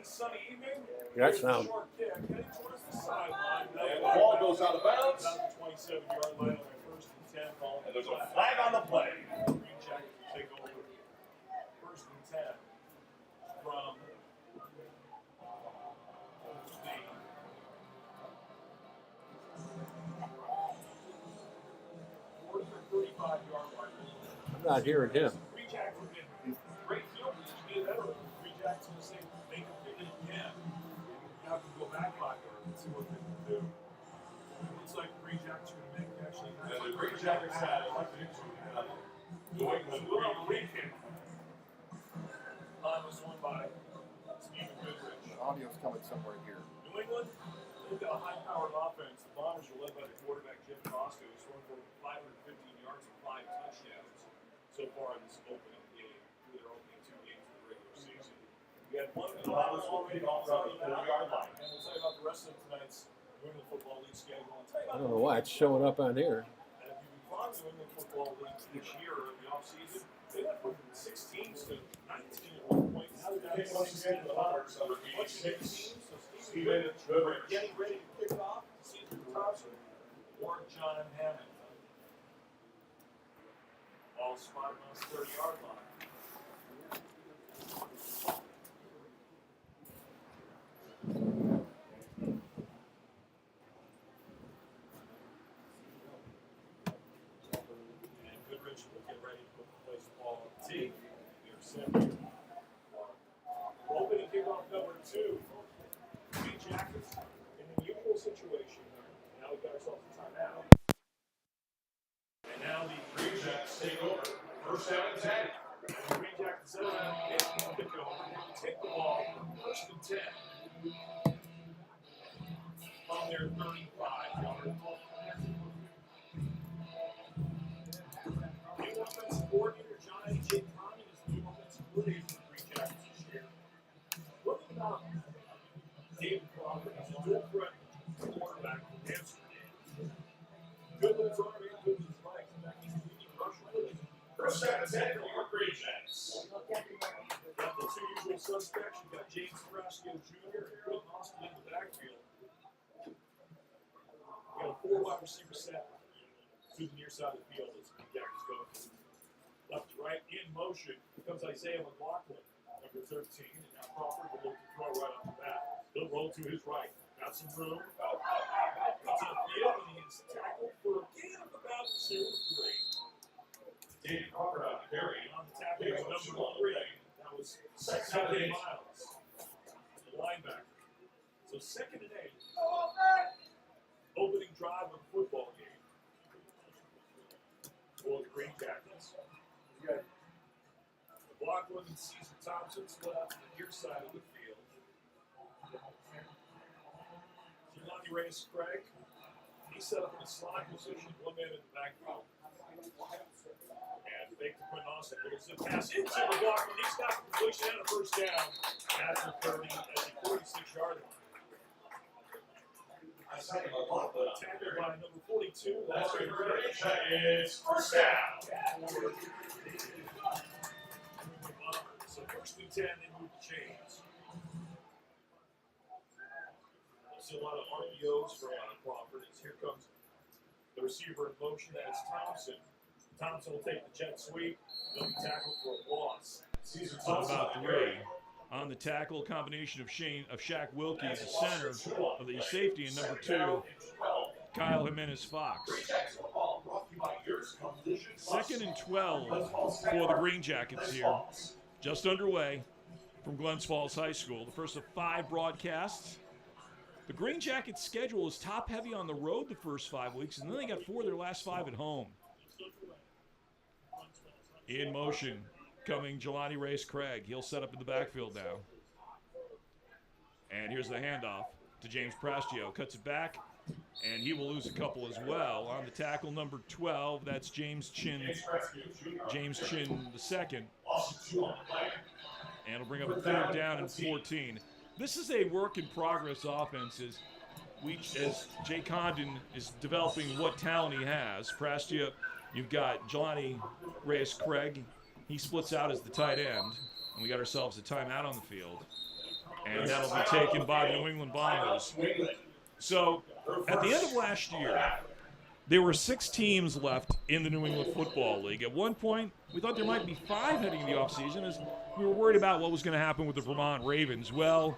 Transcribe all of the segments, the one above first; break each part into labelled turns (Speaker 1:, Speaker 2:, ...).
Speaker 1: sunny evening.
Speaker 2: That's sound.
Speaker 1: Short kick heading towards the sideline.
Speaker 3: And the ball goes out of bounds.
Speaker 1: About the 27-yard line on their first and 10 ball.
Speaker 3: And there's a flag on the play.
Speaker 1: Greenjackets take over. First and 10 from the 35-yard line.
Speaker 2: I'm not hearing him.
Speaker 1: Greenjackets have been great field position. Get ahead of them. Greenjackets will say they can fit it again. You have to go back 5 yards and see what they can do. It looks like Greenjackets are going to make it actually.
Speaker 3: And the Greenjackets had elected to New England
Speaker 1: Green. Was won by Stephen Goodrich.
Speaker 4: Audio's coming somewhere here.
Speaker 1: New England, they've got a high-powered offense. The Bombers are led by the quarterback, Jim Bosco, who's thrown for 515 yards and 5 touchdowns so far in this opening game, through their opening 2 games of the regular season. We had one
Speaker 3: The Bombers will kick off from the 4-yard line.
Speaker 1: And we'll tell you about the rest of tonight's New England Football League schedule.
Speaker 2: I don't know why it's showing up on here.
Speaker 1: And if you've been following the New England Football League this year in the offseason, they went from 16 to 19 at one point. Now they're down to 16.
Speaker 3: The Bombers number 86. Stephen Goodrich.
Speaker 1: Getting ready to kick it off. Caesar Thompson or John Hammond. All spotted on the 30-yard line. And Goodrich will get ready to place the ball on the tee. They're set here. Opening kickoff number 2. Greenjackets in an unusual situation. Now we've got ourselves a timeout. And now the
Speaker 3: Greenjackets take over. First down and 10.
Speaker 1: The Greenjackets set up and kick it over. Take the ball. First and 10. On their 35-yard. New offensive coordinator John J. Conley is the new offensive coordinator for the Greenjackets this year. Looking about David Crawford as a dual threat quarterback from Amsterdam. Good with his arm and good with his legs. In fact, he's a leading rusher.
Speaker 3: First down and 10 for your Greenjackets.
Speaker 1: Got the 2 usual suspects. You've got James Frasco Jr. and Bill Austin in the backfield. You got a 4 wide receiver set to the near side of the field as the Jackets go left to right. In motion comes Isaiah McLaughlin, number 13. And now Crawford will look to throw right off the bat. He'll roll to his right. Got some room. Gets on the field and he is tackled for a gain of about 2 or 3.
Speaker 3: David Crawford on the carry.
Speaker 1: On the tackle is number 3. That was second and 8 miles. The linebacker. So second and 8. Opening drive of the football game for the Greenjackets. McLaughlin and Caesar Thompson split out to the near side of the field. Jelani Reyes Craig, he's set up in a slot position, 1 man in the backfield. And fake to Quinn Austin. It's a pass into McLaughlin. He's got the completion and a first down at the 30 at the 46-yard line. Tackled by number 42.
Speaker 3: That's your Greenjackets. First down.
Speaker 1: So first and 10, they move the chains. See a lot of RPOs for Crawford. As here comes the receiver in motion. That is Thompson. Thompson will take the jet sweep. He'll be tackled for a loss.
Speaker 3: Caesar
Speaker 5: So
Speaker 3: Thompson
Speaker 5: about
Speaker 3: on
Speaker 5: 3
Speaker 3: carry.
Speaker 5: on the tackle, combination of Shaq Wilkie as the center of the safety, and number 2, Kyle Jimenez Fox. Second and 12 for the Greenjackets here, just underway from Glens Falls High School. The first of 5 broadcasts. The Greenjackets' schedule is top-heavy on the road the first 5 weeks, and then they got 4 of their last 5 at home. In motion, coming Jelani Reyes Craig. He'll set up in the backfield now. And here's the handoff to James Prastio. Cuts it back, and he will lose a couple as well. On the tackle, number 12, that's James Chin the second. And it'll bring up a 3rd down and 14. This is a work-in-progress offense as Jay Condon is developing what talent he has. Prastio, you've got Jelani Reyes Craig. He splits out as the tight end. And we got ourselves a timeout on the field. And that'll be taken by the New England Bombers. So, at the end of last year, there were 6 teams left in the New England Football League. At one point, we thought there might be 5 heading into the offseason as we were worried about what was going to happen with the Vermont Ravens. Well,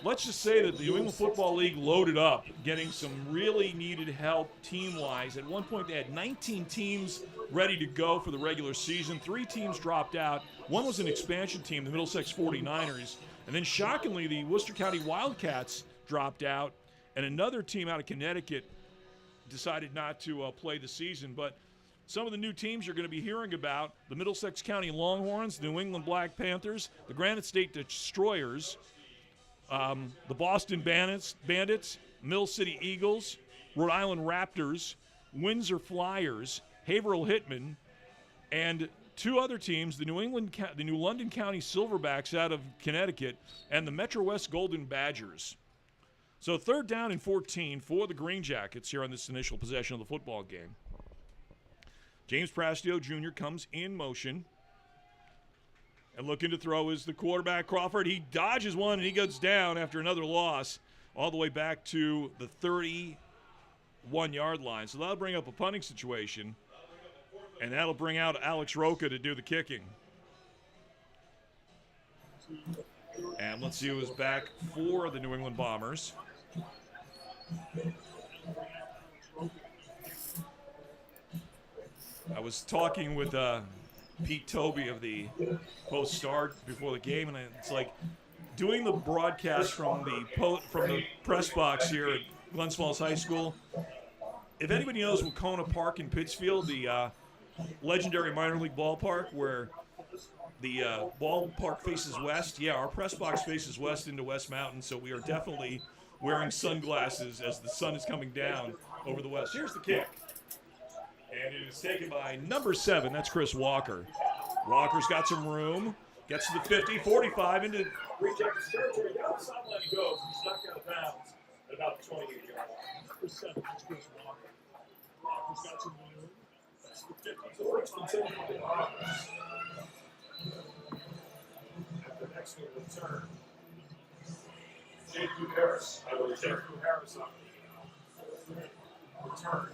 Speaker 5: let's just say that the New England Football League loaded up, getting some really needed help team-wise. At one point, they had 19 teams ready to go for the regular season. 3 teams dropped out. One was an expansion team, the Middlesex 49ers. And then, shockingly, the Worcester County Wildcats dropped out. And another team out of Connecticut decided not to play the season. But some of the new teams you're going to be hearing about, the Middlesex County Longhorns, the New England Black Panthers, the Granite State Destroyers, the Boston Bandits, Mill City Eagles, Rhode Island Raptors, Windsor Flyers, Haverhill Hitmen, and 2 other teams, the New London County Silverbacks out of Connecticut, and the Metro West Golden Badgers. So 3rd down and 14 for the Greenjackets here on this initial possession of the football game. James Prastio Jr. comes in motion. And looking to throw is the quarterback, Crawford. He dodges one, and he goes down after another loss all the way back to the 31-yard line. So that'll bring up a punting situation, and that'll bring out Alex Roca to do the kicking. And let's see who's back for the New England Bombers. I was talking with Pete Toby of the Post-Star before the game, and it's like doing the broadcast from the press box here at Glens Falls High School. If anybody knows Wacona Park in Pittsfield, the legendary minor league ballpark where the ballpark faces west, yeah, our press box faces west into West Mountain, so we are definitely wearing sunglasses as the sun is coming down over the west. Here's the kick. And it is taken by number 7. That's Chris Walker. Walker's got some room. Gets to the 50, 45 into
Speaker 1: Greenjackets territory. Down the sideline he goes. He's knocked out of bounds at about the 28-yard line. Percent is Chris Walker. Walker's got some room. That's the 50. So first and 10 for the Bombers. After the next return.
Speaker 3: J.Q. Harris.
Speaker 1: J.Q. Harris on the return.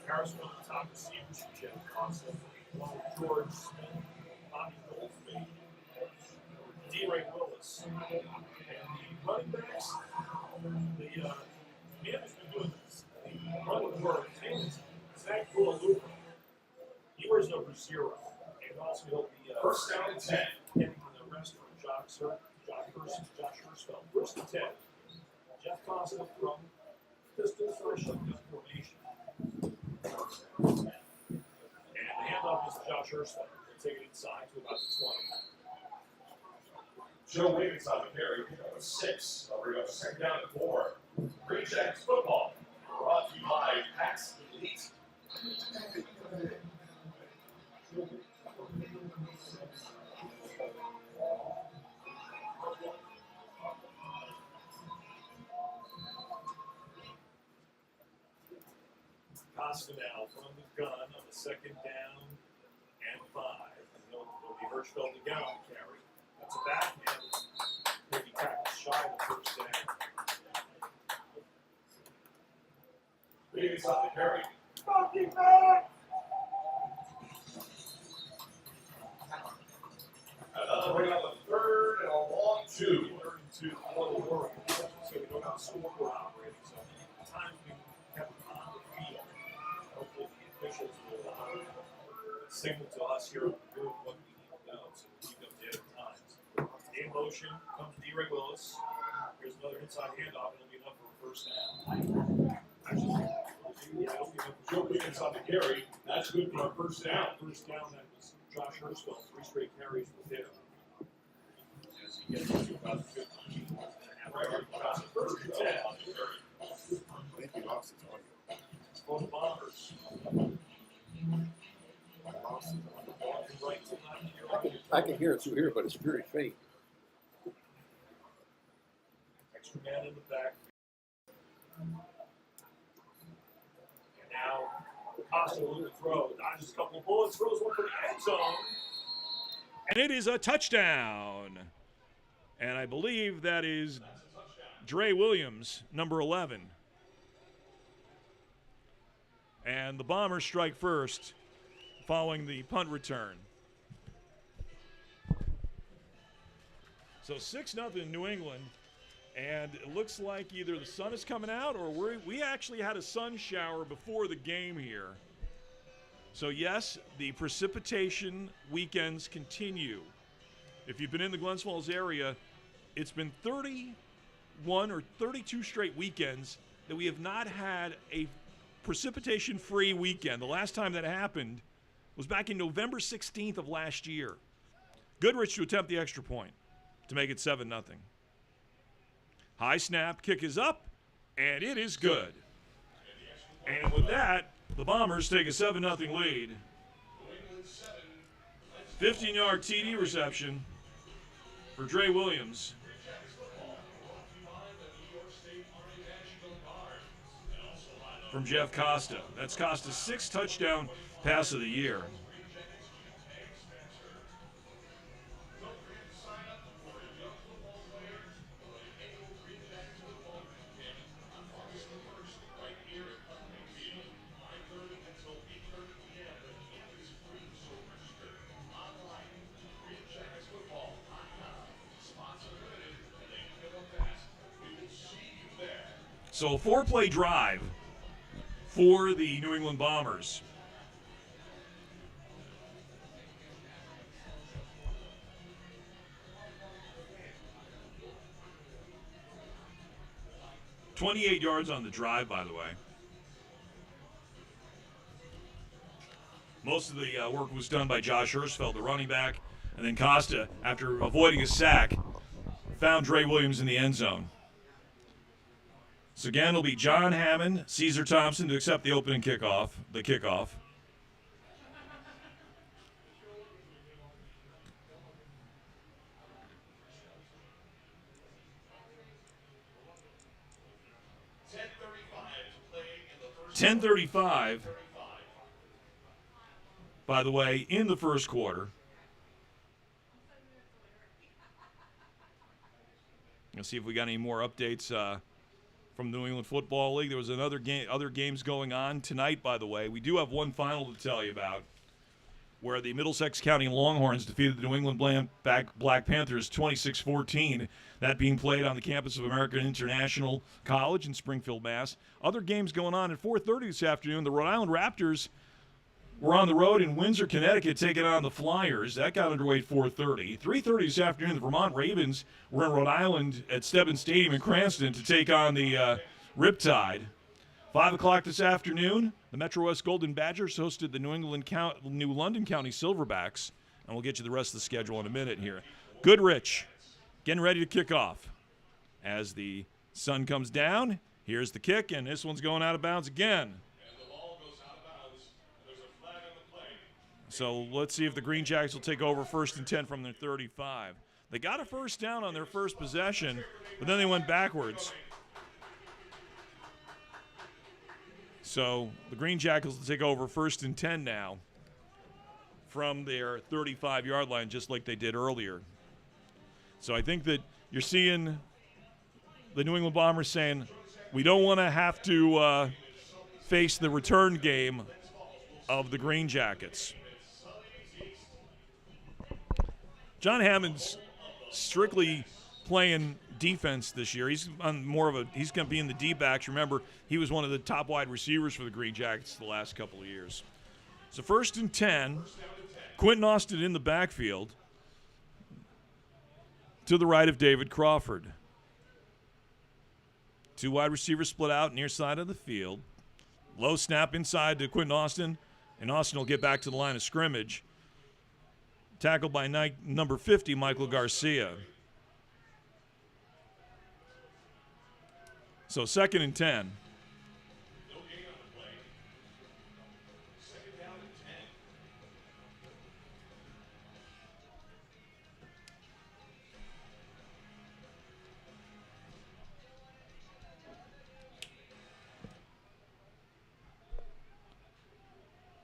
Speaker 1: Harris won the top receivers from Jeff Costa, along with George Smith, Bobby Goldthwait, D-Ray Willis. And the running backs, the man who's been doing the running work is Zach Bullalupa. He wears number 0. And also he'll be
Speaker 3: First down and 10.
Speaker 1: Getting the rest from Josh Hirschfeld. First and 10. Jeff Costa from Pistol First Shotgun Formation. And the handoff is to Josh Hirschfeld. They take it inside to about the 20.
Speaker 3: Joe Wiggins on the carry. Number 6. Over to 2nd down and 4. Greenjackets football. Brought to you by PAX Elite.
Speaker 1: Costa now from the gun on the 2nd down and 5. And he'll be Hirschfeld again on the carry. That's a backhand. Maybe tackles shy of the first down.
Speaker 3: Wiggins on the carry.
Speaker 1: Fucking back!
Speaker 3: Another bring on the 3rd and a long 2.
Speaker 1: 3rd and 2 for the Warriors. So we don't have a scoreboard operating. So time's being kept on the field. Hopefully the officials will signal to us here what we need to know, so we keep up to the times. In motion comes D-Ray Willis. Here's another inside handoff. It'll be enough for a first down. Actually, yeah, it'll be enough for
Speaker 3: Joe Wiggins on the carry. That's good for a first down.
Speaker 1: first down. That was Josh Hirschfeld. 3 straight carries with him. As he gets to about 15. First and 10. For the Bombers.
Speaker 2: I can hear it through here, but it's very faint.
Speaker 1: Extra man in the back. And now Costa will throw. Dodges a couple of bullets, throws one for the end zone.
Speaker 5: And it is a touchdown. And I believe that is Dre Williams, number 11. And the Bombers strike first following the punt return. So 6-0 New England. And it looks like either the sun is coming out or we actually had a sun shower before the game here. So, yes, the precipitation weekends continue. If you've been in the Glens Falls area, it's been 31 or 32 straight weekends that we have not had a precipitation-free weekend. The last time that happened was back in November 16th of last year. Goodrich to attempt the extra point to make it 7-0. High snap, kick is up, and it is good. And with that, the Bombers take a 7-0 lead. 15-yard TD reception for Dre Williams. From Jeff Costa. That's Costa's 6th touchdown pass of the year. So a 4-play drive for the New England Bombers. "28 yards on the drive, by the way. Most of the work was done by Josh Hirschfeld, the running back, and then Costa, after avoiding a sack, found Dre Williams in the end zone. So again, it'll be John Hammond, Caesar Thompson to accept the opening kickoff, the kickoff. $10:35, by the way, in the first quarter. Let's see if we got any more updates from the New England Football League. There was other games going on tonight, by the way. We do have one final to tell you about, where the Middlesex County Longhorns defeated the New England Black Panthers 26-14. That being played on the campus of American International College in Springfield, Mass. Other games going on at 4:30 this afternoon. The Rhode Island Raptors were on the road in Windsor, Connecticut, taking on the Flyers. That got underway at 4:30. 3:30 this afternoon, the Vermont Ravens were in Rhode Island at Stebbins Stadium in Cranston to take on the Riptide. 5 o'clock this afternoon, the Metro West Golden Badgers hosted the New London County Silverbacks, and we'll get you the rest of the schedule in a minute here. Goodrich getting ready to kick off. As the sun comes down, here's the kick, and this one's going out of bounds again. So let's see if the Greenjackets will take over 1st and 10 from their 35. They got a first down on their first possession, but then they went backwards. So the Greenjackets will take over 1st and 10 now from their 35-yard line, just like they did earlier. So I think that you're seeing the New England Bombers saying, we don't want to have to face the return game of the Greenjackets. John Hammond's strictly playing defense this year. He's on he's going to be in the D-backs. Remember, he was one of the top wide receivers for the Greenjackets the last couple of years. So 1st and 10, Quentin Austin in the backfield to the right of David Crawford. 2 wide receivers split out near side of the field. Low snap inside to Quentin Austin, and Austin will get back to the line of scrimmage. Tackled by number 50, Michael Garcia. So 2nd and 10.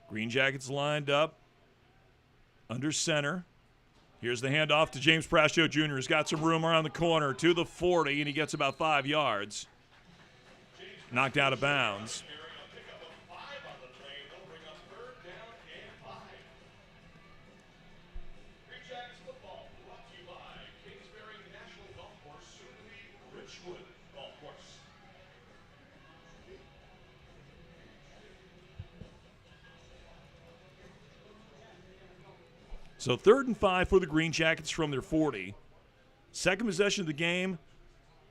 Speaker 5: Greenjackets lined up under center. Here's the handoff to James Prastio Jr. He's got some room around the corner to the 40, and he gets about 5 yards. Knocked out of bounds. So 3rd and 5 for the Green Jackets from their 40. Second possession of the game.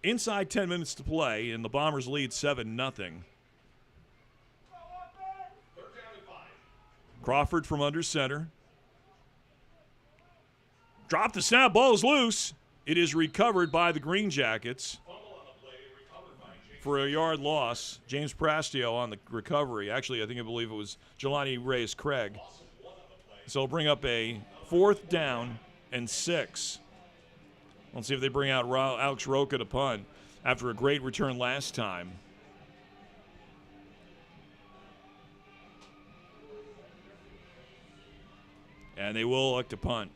Speaker 5: Inside 10 minutes to play, and the Bombers lead 7-0. Crawford from under center. Drop the snap. Ball is loose. It is recovered by the Green Jackets for a yard loss. James Prastio on the recovery. Actually, I believe it was Jelani Reyes-Craig. So it'll bring up a 4th down and 6. Let's see if they bring out Alex Roca to punt after a great return last time. And they will elect to punt.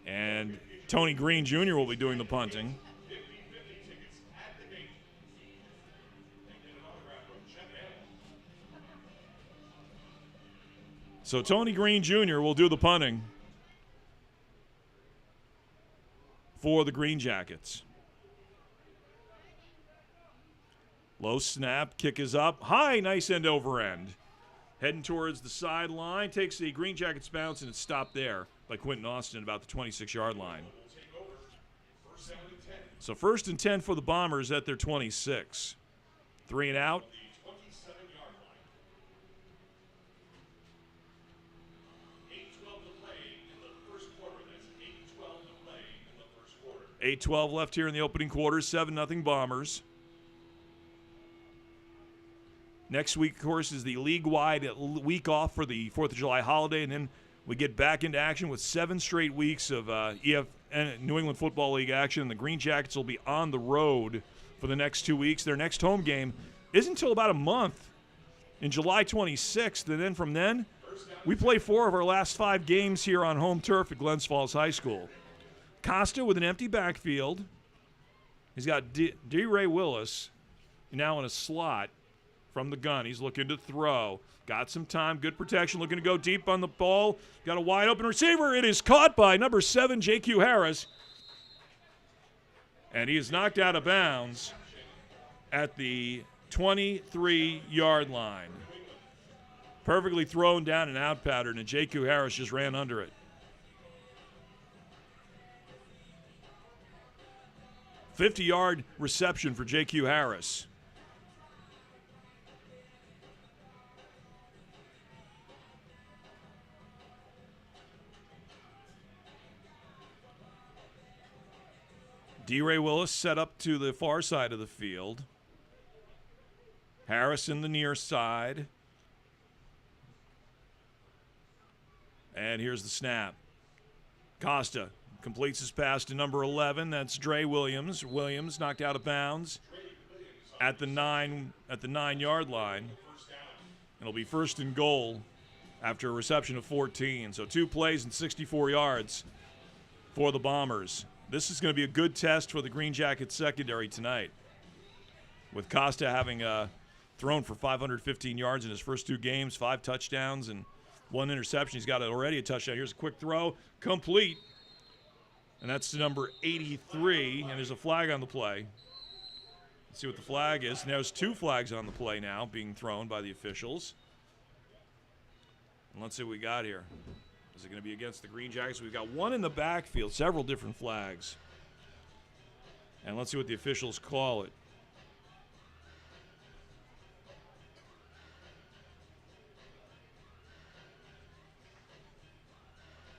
Speaker 5: And Tony Green Jr. will be doing the punting. So Tony Green Jr. will do the punting for the Green Jackets. Low snap, kick is up. High, nice end over end. Heading towards the sideline, takes the Green Jackets bounce, and it's stopped there by Quentin Austin about the 26-yard line. So 1st and 10 for the Bombers at their 26. 3 and out. 8:12 left here in the opening quarter. 7-0 Bombers. Next week, of course, is the league-wide week off for the 4th of July holiday, and then we get back into action with 7 straight weeks of New England Football League action. And the Green Jackets will be on the road for the next 2 weeks. Their next home game isn't until about a month, in July 26th, and then from then, we play 4 of our last 5 games here on home turf at Glens Falls High School. Costa with an empty backfield. He's got D-Ray Willis now in a slot from the gun. He's looking to throw. Got some time, good protection, looking to go deep on the ball. Got a wide open receiver. It is caught by number 7, J.Q. Harris. And he is knocked out of bounds at the 23-yard line. Perfectly thrown down and out pattern, and J.Q. Harris just ran under it. 50-yard reception for J.Q. Harris. D-Ray Willis set up to the far side of the field. Harris in the near side. And here's the snap. Costa completes his pass to number 11. That's Dre Williams. Williams knocked out of bounds at the 9-yard line. It'll be 1st and goal after a reception of 14. So 2 plays and 64 yards for the Bombers. This is going to be a good test for the Green Jackets secondary tonight, with Costa having thrown for 515 yards in his first 2 games, 5 touchdowns and 1 interception. He's got already a touchdown. Here's a quick throw, complete. And that's to number 83, and there's a flag on the play. Let's see what the flag is. And there's 2 flags on the play now being thrown by the officials. And let's see what we got here. Is it going to be against the Green Jackets? We've got 1 in the backfield, several different flags. And let's see what the officials call it.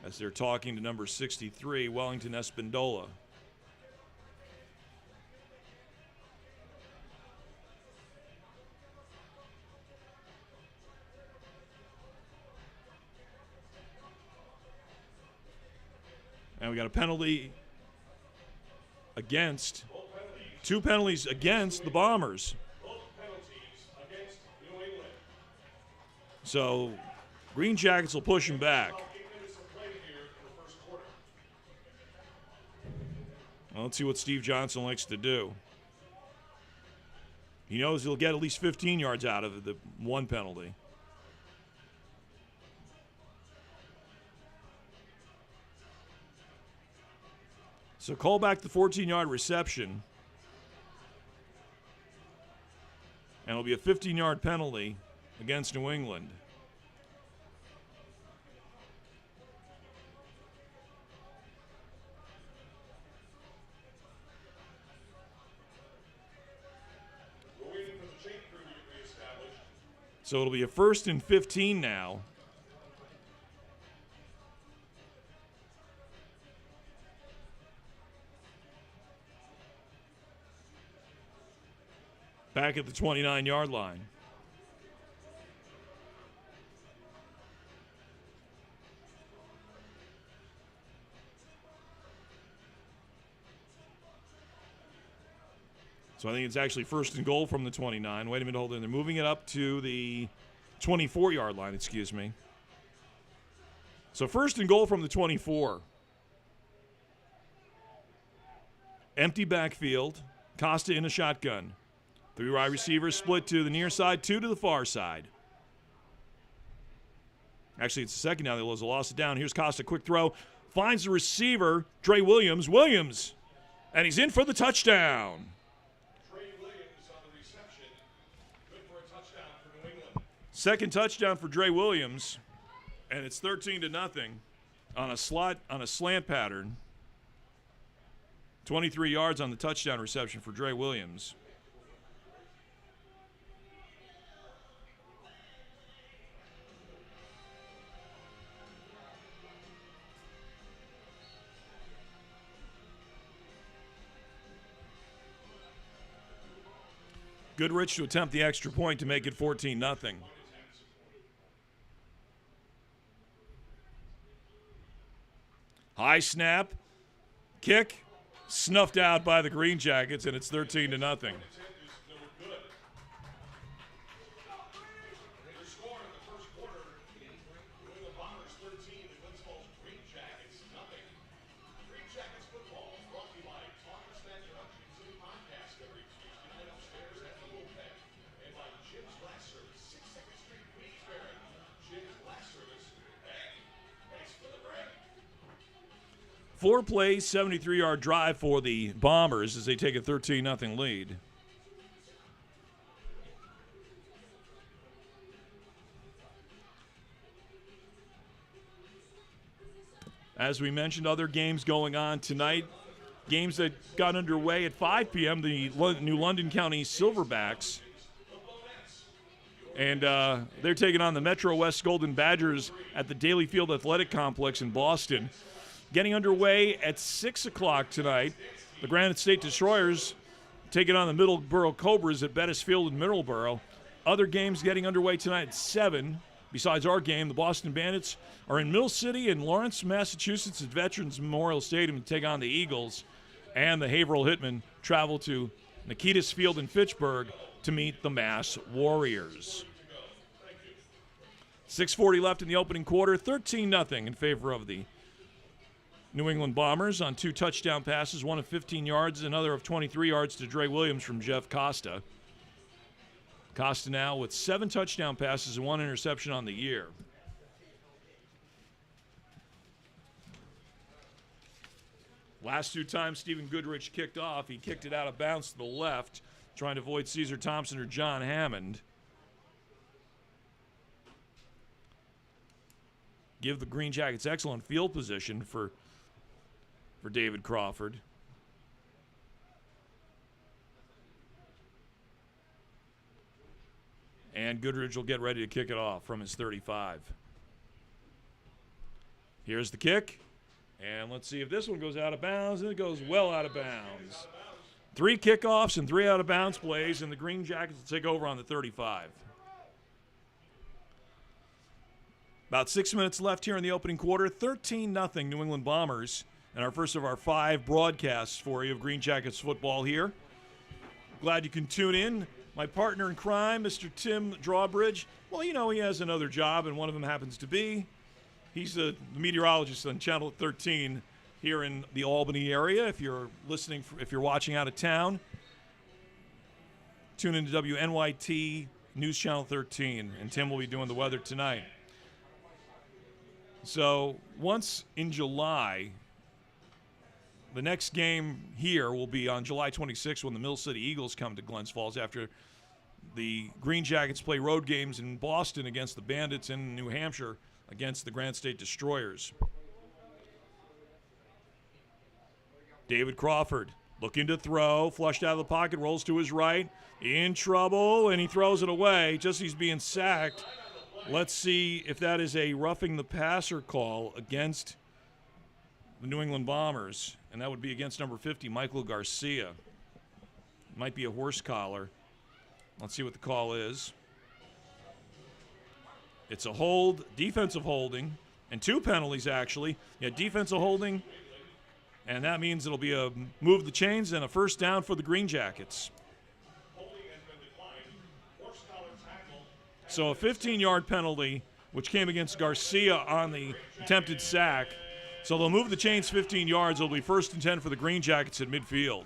Speaker 5: As they're talking to number 63, Wellington Espindola. And we got a penalty against, 2 penalties against the Bombers. So Green Jackets will push him back. Well, let's see what Steve Johnson likes to do. He knows he'll get at least 15 yards out of the one penalty. So call back the 14-yard reception. And it'll be a 15-yard penalty against New England. So it'll be a 1st and 15 now. Back at the 29-yard line. So I think it's actually 1st and goal from the 29. Wait a minute, hold on. They're moving it up to the 24-yard line, excuse me. So 1st and goal from the 24. Empty backfield. Costa in a shotgun. 3 wide receivers split to the near side, 2 to the far side. Actually, it's the second down. They lost it down. Here's Costa, quick throw. Finds the receiver, Dre Williams. Williams. And he's in for the touchdown. Second touchdown for Dre Williams, and it's 13-0 on a slant pattern. 23 yards on the touchdown reception for Dre Williams. Goodrich to attempt the extra point to make it 14-0. High snap, kick, snuffed out by the Greenjackets, and it's 13-0. Four plays, 73-yard drive for the Bombers as they take a 13-0 lead. As we mentioned, other games going on tonight. Games that got underway at 5 p.m., the New London County Silverbacks. And they're taking on the Metro West Golden Badgers at the Daly Field Athletic Complex in Boston. Getting underway at 6 o'clock tonight, the Granite State Destroyers taking on the Middleborough Cobras at Bettis Field in Middleborough. Other games getting underway tonight at 7. Besides our game, the Boston Bandits are in Mill City and Lawrence, Massachusetts at Veterans Memorial Stadium to take on the Eagles. And the Haverhill Hitmen travel to Nikitas Field in Fitchburg to meet the Mass Warriors. 6:40 left in the opening quarter, 13-0 in favor of the New England Bombers on 2 touchdown passes, one of 15 yards, another of 23 yards to Dre Williams from Jeff Costa. Costa now with 7 touchdown passes and 1 interception on the year. Last 2 times Stephen Goodrich kicked off, he kicked it out of bounds to the left, trying to avoid Caesar Thompson or John Hammond. Give the Greenjackets excellent field position for David Crawford. And Goodrich will get ready to kick it off from his 35. Here's the kick. And let's see if this one goes out of bounds. And it goes well out of bounds. 3 kickoffs and 3 out of bounds plays, and the Greenjackets will take over on the 35. About 6 minutes left here in the opening quarter. 13-0 New England Bombers. And our first of our 5 broadcasts for you of Greenjackets football here. Glad you can tune in. My partner in crime, Mr. Tim Drawbridge, well, you know, he has another job, and one of them happens to be he's the meteorologist on Channel 13 here in the Albany area. If you're listening, if you're watching out of town, tune into WNYT News Channel 13, and Tim will be doing the weather tonight. So once in July, the next game here will be on July 26th when the Mill City Eagles come to Glens Falls after the Greenjackets play road games in Boston against the Bandits and New Hampshire against the Grant State Destroyers. David Crawford looking to throw, flushed out of the pocket, rolls to his right, in trouble, and he throws it away just as he's being sacked. Let's see if that is a roughing the passer call against the New England Bombers, and that would be against number 50, Michael Garcia. Might be a horse collar. Let's see what the call is. It's a hold, defensive holding, and 2 penalties actually. Yeah, defensive holding, and that means it'll be a move the chains and a first down for the Greenjackets. So a 15-yard penalty, which came against Garcia on the attempted sack. So they'll move the chains 15 yards. It'll be 1st and 10 for the Greenjackets at midfield.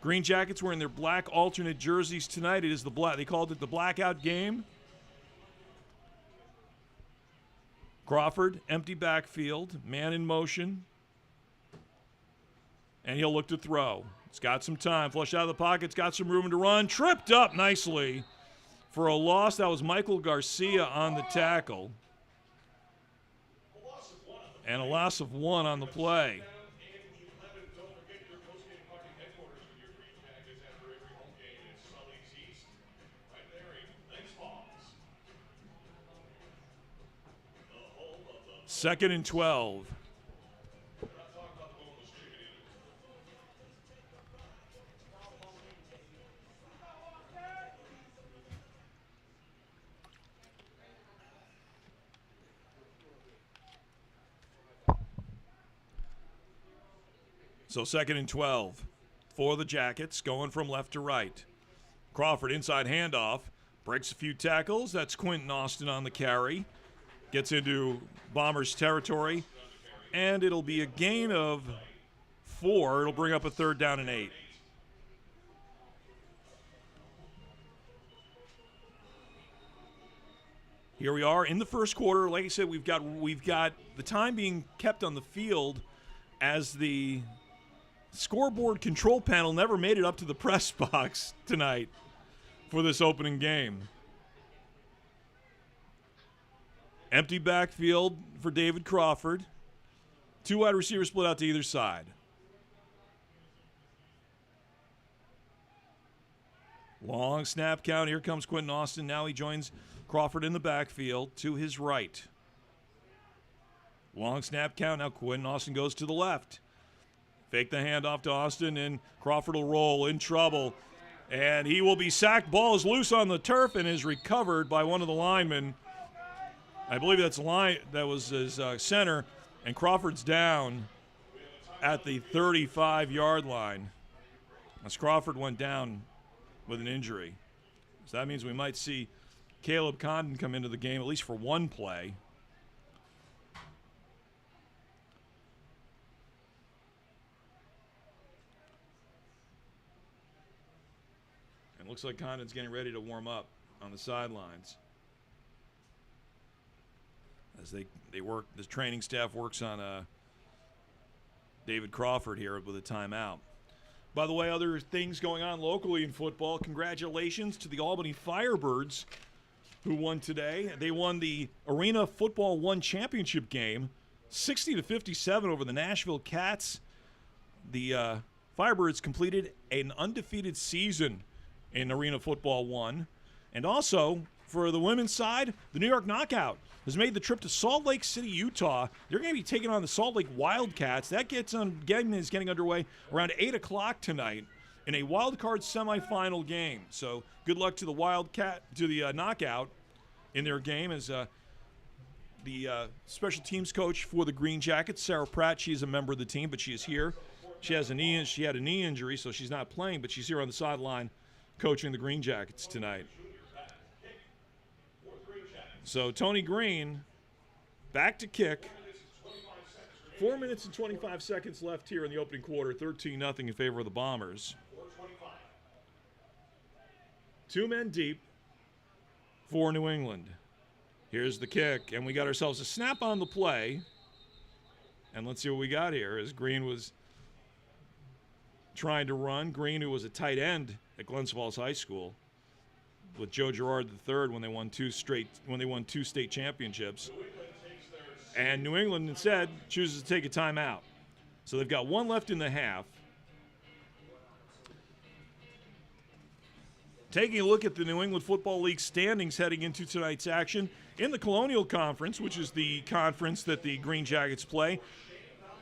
Speaker 5: Greenjackets wearing their black alternate jerseys tonight. It is the black. They called it the blackout game. Crawford, empty backfield, man in motion. And he'll look to throw. He's got some time. Flush out of the pocket. It's got some room to run. Tripped up nicely for a loss. That was Michael Garcia on the tackle. And a loss of 1 on the play. Second and 12. So 2nd and 12 for the Jackets, going from left to right. Crawford inside handoff, breaks a few tackles. That's Quentin Austin on the carry. Gets into Bombers territory, and it'll be a gain of 4. It'll bring up a 3rd down and 8. Here we are in the first quarter. Like I said, we've got the time being kept on the field as the scoreboard control panel never made it up to the press box tonight for this opening game. Empty backfield for David Crawford. 2 wide receivers split out to either side. Long snap count. Here comes Quentin Austin. Now he joins Crawford in the backfield to his right. Long snap count. Now Quentin Austin goes to the left. Fake the handoff to Austin, and Crawford will roll in trouble. And he will be sacked. Ball is loose on the turf and is recovered by one of the linemen. I believe that was his center, and Crawford's down at the 35-yard line as Crawford went down with an injury. So that means we might see Caleb Condon come into the game, at least for one play. And it looks like Condon's getting ready to warm up on the sidelines. As they work, the training staff works on David Crawford here with a timeout. By the way, other things going on locally in football. Congratulations to the Albany Firebirds who won today. They won the Arena Football 1 championship game, 60-57 over the Nashville Cats. The Firebirds completed an undefeated season in Arena Football 1. And also, for the women's side, the New York Knockout has made the trip to Salt Lake City, Utah. They're going to be taking on the Salt Lake Wildcats. That is getting underway around 8 o'clock tonight in a wild card semifinal game. So good luck to the Knockout in their game. As the special teams coach for the Greenjackets, Sarah Pratt, she is a member of the team, but she is here. She had a knee injury, so she's not playing, but she's here on the sideline coaching the Greenjackets tonight. So Tony Green back to kick. 4 minutes and 25 seconds left here in the opening quarter. 13-0 in favor of the Bombers. 2 men deep for New England. Here's the kick, and we got ourselves a snap on the play. And let's see what we got here as Green was trying to run. Green, who was a tight end at Glens Falls High School with Joe Girard III when they won two state championships. And New England instead chooses to take a timeout. So they've got 1 left in the half. Taking a look at the New England Football League standings heading into tonight's action in the Colonial Conference, which is the conference that the Green Jackets play.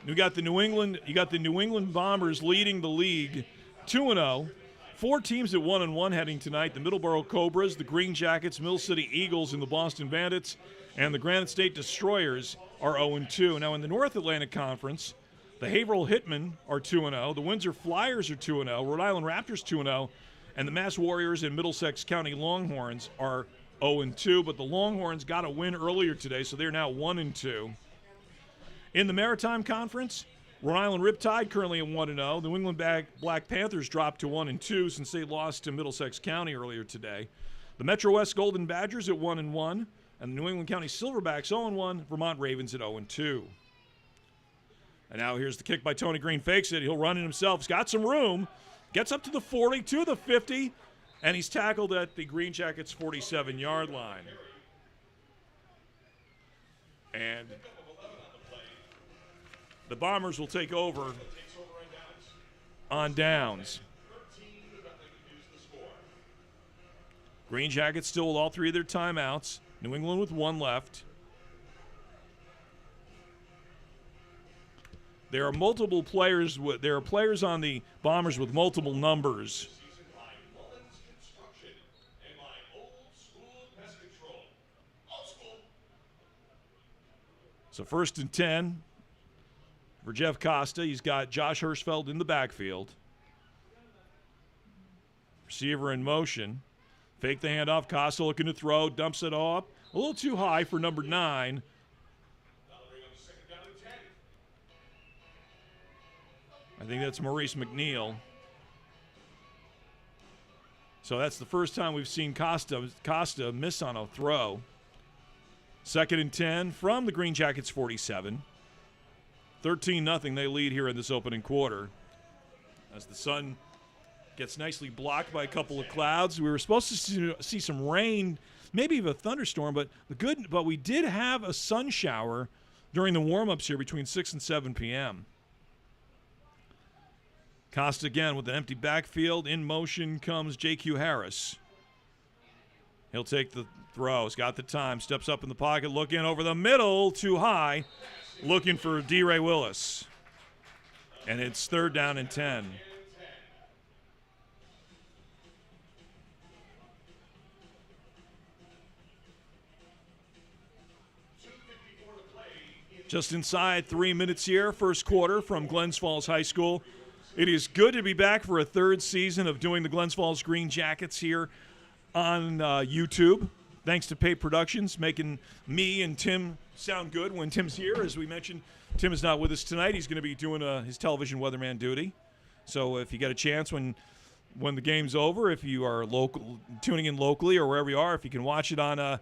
Speaker 5: You got the New England Bombers leading the league 2-0. 4 teams at 1-1 heading tonight: the Middleborough Cobras, the Green Jackets, Mill City Eagles, and the Boston Bandits, and the Granite State Destroyers are 0-2. Now in the North Atlantic Conference, the Haverhill Hitmen are 2-0, the Windsor Flyers are 2-0, Rhode Island Raptors 2-0, and the Mass Warriors and Middlesex County Longhorns are 0-2, but the Longhorns got a win earlier today, so they're now 1-2. In the Maritime Conference, Rhode Island Riptide currently at 1-0. The New England Black Panthers dropped to 1-2 since they lost to Middlesex County earlier today. The Metro West Golden Badgers at 1-1, and the New England County Silverbacks 0-1. Vermont Ravens at 0-2. And now here's the kick by Tony Green. Fakes it. He'll run it himself. He's got some room. Gets up to the 40, to the 50, and he's tackled at the Green Jackets' 47-yard line. And the Bombers will take over on downs. Green Jackets still with all 3 of their timeouts. New England with 1 left. There are multiple players. There are players on the Bombers with multiple numbers. So 1st and 10 for Jeff Costa. He's got Josh Hirschfeld in the backfield. Receiver in motion. Fake the handoff. Costa looking to throw. Dumps it off. A little too high for number 9. I think that's Maurice McNeil. So that's the first time we've seen Costa miss on a throw. 2nd and 10 from the Green Jackets 47. 13-0 they lead here in this opening quarter. As the sun gets nicely blocked by a couple of clouds. We were supposed to see some rain, maybe even a thunderstorm, but we did have a sun shower during the warm-ups here between 6 and 7 p.m. Costa again with an empty backfield. In motion comes J.Q. Harris. He'll take the throw. He's got the time. Steps up in the pocket. Looking over the middle. Too high. Looking for D. Ray Willis. And it's 3rd down and 10. Just inside 3 minutes here. First quarter from Glens Falls High School. It is good to be back for a 3rd season of doing the Glens Falls Green Jackets here on YouTube. Thanks to Pay Productions, making me and Tim sound good when Tim's here. As we mentioned, Tim is not with us tonight. He's going to be doing his television weatherman duty. So if you get a chance when the game's over, if you are tuning in locally or wherever you are, if you can watch it on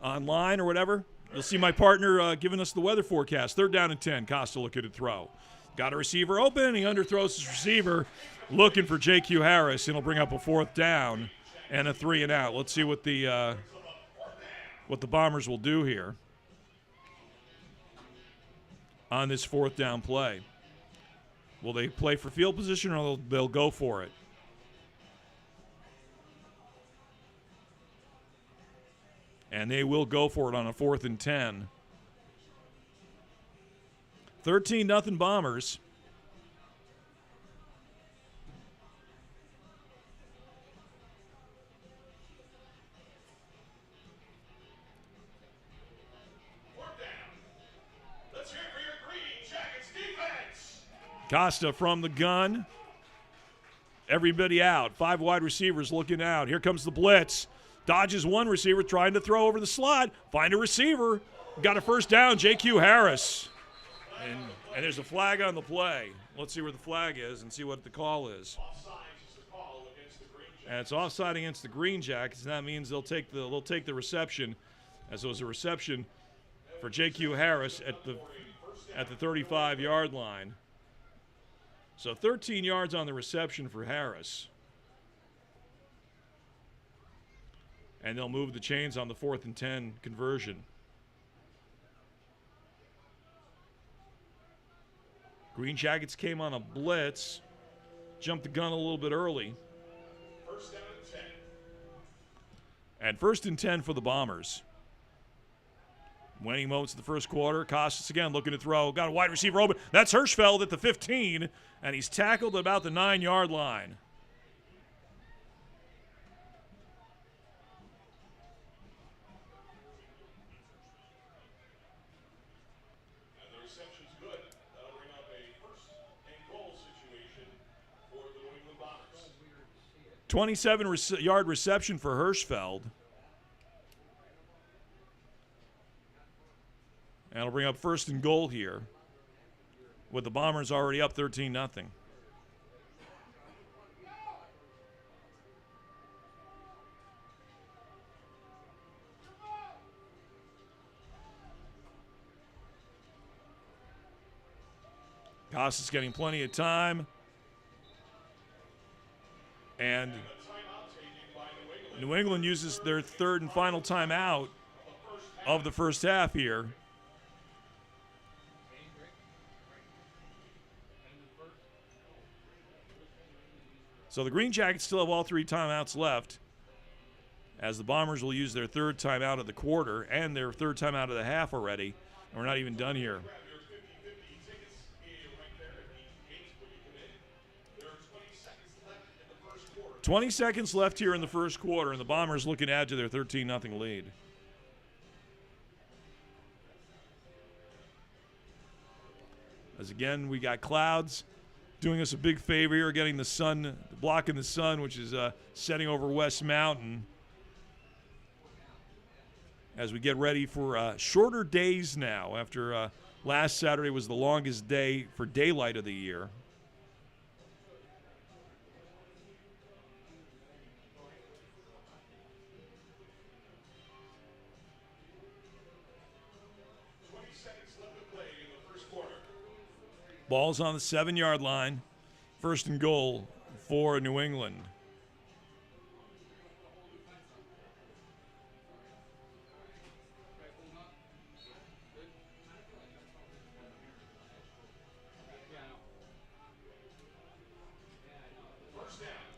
Speaker 5: online or whatever, you'll see my partner giving us the weather forecast. 3rd down and 10. Costa looking to throw. Got a receiver open. He underthrows his receiver, looking for J.Q. Harris, and he'll bring up a 4th down and a 3 and out. Let's see what the Bombers will do here on this 4th down play. Will they play for field position, or they'll go for it? And they will go for it on a 4th and 10. 13-0 Bombers.
Speaker 3: Let's hear it for your Green Jackets defense.
Speaker 5: Costa from the gun. Everybody out. 5 wide receivers looking out. Here comes the blitz. Dodges one receiver trying to throw over the slot. Find a receiver. Got a 1st down. J.Q. Harris. And there's a flag on the play. Let's see where the flag is and see what the call is. And it's offside against the Greenjackets, and that means they'll take the reception, as it was a reception for J.Q. Harris at the 35-yard line. So 13 yards on the reception for Harris. And they'll move the chains on the 4th and 10 conversion. Greenjackets came on a blitz, jumped the gun a little bit early.
Speaker 3: First down and 10.
Speaker 5: And 1st and 10 for the Bombers. Winning moments in the first quarter. Costas again looking to throw. Got a wide receiver open. That's Hirschfeld at the 15, and he's tackled at about the 9-yard line.
Speaker 3: And the reception's good. That'll bring up a first and goal situation for the New England Bombers.
Speaker 5: 27-yard reception for Hirschfeld. And it'll bring up 1st and goal here, with the Bombers already up 13-0. Costas getting plenty of time. And New England uses their 3rd and final timeout of the first half here. So the Greenjackets still have all 3 timeouts left, as the Bombers will use their 3rd timeout of the quarter and their 3rd timeout of the half already. And we're not even done here. 20 seconds left here in the first quarter, and the Bombers looking to add to their 13-0 lead. As again, we got clouds doing us a big favor here, getting the sun, blocking the sun, which is setting over West Mountain. As we get ready for shorter days now, after last Saturday was the longest day for daylight of the year. Ball's on the 7-yard line. 1st and goal for New England.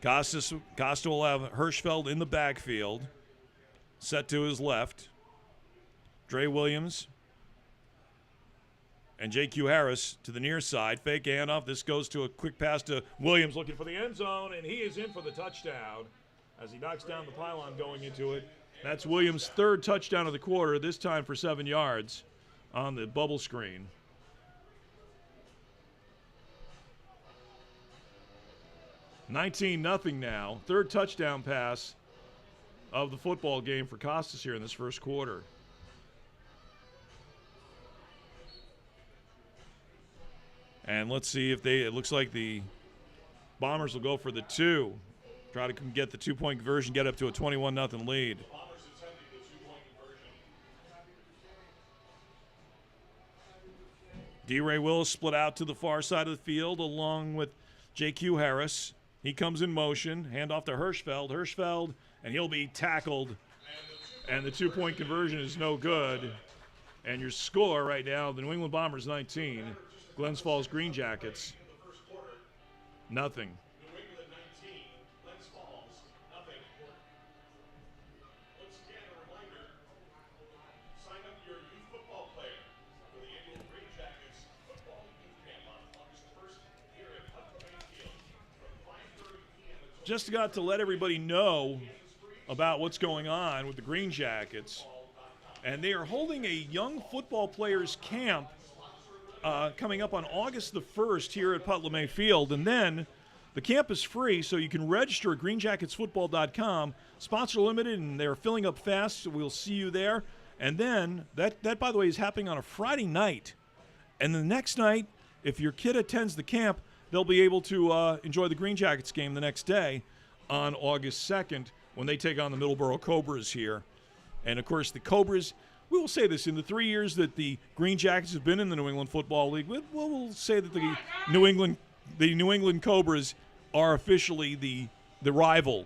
Speaker 5: Costa will have Hirschfeld in the backfield, set to his left. Dre Williams and J.Q. Harris to the near side. Fake handoff. This goes to a quick pass to Williams looking for the end zone, and he is in for the touchdown as he knocks down the pylon going into it. That's Williams' 3rd touchdown of the quarter, this time for 7 yards on the bubble screen. $19-0 now. 3rd touchdown pass of the football game for Costas here in this first quarter. And let's see if it looks like the Bombers will go for the 2. Try to get the 2-point conversion, get up to a 21-0 lead. D-Ray Willis split out to the far side of the field along with J.Q. Harris. He comes in motion, handoff to Hirschfeld. Hirschfeld, and he'll be tackled. And the 2-point conversion is no good. And your score right now, the New England Bombers 19. Glens Falls Greenjackets, nothing.
Speaker 3: New England 19, Glens Falls, nothing. Once again, a reminder, sign up your youth football player for the annual Greenjackets football youth camp on August 1st here at PUTT Field from 5:30 p.m.
Speaker 5: Just got to let everybody know about what's going on with the Greenjackets. And they are holding a young football players camp coming up on August the 1st here at PUTT LeMay Field. And then the camp is free, so you can register at greenjacketsfootball.com. Spots are limited, and they're filling up fast, so we'll see you there. And then, that by the way, is happening on a Friday night And the next night, if your kid attends the camp, they'll be able to enjoy the Greenjackets game the next day on August 2nd when they take on the Middleborough Cobras here. And, of course, the Cobras, we will say this, in the 3 years that the Greenjackets have been in the New England Football League, we'll say that the New England Cobras are officially the rival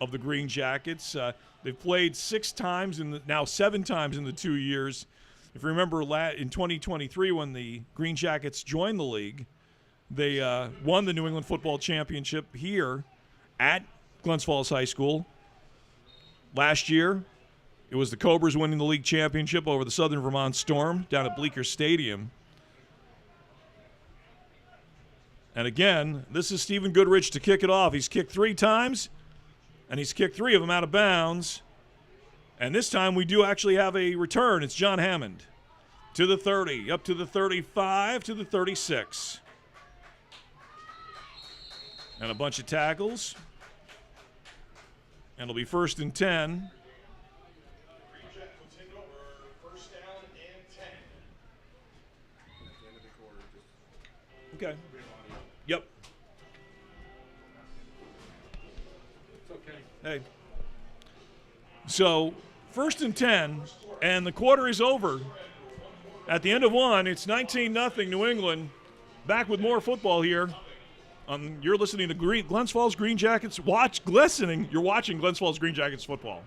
Speaker 5: of the Greenjackets. They've played 6 times, now 7 times in the 2 years. If you remember in 2023 when the Greenjackets joined the league, they won the New England Football Championship here at Glens Falls High School. Last year, it was the Cobras winning the league championship over the Southern Vermont Storm down at Bleecker Stadium. And again, this is Stephen Goodrich to kick it off. He's kicked 3 times, and he's kicked 3 of them out of bounds. And this time we do actually have a return. It's John Hammond to the 30, up to the 35, to the 36. And a bunch of tackles. And it'll be 1st and 10.
Speaker 3: Greenjackets will take over 1st down and 10.
Speaker 5: Okay. Yep.
Speaker 2: It's okay.
Speaker 5: Hey. So, 1st and 10, and the quarter is over. At the end of 1, it's 19-0 New England. Back with more football here. You're listening to Glens Falls Greenjackets. You're watching Glens Falls Greenjackets football.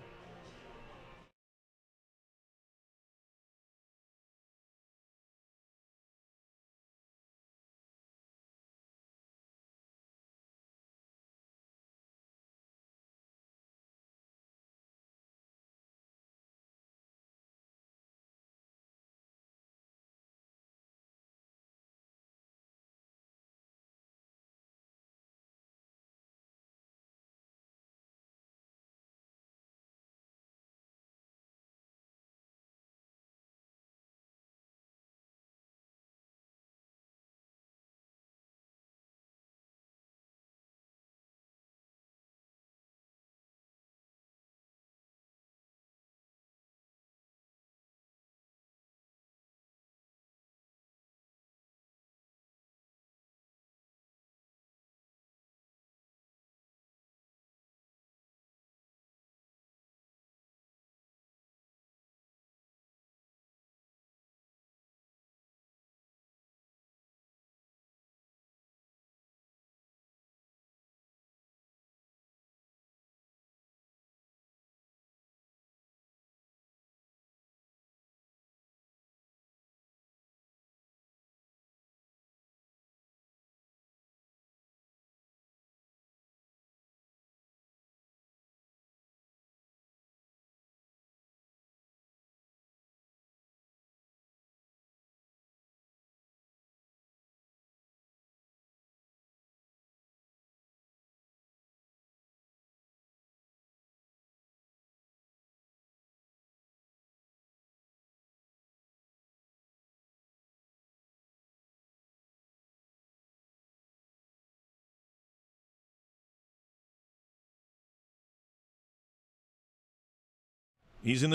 Speaker 5: He's in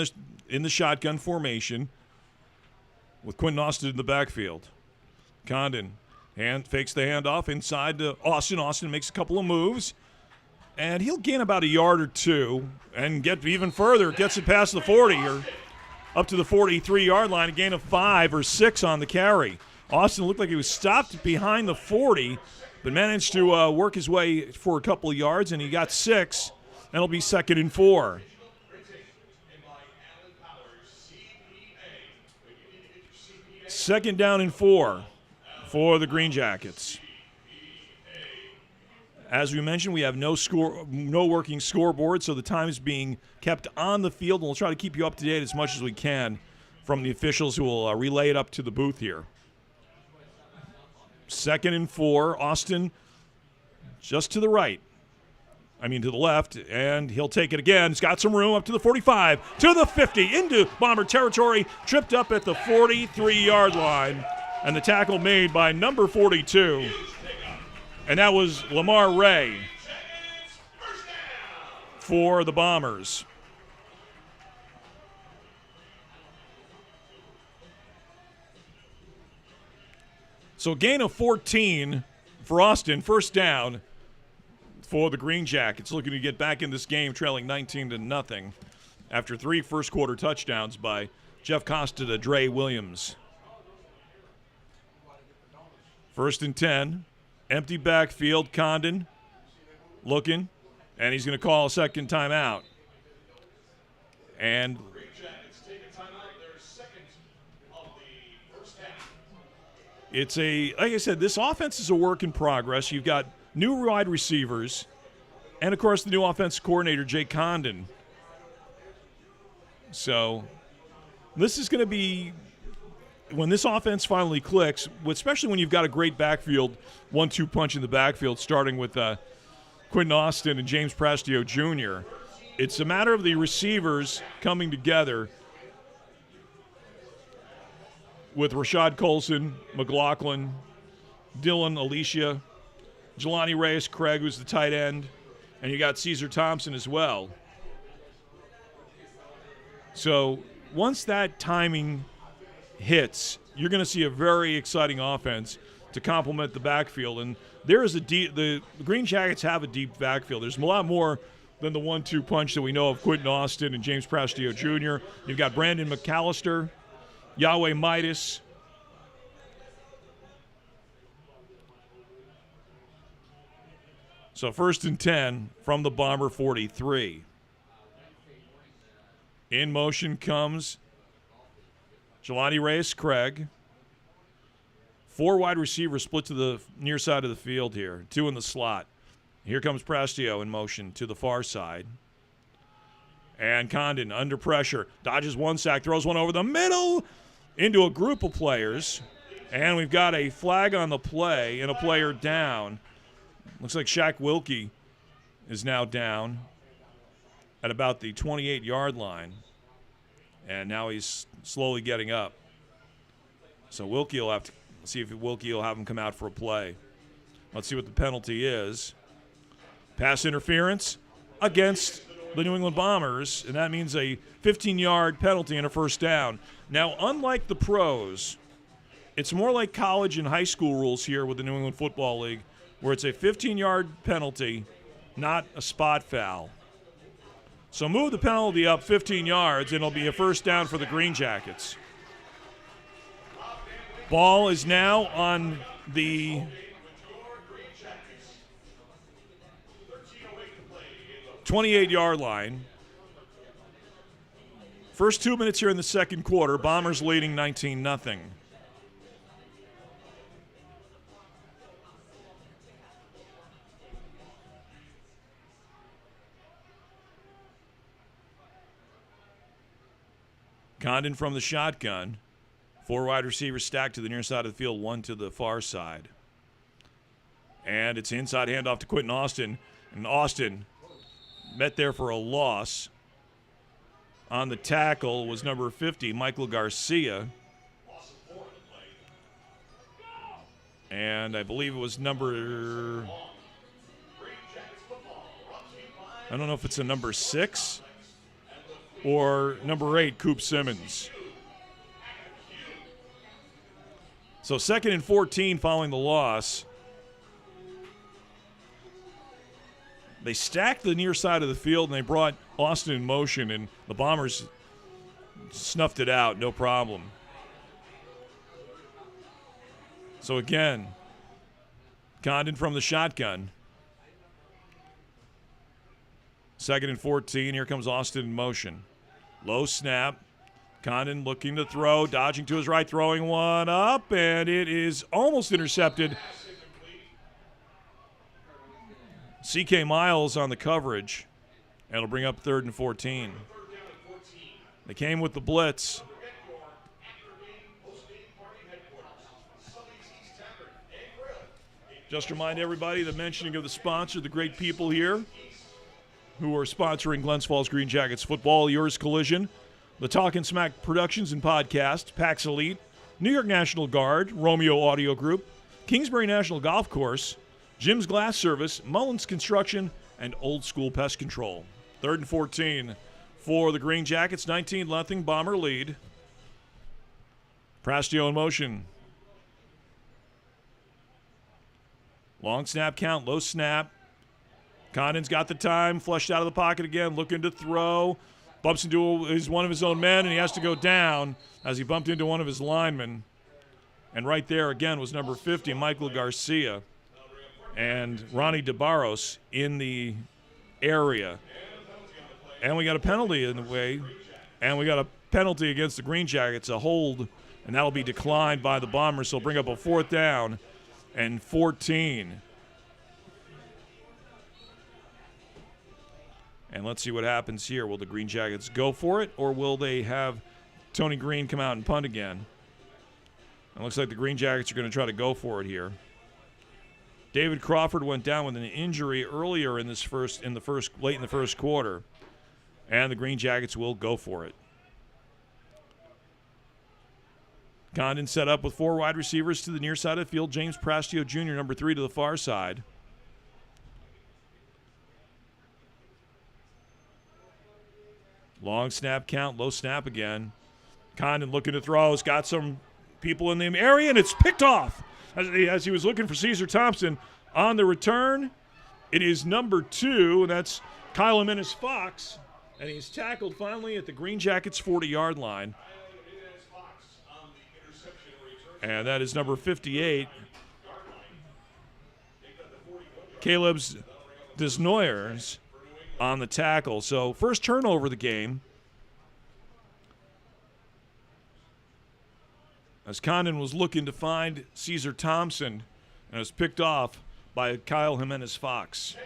Speaker 5: the shotgun formation with Quentin Austin in the backfield. Condon fakes the handoff inside to Austin. Austin makes a couple of moves, and he'll gain about a yard or 2 and get even further. Gets it past the 40 or up to the 43-yard line, a gain of 5 or 6 on the carry. Austin looked like he was stopped behind the 40, but managed to work his way for a couple of yards, and he got 6, and it'll be 2nd and 4. 2nd down and 4 for the Greenjackets. As we mentioned, we have no working scoreboard, so the time is being kept on the field, and we'll try to keep you up to date as much as we can from the officials who will relay it up to the booth here. 2nd and 4, Austin just to the right. To the left, and he'll take it again. He's got some room up to the 45, to the 50, into Bomber territory, tripped up at the 43-yard line, and the tackle made by number 42, and that was Lamar Ray for the Bombers. So gain of 14 for Austin, first down for the Green Jackets, looking to get back in this game, trailing 19-0 after 3 first-quarter touchdowns by Jeff Costa to Dre Williams. 1st and 10, empty backfield, Condon looking, and he's going to call a second timeout. And
Speaker 3: Greenjackets take a timeout, their second of the first half.
Speaker 5: it's like I said, this offense is a work in progress. You've got new wide receivers, and, of course, the new offensive coordinator, Jay Condon. So this is going to be, when this offense finally clicks, especially when you've got a great backfield, 1-2 punch in the backfield, starting with Quentin Austin and James Prastio Jr., it's a matter of the receivers coming together with Rashad Colson, McLaughlin, Dylan, Alicia, Jelani Reyes, Craig, who's the tight end, and you got Caesar Thompson as well. So once that timing hits, you're going to see a very exciting offense to complement the backfield. And there is the Green Jackets have a deep backfield. There's a lot more than the 1-2 punch that we know of Quentin Austin and James Prastio Jr. You've got Brandon McAllister, Yahweh Midas. So 1st and 10 from the Bomber 43. In motion comes Jelani Reyes Craig. 4 wide receivers split to the near side of the field here. 2 in the slot. Here comes Prastio in motion to the far side. And Condon under pressure. Dodges 1 sack, throws one over the middle into a group of players. And we've got a flag on the play and a player down. Looks like Shaq Wilkie is now down at about the 28-yard line. And now he's slowly getting up. So Wilkie will have to see if Wilkie will have him come out for a play. Let's see what the penalty is. Pass interference against the New England Bombers, and that means a 15-yard penalty and a first down. Now, unlike the pros, it's more like college and high school rules here with the New England Football League, where it's a 15-yard penalty, not a spot foul. So move the penalty up 15 yards, and it'll be a first down for the Green Jackets. Ball is now on the 28-yard line. First 2 minutes here in the second quarter. Bombers leading 19-0. Condon from the shotgun. 4 wide receivers stacked to the near side of the field, 1 to the far side. And it's inside handoff to Quentin Austin. And Austin met there for a loss. On the tackle was number 50, Michael Garcia. And I believe it was number, I don't know if it's a number 6 or number 8, Coop Simmons. So 2nd and 14 following the loss. They stacked the near side of the field, and they brought Austin in motion, and the Bombers snuffed it out, no problem. So again, Condon from the shotgun. 2nd and 14, here comes Austin in motion. Low snap. Condon looking to throw, dodging to his right, throwing one up, and it is almost intercepted. C.K. Miles on the coverage. And it'll bring up 3rd and 14. They came with the blitz. Just remind everybody the mentioning of the sponsor, the great people here who are sponsoring Glens Falls Green Jackets football, Yours Collision, the Talkin' Smack Productions and Podcast, Pax Elite, New York National Guard, Romeo Audio Group, Kingsbury National Golf Course, Jim's Glass Service, Mullins Construction, and Old School Pest Control. 3rd and 14 for the Green Jackets, 19-0 Bomber lead. Prastio in motion. Long snap count, low snap. Condon's got the time, flushed out of the pocket again, looking to throw. Bumps into one of his own men, and he has to go down as he bumped into one of his linemen. And right there again was number 50, Michael Garcia, and Ronnie DeBarros in the area. And we got a penalty in the way, and we got a penalty against the Green Jackets, a hold, and that'll be declined by the Bombers. So bring up a 4th down and 14. And let's see what happens here. Will the Green Jackets go for it, or will they have Tony Green come out and punt again? It looks like the Green Jackets are going to try to go for it here. David Crawford went down with an injury earlier late in the first quarter, and the Green Jackets will go for it. Condon set up with 4 wide receivers to the near side of the field. James Prastio Jr., number 3, to the far side. Long snap count, low snap again. Condon looking to throw. Has got some people in the area, and it's picked off as he was looking for Caesar Thompson. On the return, it is number 2, and that's Kyle Jimenez-Fox, and he's tackled finally at the Green Jackets' 40-yard line. And that is number 58, Caleb Desnoyers, on the tackle. So first turnover of the game, as Condon was looking to find Caesar Thompson, and was picked off by Kyle Jimenez-Fox.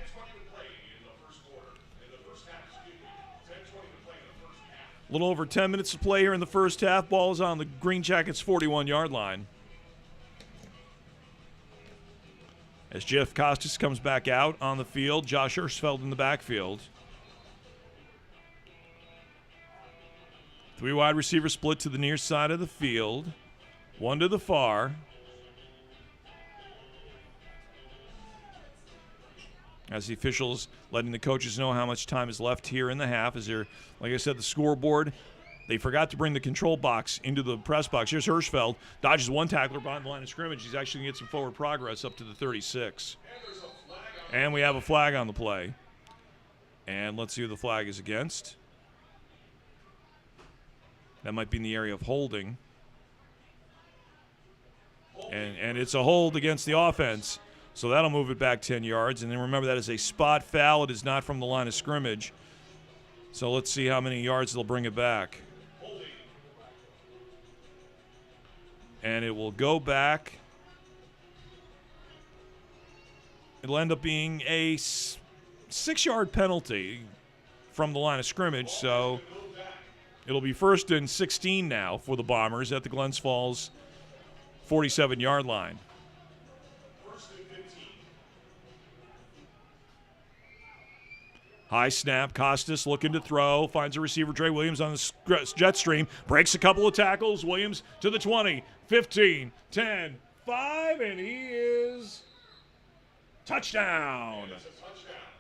Speaker 5: A little over 10 minutes to play here in the first half. Ball is on the Green Jackets' 41-yard line. As Jeff Costas comes back out on the field, Josh Hirschfeld in the backfield. 3 wide receivers split to the near side of the field. 1 to the far. As the officials letting the coaches know how much time is left here in the half. As they're, like I said, the scoreboard, they forgot to bring the control box into the press box. Here's Hirschfeld, dodges 1 tackler behind the line of scrimmage. He's actually going to get some forward progress up to the 36. And we have a flag on the play. And let's see who the flag is against. That might be in the area of holding. And it's a hold against the offense. So that'll move it back 10 yards. And then remember, that is a spot foul. It is not from the line of scrimmage. So let's see how many yards they'll bring it back. And it will go back. It'll end up being a 6-yard penalty from the line of scrimmage. So it'll be 1st and 16 now for the Bombers at the Glens Falls 47-yard line. High snap, Costas looking to throw, finds a receiver, Dre Williams on the jet stream, breaks a couple of tackles, Williams to the 20, 15, 10, 5, and he is touchdown.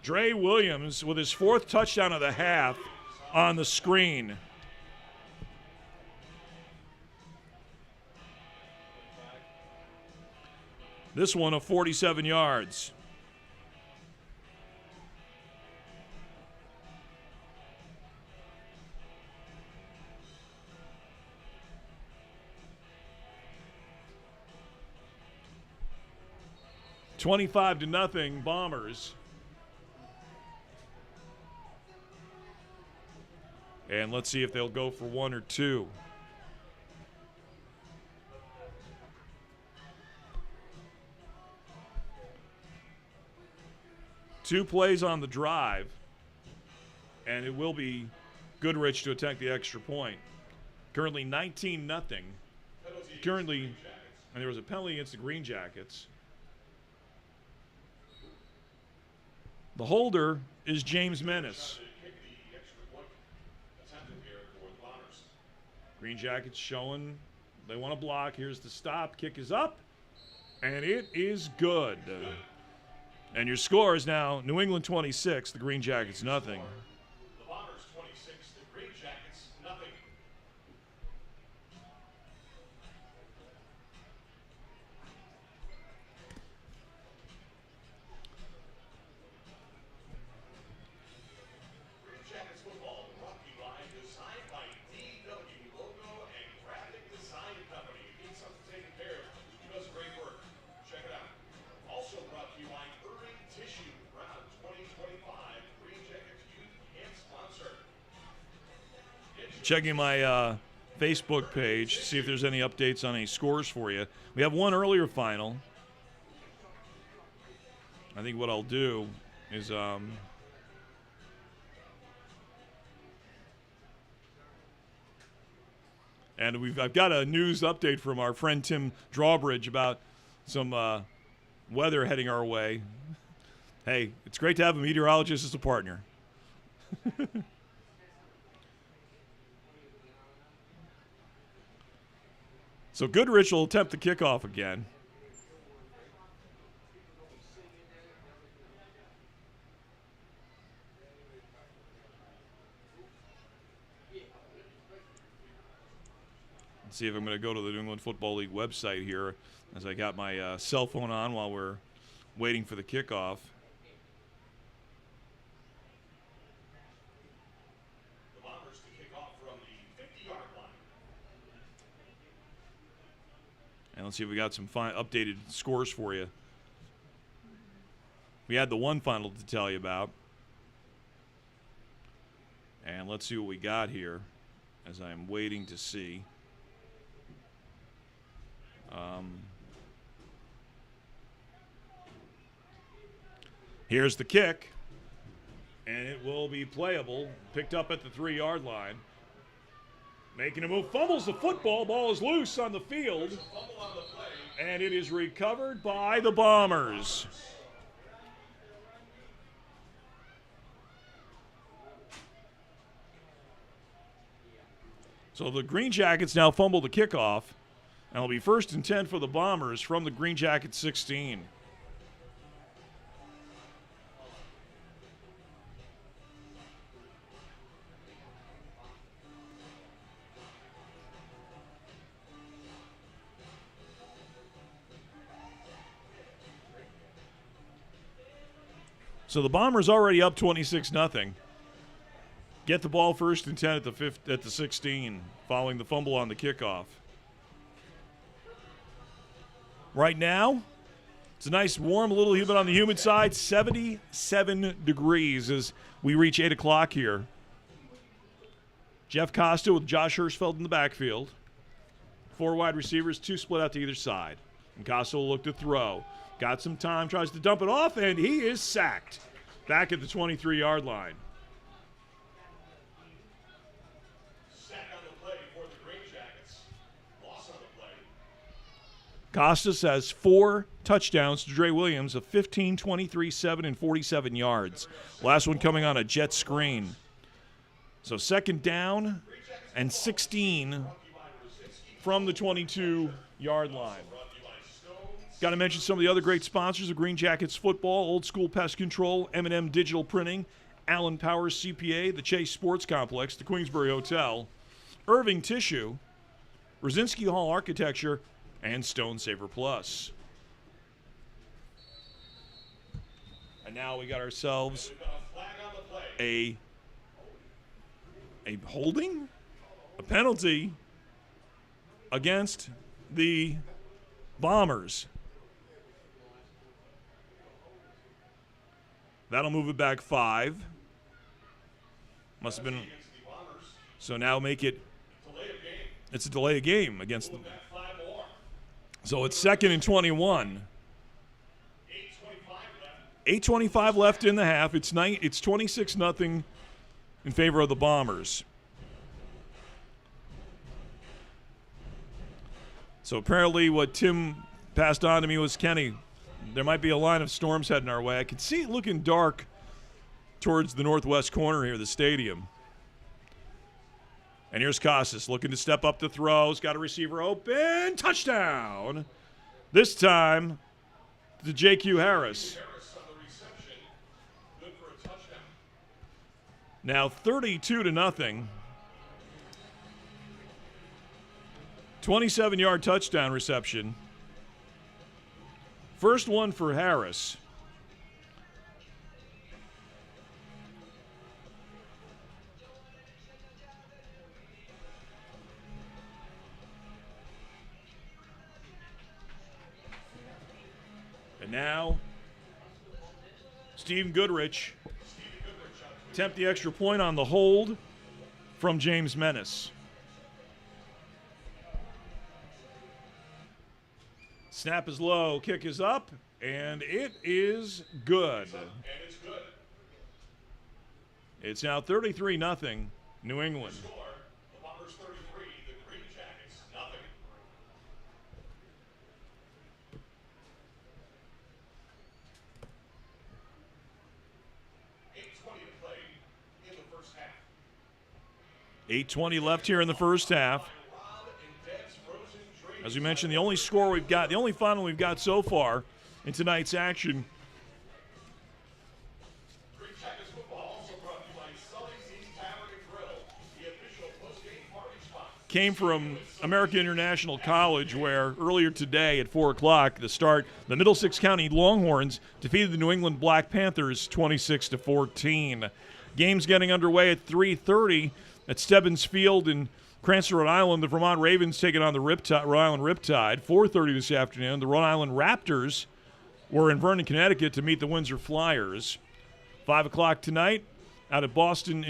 Speaker 5: Dre Williams with his 4th touchdown of the half on the screen. This one of 47 yards. $25-0 Bombers. And let's see if they'll go for 1 or 2. Two plays on the drive, and it will be Goodrich to attack the extra point. Currently 19-0. Currently, and there was a penalty against the Green Jackets. The holder is James Menace. Green Jackets showing they want to block. Here's the stop. Kick is up, and it is good. And your score is now New England 26, the Green Jackets nothing.
Speaker 3: The Bombers 26, the Green Jackets nothing.
Speaker 5: checking my Facebook page, see if there's any updates on any scores for you. We have one earlier final. I think what I'll do is and I've got a news update from our friend Tim Drawbridge about some weather heading our way. Hey, it's great to have a meteorologist as a partner. So Goodrich will attempt the kickoff again. Let's see if I'm going to go to the New England Football League website here as I got my cell phone on while we're waiting for the kickoff.
Speaker 3: The Bombers to kick off from the 50-yard line.
Speaker 5: And let's see if we got some updated scores for you. We had the one final to tell you about. And let's see what we got here as I'm waiting to see. Here's the kick, and it will be playable. Picked up at the 3-yard line. Making a move, fumbles the football. Ball is loose on the field, and it is recovered by the Bombers. So the Greenjackets now fumble the kickoff, and it'll be 1st and 10 for the Bombers from the Greenjackets 16. So the Bombers already up 26-0. Get the ball 1st and 10 at the 16, following the fumble on the kickoff. Right now, it's a nice warm, a little bit on the humid side, 77 degrees as we reach 8 o'clock here. Jeff Costa with Josh Hirschfeld in the backfield. 4 wide receivers, 2 split out to either side. And Costa will look to throw. Got some time, tries to dump it off, and he is sacked. Back at the 23-yard line.
Speaker 3: Sack on the play for the Greenjackets. Loss on the play.
Speaker 5: Costas has 4 touchdowns to Dre Williams of 15, 23, 7, and 47 yards. Last one coming on a jet screen. So 2nd down and 16 from the 22-yard line. Got to mention some of the other great sponsors of Greenjackets football: Old School Pest Control, M&M Digital Printing, Allen Powers CPA, the Chase Sports Complex, the Queensbury Hotel, Irving Tissue, Rosinski Hall Architecture, and Stone Saver Plus. And now we got ourselves a holding, a penalty against the Bombers. That'll move it back 5. Must have been. So now make it. It's a delay of game against them. So it's 2nd and 21. 8:25 left in the half. It's 26-0 in favor of the Bombers. So apparently what Tim passed on to me was, Kenny, there might be a line of storms heading our way. I can see it looking dark towards the northwest corner here of the stadium. And here's Costas looking to step up to throw. He's got a receiver open. Touchdown. This time to J.Q. Harris. Now 32-0. 27-yard touchdown reception. First one for Harris. And now, Steve Goodrich attempt the extra point on the hold from James Menace. Snap is low, kick is up, and it is good.
Speaker 3: And it's good.
Speaker 5: It's now 33-0, New England.
Speaker 3: Score, the Bombers 33, the Greenjackets nothing. 8:20 to play in the first half.
Speaker 5: 8:20 left here in the first half. As we mentioned, the only score we've got, the only final we've got so far in tonight's action
Speaker 3: Greenjackets football also brought to you by Sully's East Tavern and Grill, the official post-game party spot.
Speaker 5: came from American International College, where earlier today at 4 o'clock, the start, the Middlesex County Longhorns defeated the New England Black Panthers 26-14. Game's getting underway at 3:30 at Stebbins Field in Cranston, Rhode Island. The Vermont Ravens taking on the Rhode Island Riptide. 4:30 this afternoon. The Rhode Island Raptors were in Vernon, Connecticut to meet the Windsor Flyers. 5 o'clock tonight out in Boston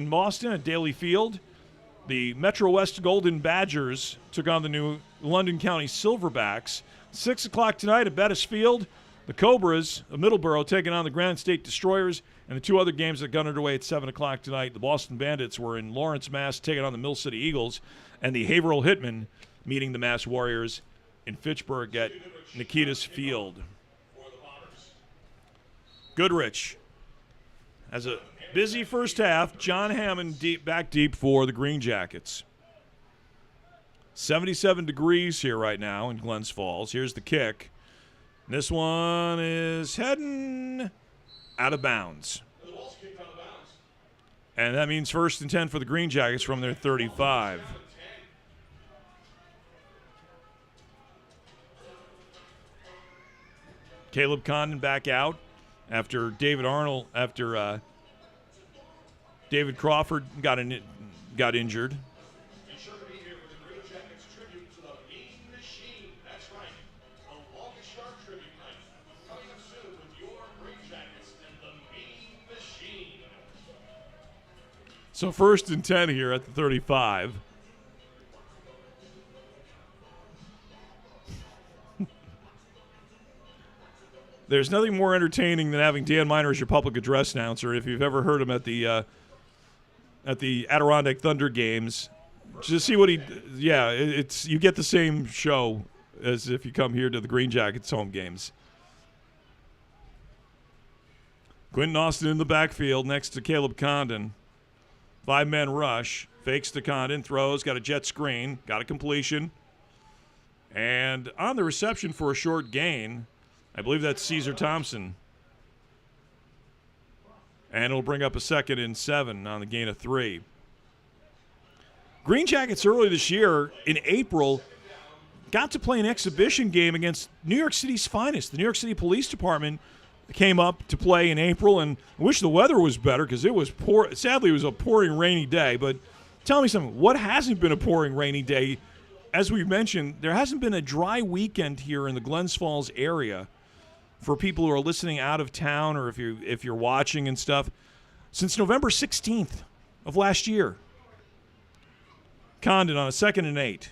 Speaker 5: at Daly Field. The Metro West Golden Badgers took on the new London County Silverbacks. 6 o'clock tonight at Bettis Field. The Cobras of Middleborough taking on the Granite State Destroyers. And the two other games that got underway at 7 o'clock tonight, the Boston Bandits were in Lawrence, Mass, taking on the Mill City Eagles. And the Haverhill Hitmen meeting the Mass Warriors in Fitchburg at Nikitas Field. Goodrich has a busy first half. John Hammond back deep for the Greenjackets. 77 degrees here right now in Glens Falls. Here's the kick. This one is heading out of bounds. And that means 1st and 10 for the Greenjackets from their 35. Caleb Condon back out after David Crawford got injured.
Speaker 3: Be sure to be here for the Greenjackets tribute to the Mean Machine. That's right, the longest shark tribute night. Coming up soon with your Greenjackets and the Mean Machine.
Speaker 5: So 1st and 10 here at the 35. There's nothing more entertaining than having Dan Miner as your public address announcer. If you've ever heard him at the Adirondack Thunder games, just see what it's you get the same show as if you come here to the Greenjackets home games. Quentin Austin in the backfield next to Caleb Condon. 5-man rush, fakes to Condon, throws, got a jet screen, got a completion. And on the reception for a short gain, I believe that's Caesar Thompson. And it'll bring up a 2nd and 7 on the gain of 3. Greenjackets early this year, in April, got to play an exhibition game against New York City's finest. The New York City Police Department came up to play in April, and I wish the weather was better because it was poor. Sadly, it was a pouring rainy day. But tell me something, what hasn't been a pouring rainy day? As we've mentioned, there hasn't been a dry weekend here in the Glens Falls area for people who are listening out of town or if you're watching and stuff, since November 16th of last year. Condon on a 2nd and 8.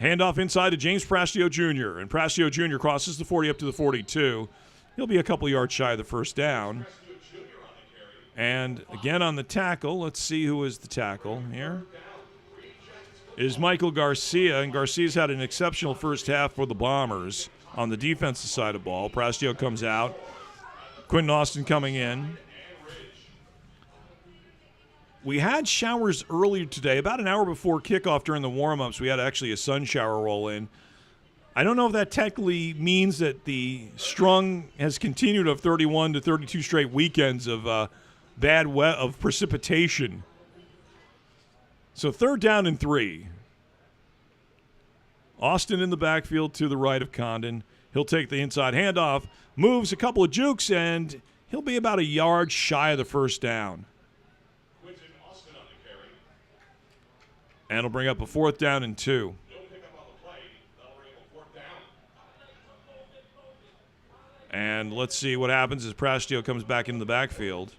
Speaker 5: Handoff inside to James Prastio Jr., and Prastio Jr. crosses the 40 up to the 42. He'll be a couple yards shy of the first down. And again on the tackle, let's see who is the tackle here. Is Michael Garcia, and Garcia's had an exceptional first half for the Bombers on the defensive side of the ball. Prastio comes out. Quentin Austin coming in. We had showers earlier today, about an hour before kickoff during the warm-ups. We had actually a sun shower roll in. I don't know if that technically means that the strung has continued of 31 to 32 straight weekends of of precipitation. So 3rd down and 3. Austin in the backfield to the right of Condon. He'll take the inside handoff, moves a couple of jukes, and he'll be about a yard shy of the first down.
Speaker 3: Quentin Austin on the carry.
Speaker 5: And it'll bring up a 4th down and 2.
Speaker 3: No pickup on the play. That'll bring up a 4th down.
Speaker 5: And let's see what happens as Prastio comes back into the backfield.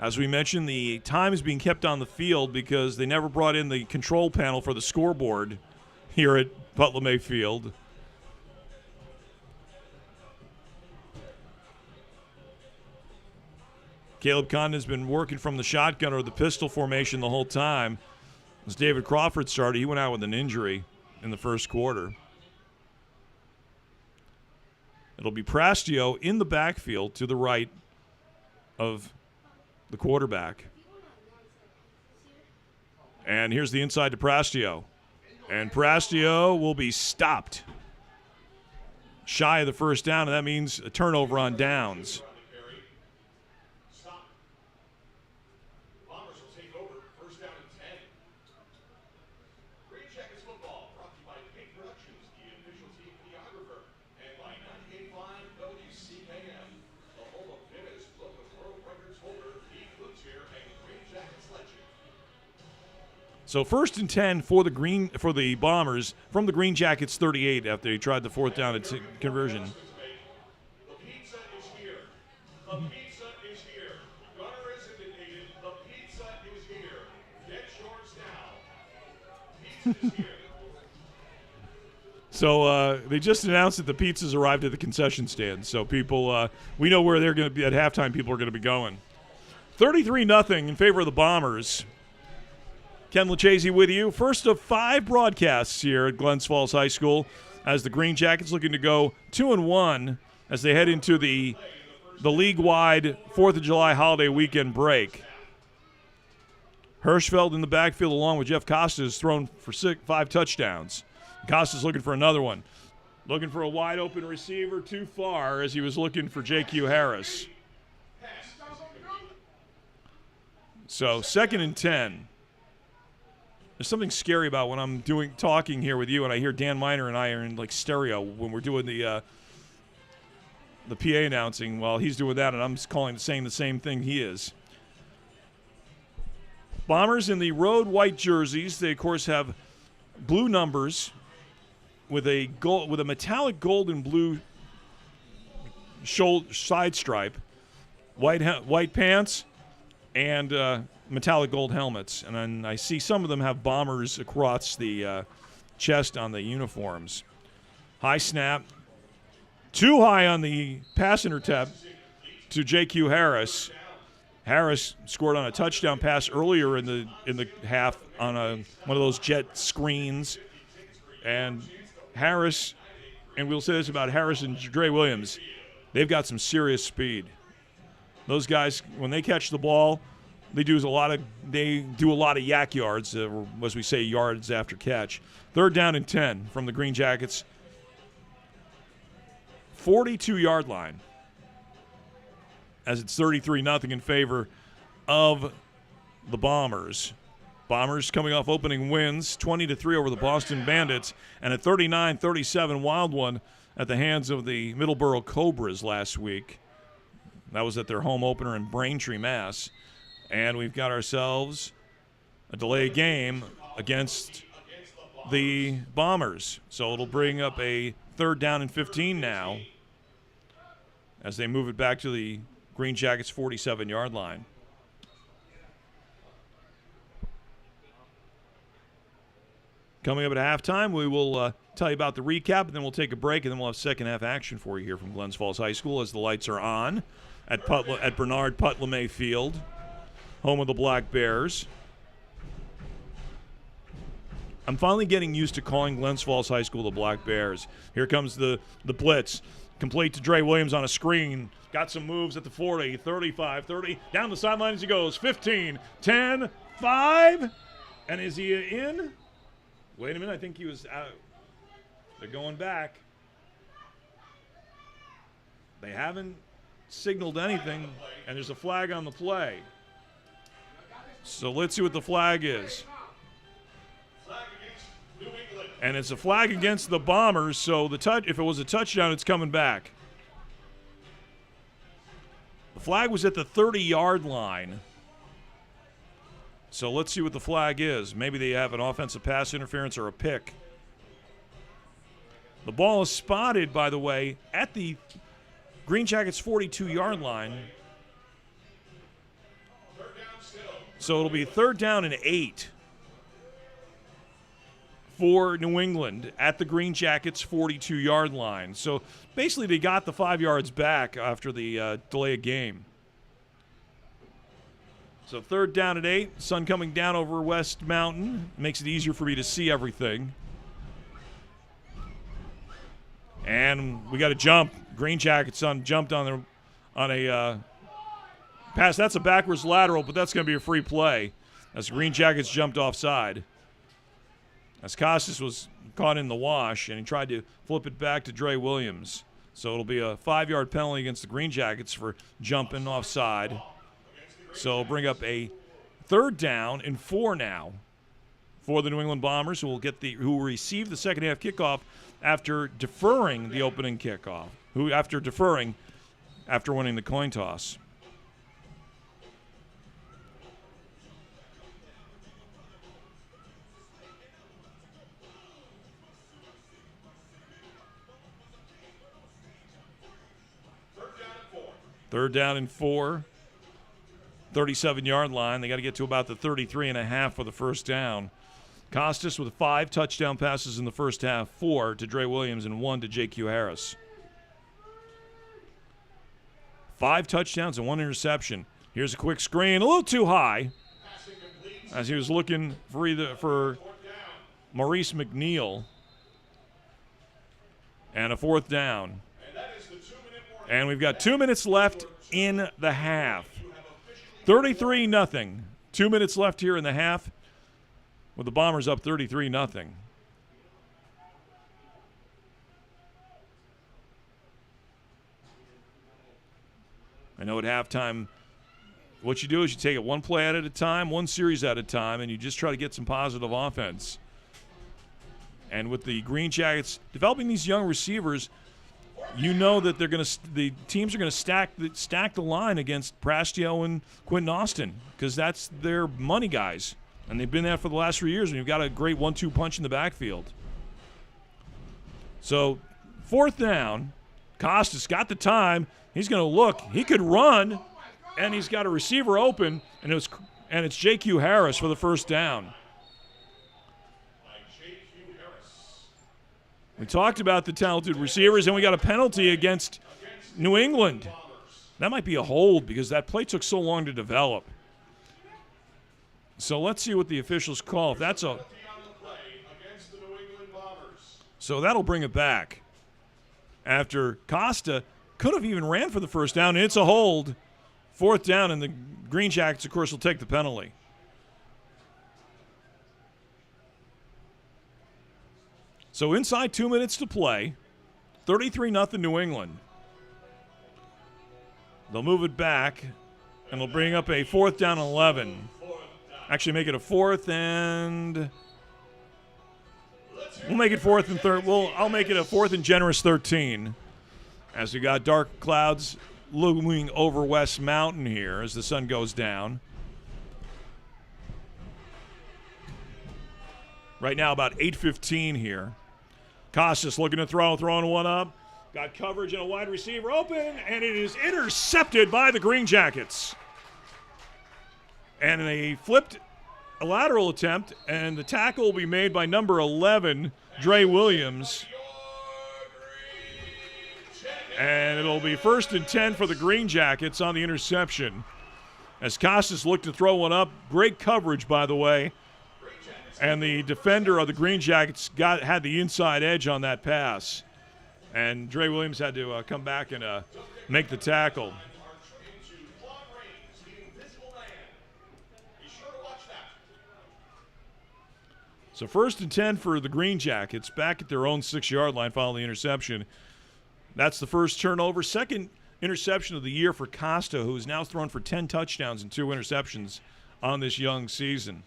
Speaker 5: As we mentioned, the time is being kept on the field because they never brought in the control panel for the scoreboard here at PUTT LeMay Field. Caleb Condon's been working from the shotgun or the pistol formation the whole time. As David Crawford started, he went out with an injury in the first quarter. It'll be Prastio in the backfield to the right of the quarterback. And here's the inside to Prastio. And Prastio will be stopped shy of the first down, and that means a turnover on downs.
Speaker 3: Bombers will take over, first down and 10. Greenjackets football brought to you by Pink Productions, the official team videographer, and by 98.5 WCKM, the home of Guinness Book of World Records holder, Pete Cloutier, and Greenjackets legend.
Speaker 5: So 1st and 10 for the Bombers from the Greenjackets 38 after they tried the 4th down conversion.
Speaker 3: The pizza is here. The pizza is here. Gunner is indicated. The pizza is here. Get yours now. Pizza is here.
Speaker 5: So they just announced that the pizzas arrived at the concession stand. So people, we know where they're going to be at halftime. People are going to be going. 33-0 in favor of the Bombers. Ken Lucchese with you. First of 5 broadcasts here at Glens Falls High School as the Greenjackets looking to go 2-1 as they head into the league-wide 4th of July holiday weekend break. Hirschfeld in the backfield along with Jeff Costa has thrown for 5 touchdowns. Costa's looking for another one. Looking for a wide-open receiver too far as he was looking for J.Q. Harris. So 2nd and 10. There's something scary about when I'm talking here with you and I hear Dan Miner and I are in like stereo when we're doing the PA announcing while he's doing that and I'm saying the same thing he is. Bombers in the road white jerseys. They of course have blue numbers with a metallic gold and blue side stripe, white pants, and metallic gold helmets. And then I see some of them have bombers across the chest on the uniforms. High snap. Too high on the pass intercept to J.Q. Harris. Harris scored on a touchdown pass earlier in the half on one of those jet screens. And Harris, and we'll say this about Harris and Dre Williams, they've got some serious speed. Those guys, when they catch the ball, they do a lot of yak yards, or as we say, yards after catch. 3rd down and 10 from the Greenjackets. 42-yard line. As it's 33-0 in favor of the Bombers. Bombers coming off opening wins, 20-3 over the Boston Bandits, and a 39-37 wild one at the hands of the Middleborough Cobras last week. That was at their home opener in Braintree, Mass. And we've got ourselves a delayed game against the Bombers. So it'll bring up a 3rd down and 15 now as they move it back to the Greenjackets' 47-yard line. Coming up at halftime, we will tell you about the recap, and then we'll take a break, and then we'll have second half action for you here from Glens Falls High School as the lights are on at Bernard PUTT LeMay Field, home of the Black Bears. I'm finally getting used to calling Glens Falls High School the Black Bears. Here comes the blitz. Complete to Dre Williams on a screen. Got some moves at the 40, 35, 30. Down the sideline as he goes. 15, 10, 5. And is he in? Wait a minute. I think he was out. They're going back. They haven't signaled anything, and there's a flag on the play. So let's see what the flag is. And it's a flag against the Bombers, so if it was a touchdown, it's coming back. The flag was at the 30-yard line. So let's see what the flag is. Maybe they have an offensive pass interference or a pick. The ball is spotted, by the way, at the Greenjackets' 42-yard line. So it'll be 3rd down and 8 for New England at the Green Jackets 42-yard line. So basically they got the 5 yards back after the delay of game. So 3rd down and 8, sun coming down over West Mountain. Makes it easier for me to see everything. And we got a jump. Green Jackets jumped on a pass. That's a backwards lateral, but that's going to be a free play as the Green Jackets jumped offside. As Costas was caught in the wash, and he tried to flip it back to Dre Williams. So it'll be a 5-yard penalty against the Green Jackets for jumping offside. So it'll bring up a 3rd down and 4 now for the New England Bombers, who will receive the second half kickoff after deferring the opening kickoff. After winning the coin toss. Third down and 4. 37-yard line. They got to get to about the 33.5 for the first down. Costas with 5 touchdown passes in the first half, 4 to Dre Williams and 1 to J.Q. Harris. 5 touchdowns and 1 interception. Here's a quick screen, a little too high, as he was looking for Maurice McNeil. And a 4th down. And we've got 2 minutes left in the half. 33-0. 2 minutes left here in the half, with the Bombers up 33-0. I know at halftime, what you do is you take it one play at a time, one series at a time, and you just try to get some positive offense. And with the Green Jackets developing these young receivers, you know that the teams are going to stack the line against Prastio and Quentin Austin, because that's their money guys. And they've been there for the last 3 years, and you've got a great 1-2 punch in the backfield. So 4th down, Costas got the time. He's going to look. He could run, and he's got a receiver open, and it's J.Q. Harris for the first down. We talked about the talented receivers, and we got a penalty against New England. That might be a hold because that play took so long to develop. So let's see what the officials call. If that's a so that'll bring it back. After Costa could have even ran for the first down, and it's a hold. 4th down, and the Green Jackets, of course, will take the penalty. So inside 2 minutes to play, 33-0 New England. They'll move it back, and they'll bring up a 4th down and 11. Actually make it a 4th and... We'll make it 4th and 3rd. I'll make it a 4th and generous 13. As we got dark clouds looming over West Mountain here as the sun goes down. Right now about 8:15 here. Costas looking to throwing one up. Got coverage and a wide receiver open, and it is intercepted by the Green Jackets. And a lateral attempt, and the tackle will be made by number 11, Dre Williams. And it'll be 1st and 10 for the Green Jackets on the interception. As Costas looked to throw one up, great coverage, by the way. And the defender of the Green Jackets had the inside edge on that pass. And Dre Williams had to come back and make the tackle. So 1st and 10 for the Green Jackets, back at their own 6-yard line following the interception. That's the first turnover. Second interception of the year for Costa, who has now thrown for 10 touchdowns and 2 interceptions on this young season.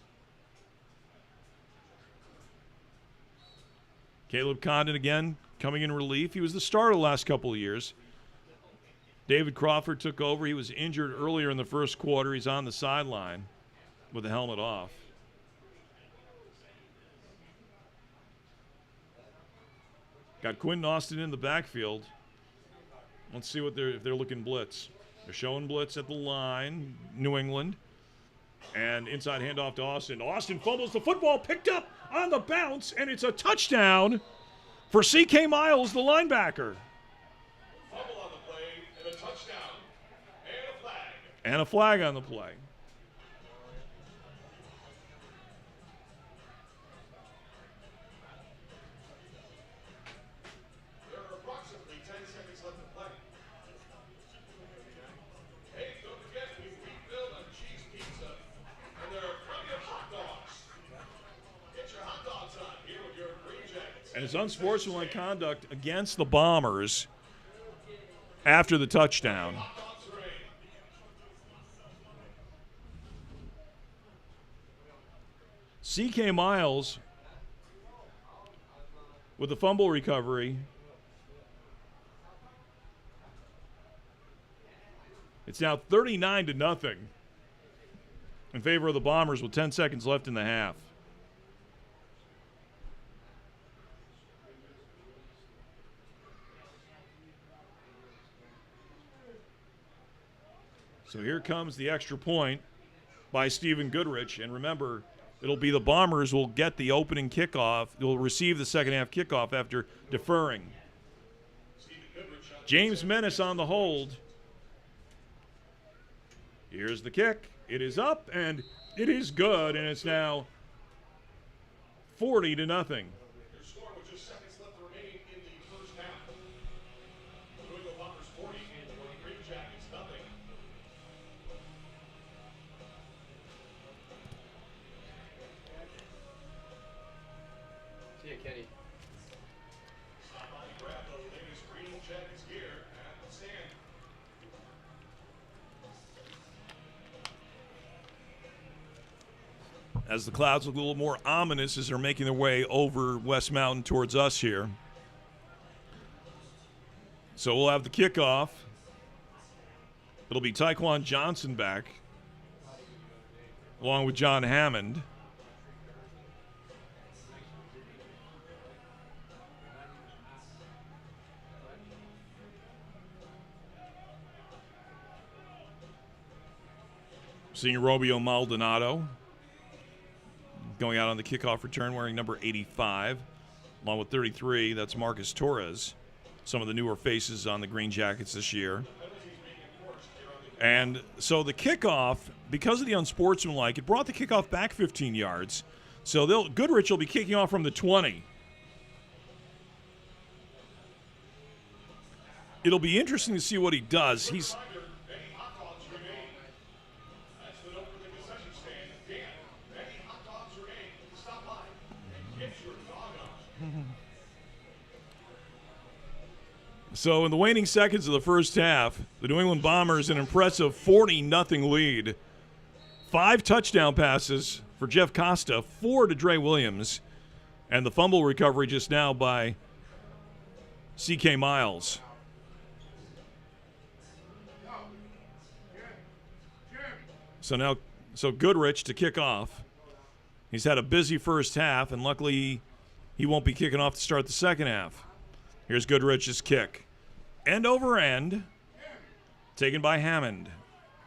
Speaker 5: Caleb Condon again coming in relief. He was the starter the last couple of years. David Crawford took over. He was injured earlier in the first quarter. He's on the sideline with the helmet off. Got Quentin Austin in the backfield. Let's see if they're looking blitz. They're showing blitz at the line, New England. And inside handoff to Austin. Austin fumbles the football, picked up on the bounce, and it's a touchdown for C.K. Miles, the linebacker.
Speaker 3: Fumble on the play and a touchdown and a flag.
Speaker 5: And a flag on the play.
Speaker 3: There are approximately 10 seconds left to play. Hey, don't forget, we refilled on cheese pizza, and there are plenty of hot dogs. Get your hot dogs on here with your Green Jackets.
Speaker 5: And it's unsportsmanlike conduct against the Bombers after the touchdown.
Speaker 3: Hot dogs reign.
Speaker 5: C.K. Miles with the fumble recovery. It's now 39-0 in favor of the Bombers with 10 seconds left in the half. So here comes the extra point by Stephen Goodrich. And remember, it'll be the Bombers will get the opening kickoff. They'll receive the second half kickoff after deferring. James Menace on the hold. Here's the kick. It is up, and it is good, and it's now 40-0.
Speaker 3: Your score with just seconds left remaining in the first half. The New England Bombers 40 and the Green Jackets nothing.
Speaker 2: See ya, Kenny.
Speaker 3: Stop by and grab the latest Green Jackets gear at the stand.
Speaker 5: As the clouds look a little more ominous as they're making their way over West Mountain towards us here. So we'll have the kickoff. It'll be Tyquan Johnson back, along with John Hammond. Senior Romeo Maldonado going out on the kickoff return wearing number 85, along with 33. That's Marcus Torres, some of the newer faces on the Green Jackets this year. And so the kickoff, because of the unsportsmanlike, it brought the kickoff back 15 yards. So Goodrich will be kicking off from the 20. It'll be interesting to see what he does. He's
Speaker 3: Any hot dogs remain. That's the note for the concession stand. Dan, any hot dogs remain. Stop by and get your dog on.
Speaker 5: So in the waning seconds of the first half, the New England Bombers an impressive 40-0 lead. 5 touchdown passes for Jeff Costa, 4 to Dre Williams, and the fumble recovery just now by C.K. Miles. So Goodrich to kick off. He's had a busy first half, and luckily he won't be kicking off to start the second half. Here's Goodrich's kick. End over end, taken by Hammond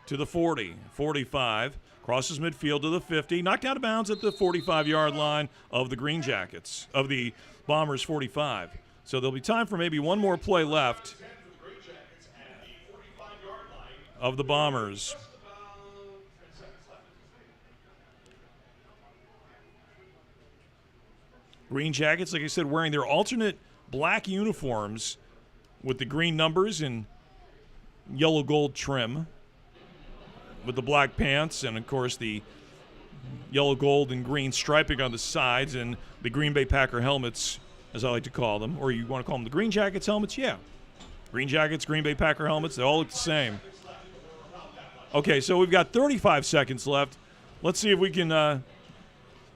Speaker 5: to the 40, 45, crosses midfield to the 50, knocked out of bounds at the 45-yard line of the Green Jackets, of the Bombers 45. So there'll be time for maybe one more play left of the Bombers. Green Jackets, like I said, wearing their alternate black uniforms with the green numbers and yellow gold trim, with the black pants and, of course, the yellow, gold, and green striping on the sides, and the Green Bay Packer helmets, as I like to call them. Or you want to call them the Green Jackets helmets? Yeah. Green Jackets, Green Bay Packer helmets, they all look the same. Okay, so we've got 35 seconds left. Let's see if we can,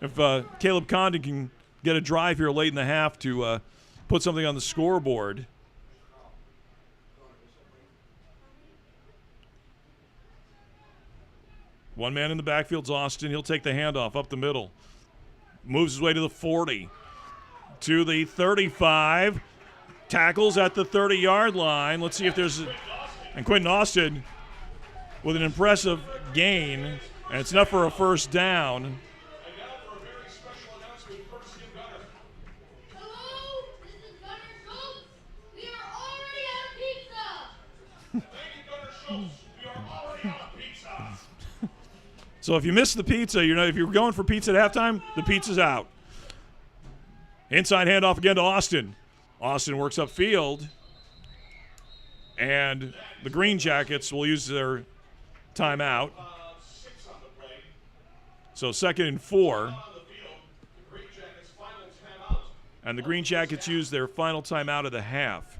Speaker 5: if Caleb Condon can get a drive here late in the half to put something on the scoreboard. One man in the backfield's Austin. He'll take the handoff up the middle. Moves his way to the 40. To the 35. Tackles at the 30-yard line. Let's see if there's... And Quentin Austin with an impressive gain And it's enough for a first down.
Speaker 3: And now for a very special announcement, courtesy of Gunner.
Speaker 4: Hello, this is Gunner Schultz. We are already out of pizza.
Speaker 3: Thank you, Gunner Schultz. We are already out of pizza.
Speaker 5: So if you missed the pizza, you know, if you were going for pizza at halftime, the pizza's out. Inside handoff again to Austin. Austin works upfield. And the Green Jackets will use their timeout.
Speaker 3: 6 on the play.
Speaker 5: So 2nd and 4.
Speaker 3: On the field, the Green Jackets' final timeout.
Speaker 5: And the Green Jackets use their final timeout of the half.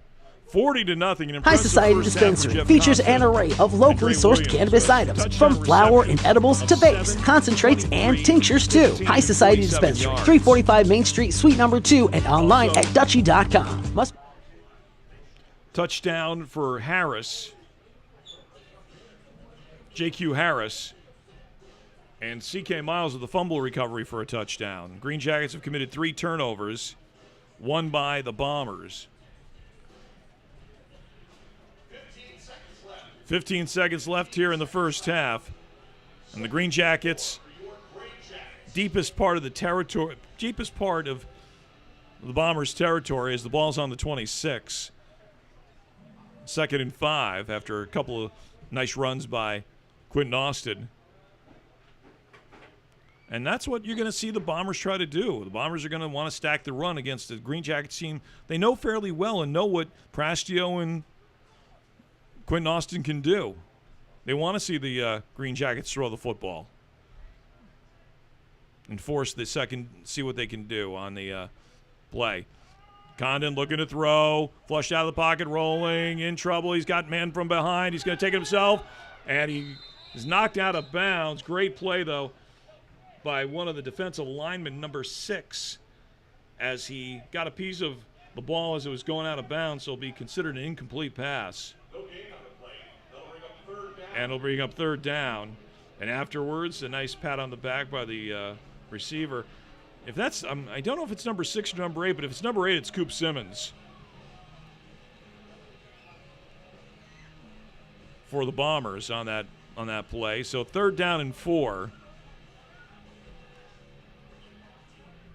Speaker 5: 40-0. An
Speaker 6: High
Speaker 5: impressive
Speaker 6: Society
Speaker 5: first half for
Speaker 6: Dispensary
Speaker 5: Jeff
Speaker 6: features
Speaker 5: Costa
Speaker 6: an array of locally
Speaker 5: and Gray
Speaker 6: sourced
Speaker 5: Williams.
Speaker 6: cannabis items,
Speaker 5: Touchdown
Speaker 6: from flower
Speaker 5: reception
Speaker 6: and edibles to
Speaker 5: of
Speaker 6: vapes,
Speaker 5: 7,
Speaker 6: concentrates, and
Speaker 5: 23,
Speaker 6: tinctures too.
Speaker 5: 15,
Speaker 6: High Society
Speaker 5: 47
Speaker 6: Dispensary,
Speaker 5: yards.
Speaker 6: 345 Main Street, Suite number 2, and online
Speaker 5: Also-
Speaker 6: at Dutchie.com. Must
Speaker 5: touchdown for Harris. JQ Harris. And CK Miles with the fumble recovery for a touchdown. Green Jackets have committed 3 turnovers, one by the Bombers. 15 seconds left here in the first half. And the Green Jackets, deepest part of the territory, deepest part of the Bombers' territory as the ball's on the 26. 2nd and 5 after a couple of nice runs by Quentin Austin. And that's what you're going to see the Bombers try to do. The Bombers are going to want to stack the run against the Green Jackets team they know fairly well and know what Prastio and Quentin Austin can do. They want to see the Green Jackets throw the football and force the second, see what they can do on the play. Condon looking to throw, flushed out of the pocket, rolling, in trouble. He's got man from behind. He's going to take it himself, and he is knocked out of bounds. Great play, though, by one of the defensive linemen, number 6, as he got a piece of the ball as it was going out of bounds, so it'll be considered an incomplete pass.
Speaker 3: No gain on the play. They'll bring up 3rd down.
Speaker 5: And it'll bring up 3rd down. And afterwards, a nice pat on the back by the receiver. If that's, I don't know if it's number 6 or number 8, but if it's number 8, it's Coop Simmons for the Bombers on that play. So 3rd down and 4.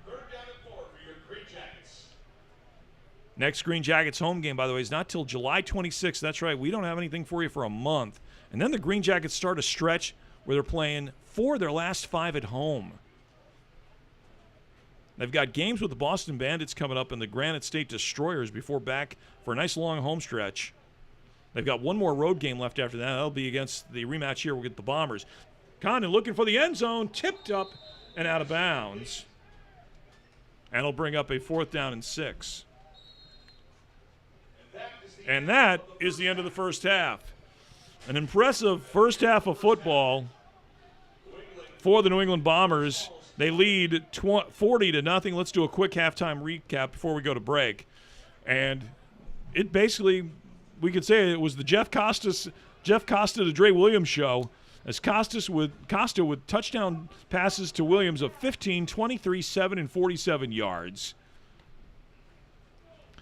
Speaker 3: 3rd down and 4 for your Green Jackets.
Speaker 5: Next Green Jackets home game, by the way, is not till July 26th. That's right. We don't have anything for you for a month. And then the Green Jackets start a stretch where they're playing 4 of their last 5 at home. They've got games with the Boston Bandits coming up and the Granite State Destroyers before back for a nice long home stretch. They've got one more road game left after that. That'll be against the rematch here with the Bombers. Condon looking for the end zone, tipped up and out of bounds. And it'll bring up a 4th down and 6. And that is the end of the first half. An impressive first half of football for the New England Bombers. They lead 40-0. Let's do a quick halftime recap before we go to break. And it basically, we could say it was the Jeff Costa to Dre Williams show, as Costa with touchdown passes to Williams of 15, 23, 7, and 47 yards.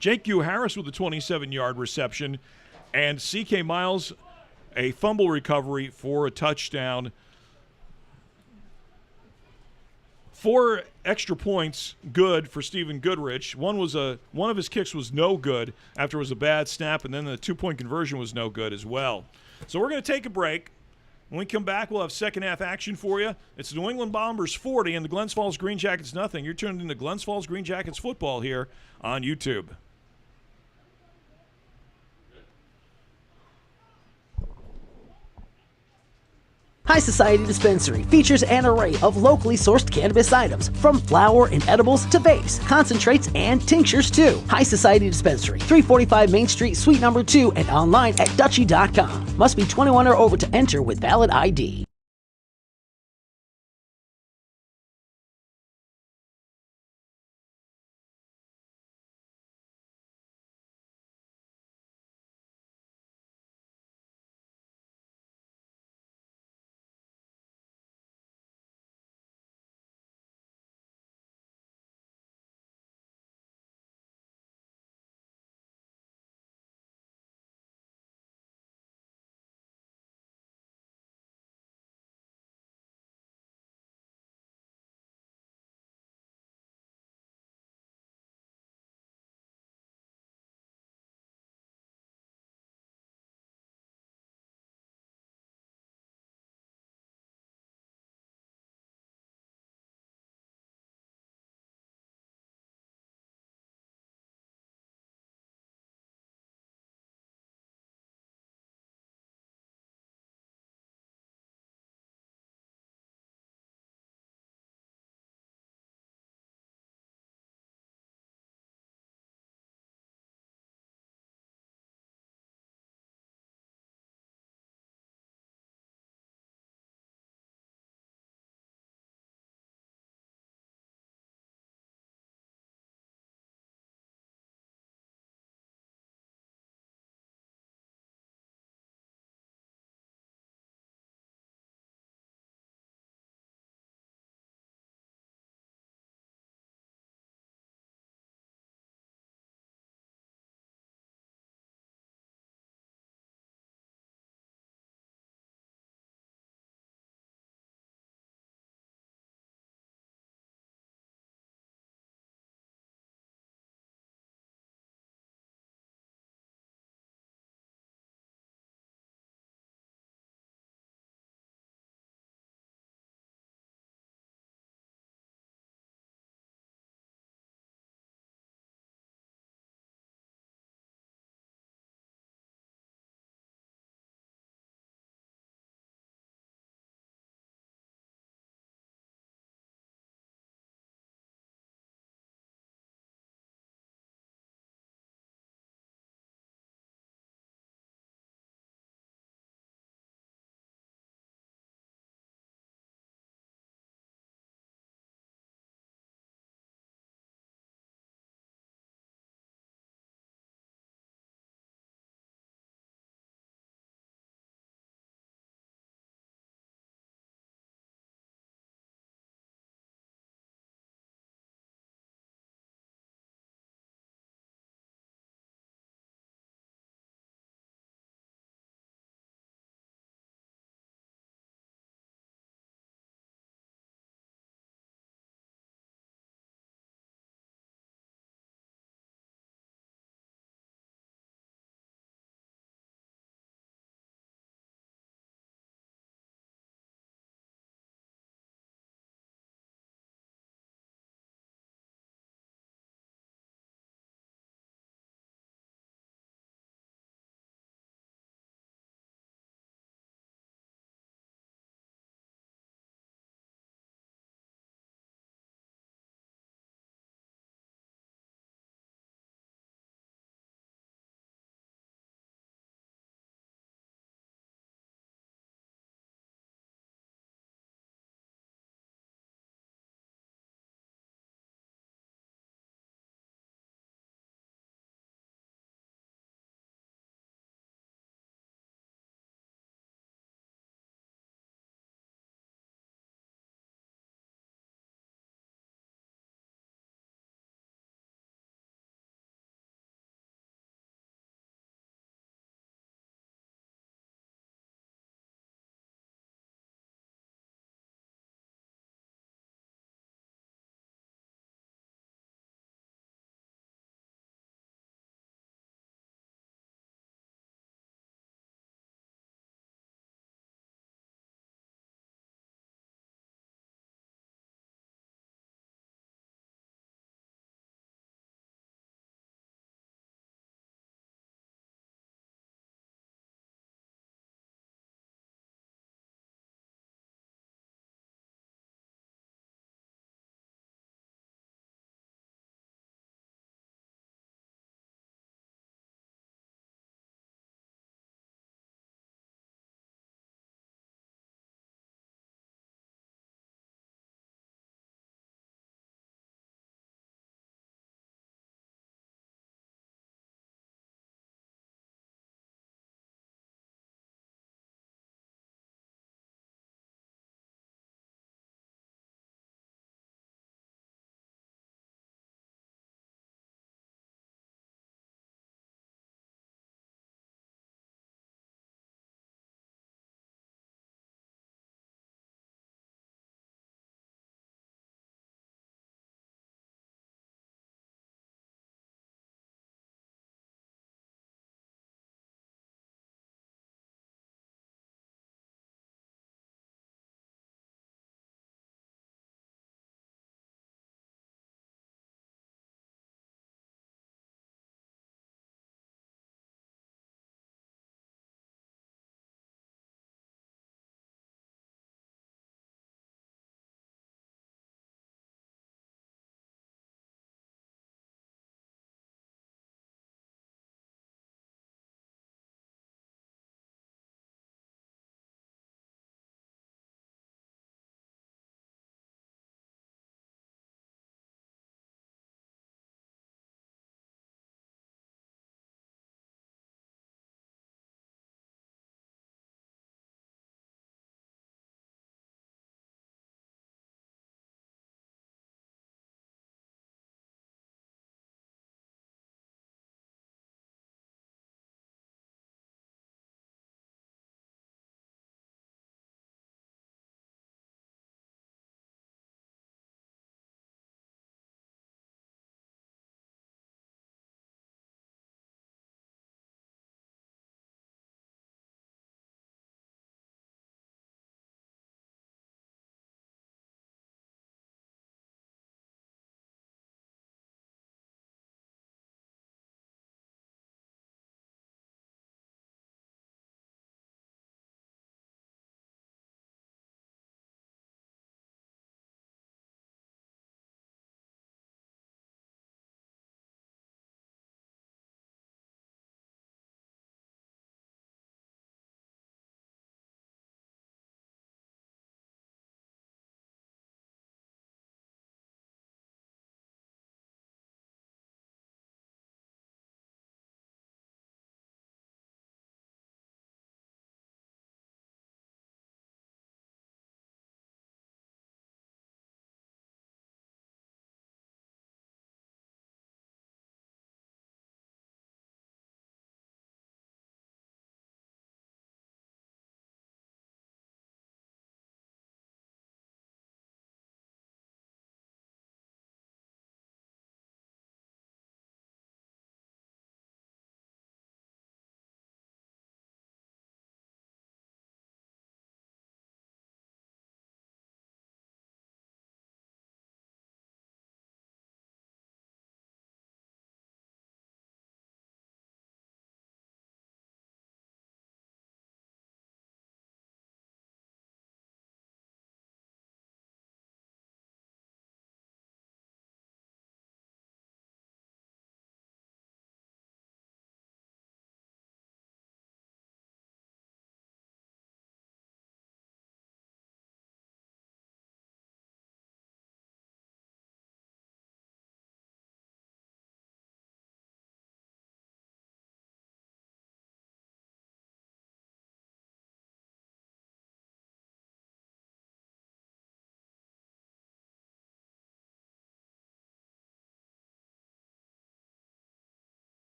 Speaker 5: JQ Harris with a 27-yard reception, and CK Miles a fumble recovery for a touchdown. 4 extra points good for Stephen Goodrich. One of his kicks was no good after it was a bad snap, and then the 2-point conversion was no good as well. So we're going to take a break. When we come back, we'll have second half action for you. It's the New England Bombers 40 and the Glens Falls Green Jackets nothing. You're tuned into Glens Falls Green Jackets football here on YouTube.
Speaker 6: High Society Dispensary features an array of locally sourced cannabis items, from flower and edibles to vapes, concentrates, and tinctures too. High Society Dispensary, 345 Main Street, Suite number 2, and online at Dutchie.com. Must be 21 or over to enter with valid ID.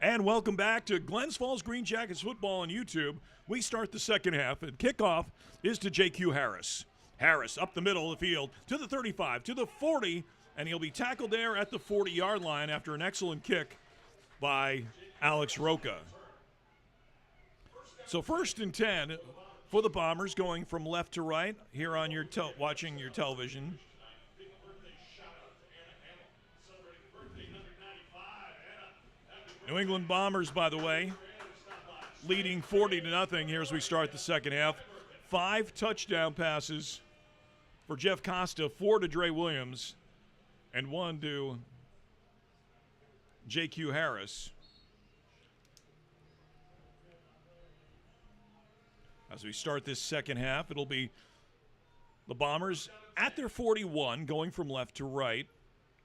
Speaker 5: And welcome back to Glens Falls Green Jackets football on YouTube. We start the second half, and kickoff is to J.Q. Harris. Harris up the middle of the field to the 35, to the 40, and he'll be tackled there at the 40-yard line after an excellent kick by Alex Roca. So 1st and 10 for the Bombers, going from left to right here on your watching your television. New England Bombers, by the way, leading 40-0 here as we start the second half. 5 touchdown passes for Jeff Costa, 4 to Dre Williams, and 1 to J.Q. Harris. As we start this second half, it'll be the Bombers at their 41, going from left to right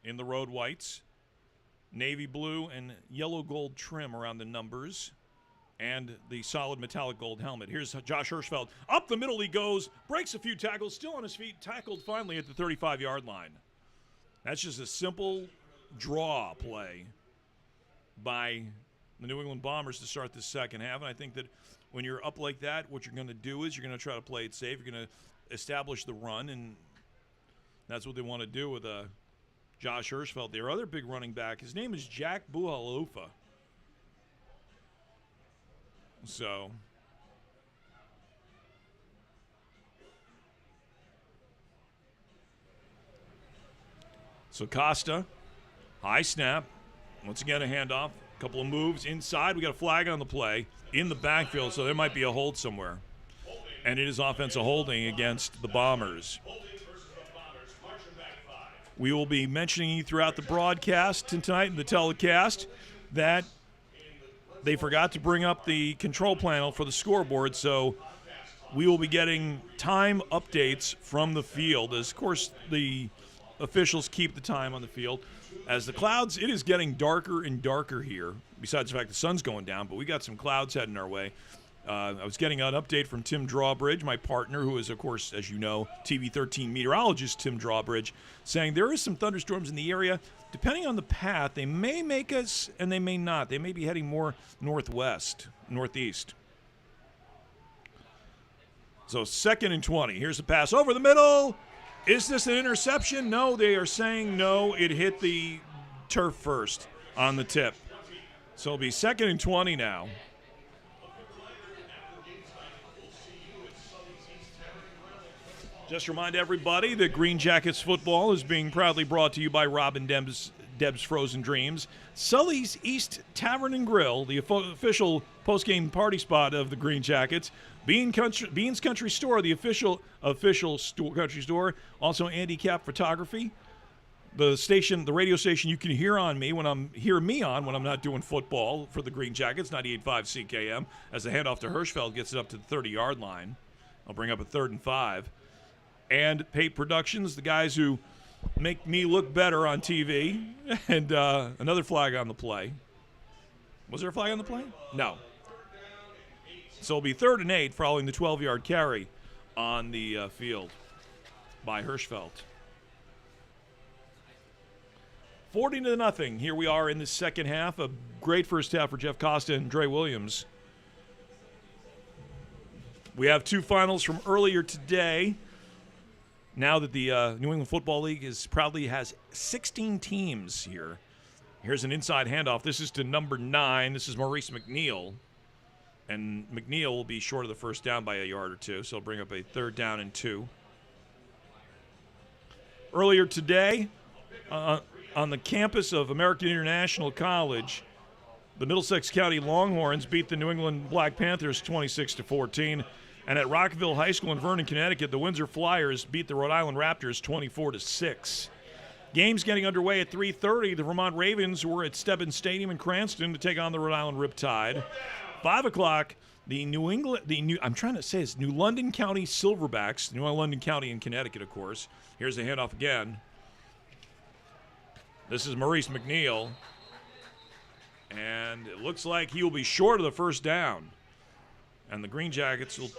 Speaker 5: in the road whites. Navy blue and yellow gold trim around the numbers, and the solid metallic gold helmet. Here's Josh Hirschfeld. Up the middle he goes, breaks a few tackles, still on his feet, tackled finally at the 35-yard line. That's just a simple draw play by the New England Bombers to start the second half, and I think that when you're up like that, what you're going to do is you're going to try to play it safe. You're going to establish the run, and that's what they want to do with Josh Hirschfeld. Their other big running back, his name is Jack Buhalufa. So Costa, high snap. Once again, a handoff. A couple of moves inside. We got a flag on the play in the backfield, so there might be a hold somewhere. And it is offensive holding against the Bombers. We will be mentioning throughout the broadcast tonight and the telecast that they forgot to bring up the control panel for the scoreboard, so we will be getting time updates from the field. As, of course, the officials keep the time on the field. As the clouds, it is getting darker and darker here, besides the fact the sun's going down, but we got some clouds heading our way. I was getting an update from Tim Drawbridge, my partner, who is, of course, as you know, TV13 meteorologist Tim Drawbridge, saying there is some thunderstorms in the area. Depending on the path, they may make us and they may not. They may be heading more northeast. So 2nd and 20. Here's the pass over the middle. Is this an interception? No, they are saying no. It hit the turf first on the tip. So it'll be 2nd and 20 now. Just remind everybody that Green Jackets football is being proudly brought to you by Rob and Deb's Frozen Dreams, Sully's East Tavern and Grill, the official post-game party spot of the Green Jackets, Beans Country Store, the official country store, also Handicap Photography, the radio station you can hear me on when I'm not doing football for the Green Jackets, 98.5 CKM, as the handoff to Hirschfeld gets it up to the 30-yard line. I'll bring up a 3rd and 5. And Pate Productions, the guys who make me look better on TV. And another flag on the play. Was there a flag on the play? No. So it'll be 3rd and 8 following the 12-yard carry on the field by Hirschfeld. 40-0. Here we are in the second half. A great first half for Jeff Costa and Dre Williams. We have 2 finals from earlier today. Now that the New England Football League proudly has 16 teams here. Here's an inside handoff. This is to number 9. This is Maurice McNeil. And McNeil will be short of the first down by a yard or two, so he'll bring up a 3rd down and 2. Earlier today, on the campus of American International College, the Middlesex County Longhorns beat the New England Black Panthers 26-14. And at Rockville High School in Vernon, Connecticut, the Windsor Flyers beat the Rhode Island Raptors 24-6. Games getting underway at 3:30. The Vermont Ravens were at Stebbins Stadium in Cranston to take on the Rhode Island Riptide. 5 o'clock, the New London County Silverbacks, New London County in Connecticut, of course. Here's the handoff again. This is Maurice McNeil. And it looks like he will be short of the first down. And the Green Jackets will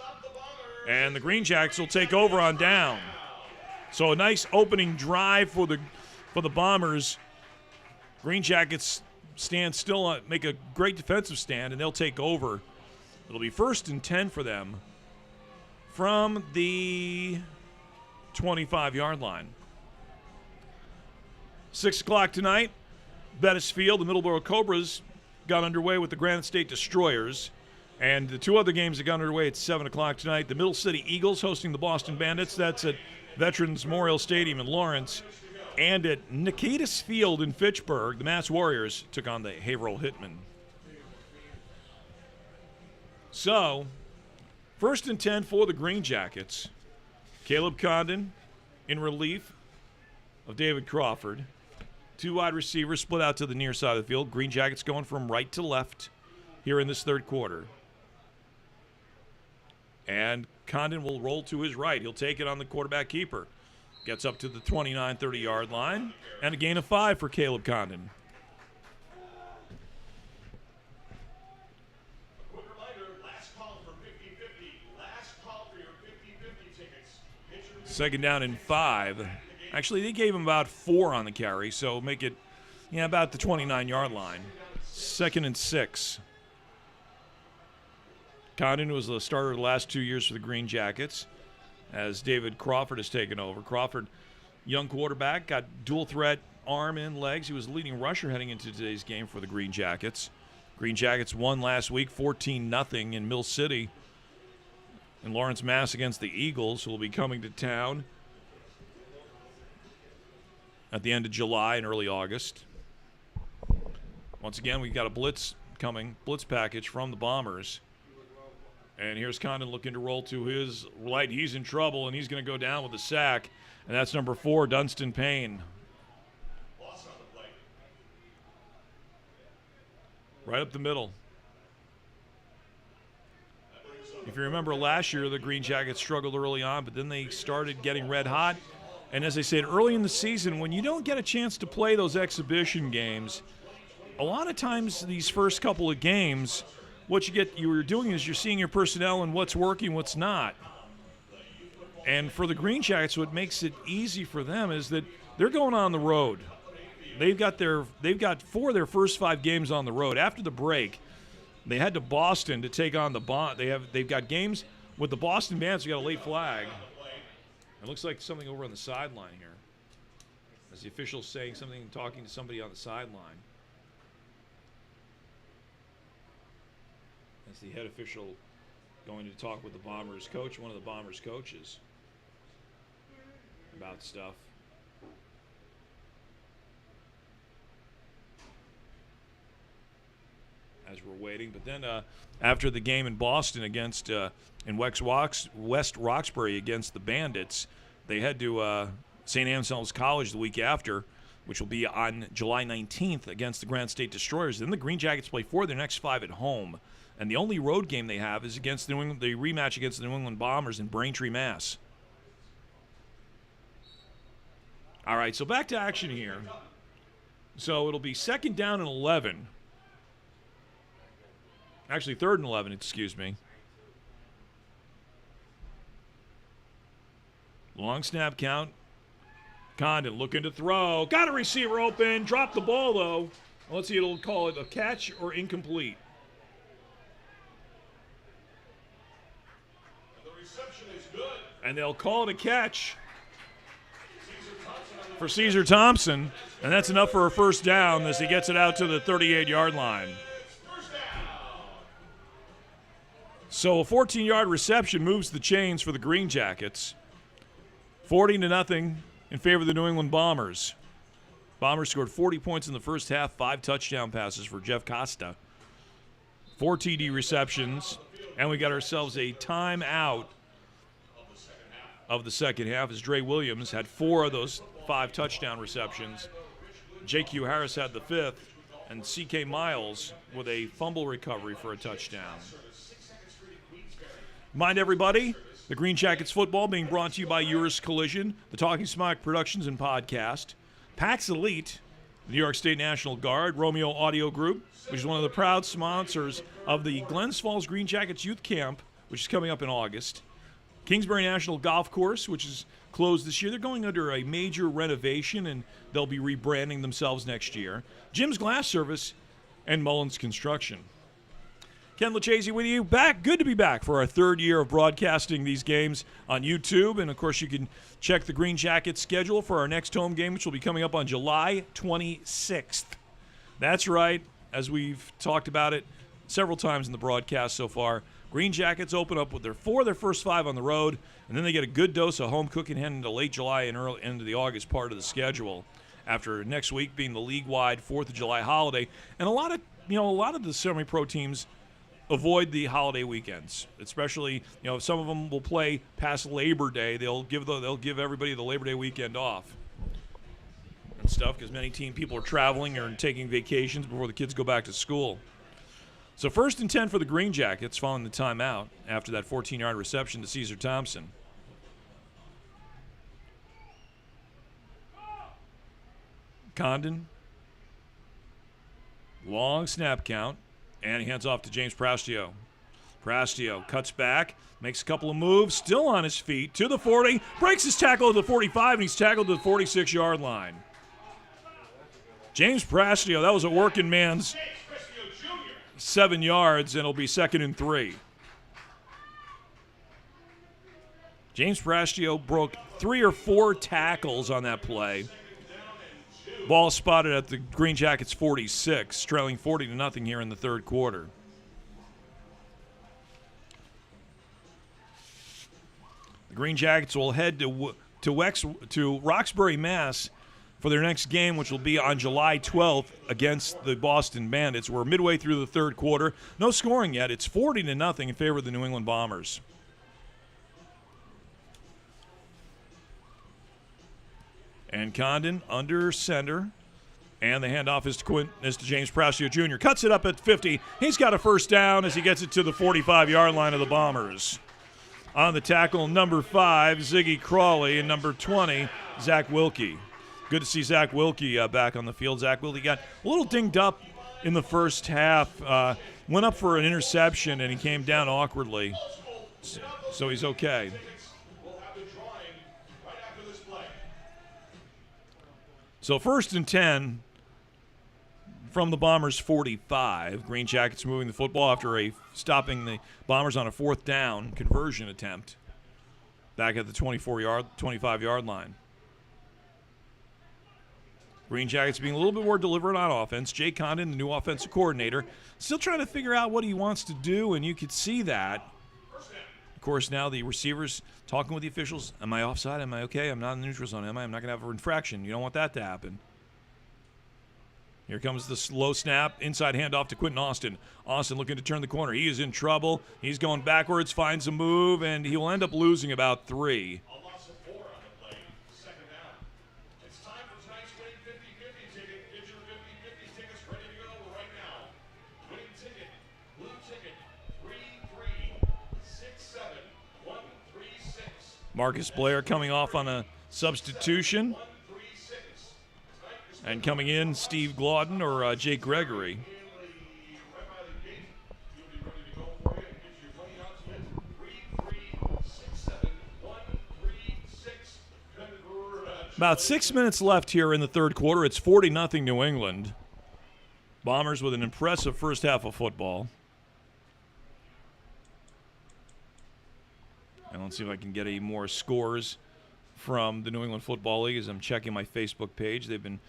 Speaker 5: take over on down. So a nice opening drive for the Bombers. Green Jackets stand still, make a great defensive stand, and they'll take over. It'll be 1st and 10 for them from the 25-yard line. 6 o'clock tonight, Bettis Field, the Middleborough Cobras got underway with the Granite State Destroyers. And the 2 other games that got underway at 7 o'clock tonight, the Middle City Eagles hosting the Boston Bandits. That's at Veterans Memorial Stadium in Lawrence. And at Nikitas Field in Fitchburg, the Mass Warriors took on the Haverhill Hitmen. So, 1st and 10 for the Greenjackets. Caleb Condon in relief of David Crawford. 2 wide receivers split out to the near side of the field. Greenjackets going from right to left here in this 3rd quarter. And Condon will roll to his right. He'll take it on the quarterback keeper. Gets up to the 29, 30-yard line. And a gain of 5 for Caleb Condon.
Speaker 3: A quick reminder, last call for 50-50. Last call for your 50-50 tickets.
Speaker 5: 2nd down and 5. Actually, they gave him about 4 on the carry, so make it about the 29-yard line. 2nd and 6. Condon was the starter the last 2 years for the Greenjackets as David Crawford has taken over. Crawford, young quarterback, got dual threat arm and legs. He was the leading rusher heading into today's game for the Greenjackets. Greenjackets won last week 14-0 in Mill City in Lawrence, Mass against the Eagles, who will be coming to town at the end of July and early August. Once again, we've got a blitz package from the Bombers. And here's Condon looking to roll to his right. He's in trouble, and he's going to go down with a sack. And that's number 4, Dunstan Payne. Right up the middle. If you remember last year, the Greenjackets struggled early on, but then they started getting red hot. And as I said, early in the season, when you don't get a chance to play those exhibition games, a lot of times these first couple of games, what you're doing is you're seeing your personnel and what's working, what's not. And for the Greenjackets, what makes it easy for them is that they're going on the road. They've got 4 of their first 5 games on the road. After the break, they head to Boston to take on the they've got games with the Boston Bandits. We got a late flag. It looks like something over on the sideline here. As the official's saying something, talking to somebody on the sideline. That's the head official going to talk with the Bombers coach, one of the Bombers coaches, about stuff. As we're waiting. But then after the game in Boston against, in West Roxbury against the Bandits, they head to St. Anselm's College the week after, which will be on July 19th against the Granite State Destroyers. Then the Greenjackets play 4 of their next 5 at home. And the only road game they have is against the rematch against the New England Bombers in Braintree, Mass. All right, so back to action here. So it'll be 2nd down and 11. Actually, 3rd and 11, excuse me. Long snap count. Condon looking to throw. Got a receiver open. Dropped the ball, though. Let's see, it'll call it a catch or incomplete. And they'll call it a catch for Caesar Thompson. And that's enough for a 1st down as he gets it out to the 38-yard line. So a 14-yard reception moves the chains for the Greenjackets. 40-0 in favor of the New England Bombers. Bombers scored 40 points in the first half, 5 touchdown passes for Jeff Costa. 4 TD receptions, and we got ourselves a timeout of the second half as Dre Williams had 4 of those 5 touchdown receptions. J.Q. Harris had the 5th, and C.K. Miles with a fumble recovery for a touchdown. Mind everybody, the Greenjackets football being brought to you by Urus Collision, the Talking Smack Productions and Podcast, Pax Elite, the New York State National Guard, Romeo Audio Group, which is one of the proud sponsors of the Glens Falls Greenjackets Youth Camp, which is coming up in August, Kingsbury National Golf Course, which is closed this year. They're going under a major renovation, and they'll be rebranding themselves next year. Jim's Glass Service and Mullins Construction. Ken Lucchese with you. Back. Good to be back for our third year of broadcasting these games on YouTube. And, of course, you can check the Green Jackets schedule for our next home game, which will be coming up on July 26th. That's right. As we've talked about it several times in the broadcast so far, Green Jackets open up with their first 5 on the road, and then they get a good dose of home cooking heading into late July and early into the August part of the schedule, after next week being the league-wide 4th of July holiday. And a lot of the semi-pro teams avoid the holiday weekends, especially, some of them will play past Labor Day. They'll give everybody the Labor Day weekend off and stuff, because many people are traveling or taking vacations before the kids go back to school. So 1st and 10 for the Green Jackets following the timeout after that 14-yard reception to Caesar Thompson. Condon, long snap count, and he hands off to James Prastio. Prastio cuts back, makes a couple of moves, still on his feet, to the 40, breaks his tackle to the 45, and he's tackled to the 46-yard line. James Prastio, that was a working man's 7 yards, and it'll be 2nd and 3. James Prastio broke 3 or 4 tackles on that play. Ball spotted at the Green Jackets 46, trailing 40-0 here in the third quarter. The Green Jackets will head to Roxbury, Mass, for their next game, which will be on July 12th against the Boston Bandits. We're midway through the third quarter. No scoring yet. It's 40-0 in favor of the New England Bombers. And Condon under center. And the handoff is to James Prastio Jr. Cuts it up at 50. He's got a first down as he gets it to the 45-yard line of the Bombers. On the tackle, number 5, Ziggy Crawley, and number 20, Zach Wilkie. Good to see Zach Wilkie back on the field. Zach Wilkie got a little dinged up in the first half. Went up for an interception, and he came down awkwardly. So he's okay. So 1st and 10 from the Bombers' 45. Green Jackets moving the football after stopping the Bombers on a 4th down conversion attempt back at the 25-yard line. Green Jackets being a little bit more deliberate on offense. Jay Condon, the new offensive coordinator, still trying to figure out what he wants to do, and you could see that. Of course, now the receivers talking with the officials. Am I offside? Am I okay? I'm not in the neutral zone, am I? I'm not going to have an infraction. You don't want that to happen. Here comes the slow snap. Inside handoff to Quentin Austin. Austin looking to turn the corner. He is in trouble. He's going backwards, finds a move, and he will end up losing about 3.
Speaker 3: A loss of 4 on the play. 2nd down. It's time for tonight's winning 50-50 ticket. Get your 50-50 tickets ready to go right now. Winning ticket, blue ticket, 3367136.
Speaker 5: Marcus Blair coming off on a substitution. And coming in, Steve Glauden or Jake Gregory. About 6 minutes left here in the third quarter. It's 40-0 New England. Bombers with an impressive first half of football. And let's see if I can get any more scores from the New England Football League as I'm checking my Facebook page. They've been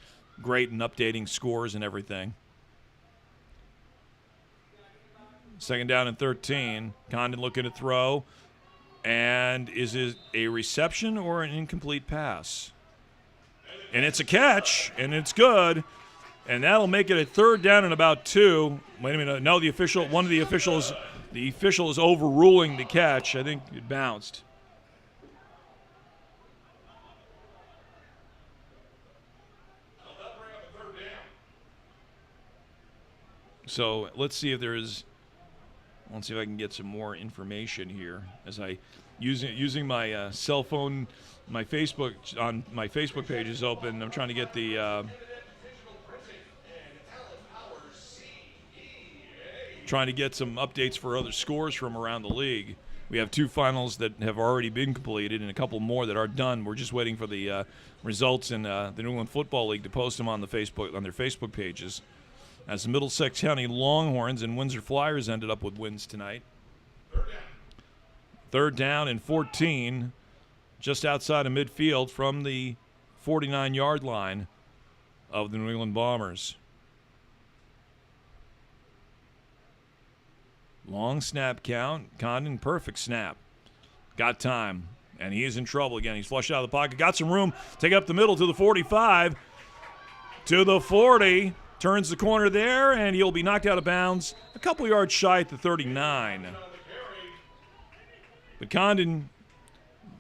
Speaker 5: great in updating scores and everything. 2nd down and 13. Condon looking to throw. And is it a reception or an incomplete pass? And it's a catch, and it's good. And that'll make it a 3rd down and about 2. Wait a minute. No, the official is overruling the catch. I think it bounced. So let's see if let's see if I can get some more information here as I using my cell phone, my Facebook page is open. I'm trying to get the trying to get some updates for other scores from around the league. We have 2 finals that have already been completed and a couple more that are done. We're just waiting for the results in the New England Football League to post them on their Facebook pages. as the Middlesex County Longhorns and Windsor Flyers ended up with wins tonight. Third down and 14, just outside of midfield from the 49-yard line of the New England Bombers. Long snap count. Condon, perfect snap. Got time, and he is in trouble again. He's flushed out of the pocket. Got some room. Take up the middle to the 45, to the 40. Turns the corner there, and he'll be knocked out of bounds a couple yards shy at the 39. But Condon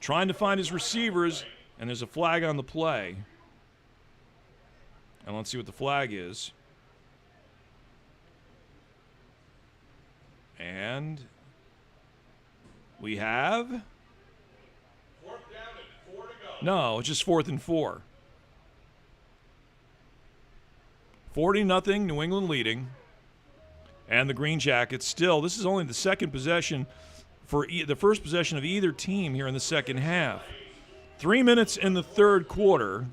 Speaker 5: trying to find his receivers, and there's a flag on the play. And let's see what the flag is. And we have...
Speaker 3: 4th down and 4 to go.
Speaker 5: No, it's just 4th and 4. 40-0, New England leading. And the Greenjackets still, this is only the second possession for the first possession of either team here in the second half. 3 minutes in the third quarter.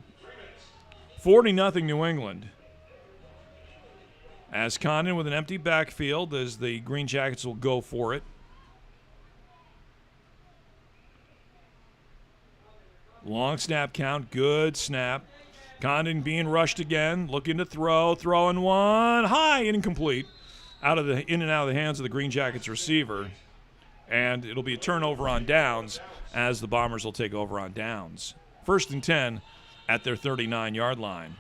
Speaker 5: 40-0 New England. As Condon with an empty backfield as the Greenjackets will go for it. Long snap count, good snap. Condon being rushed again, looking to throw, throwing one, high and incomplete, in and out of the hands of the Greenjackets receiver. And it'll be a turnover on downs as the Bombers will take over on downs. 1st and 10 at their 39-yard line.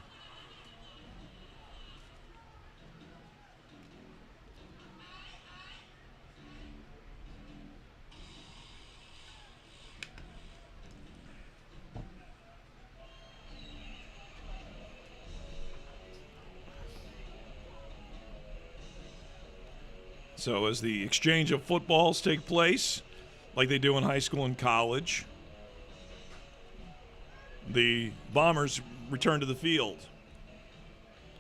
Speaker 5: So as the exchange of footballs take place, like they do in high school and college, the Bombers return to the field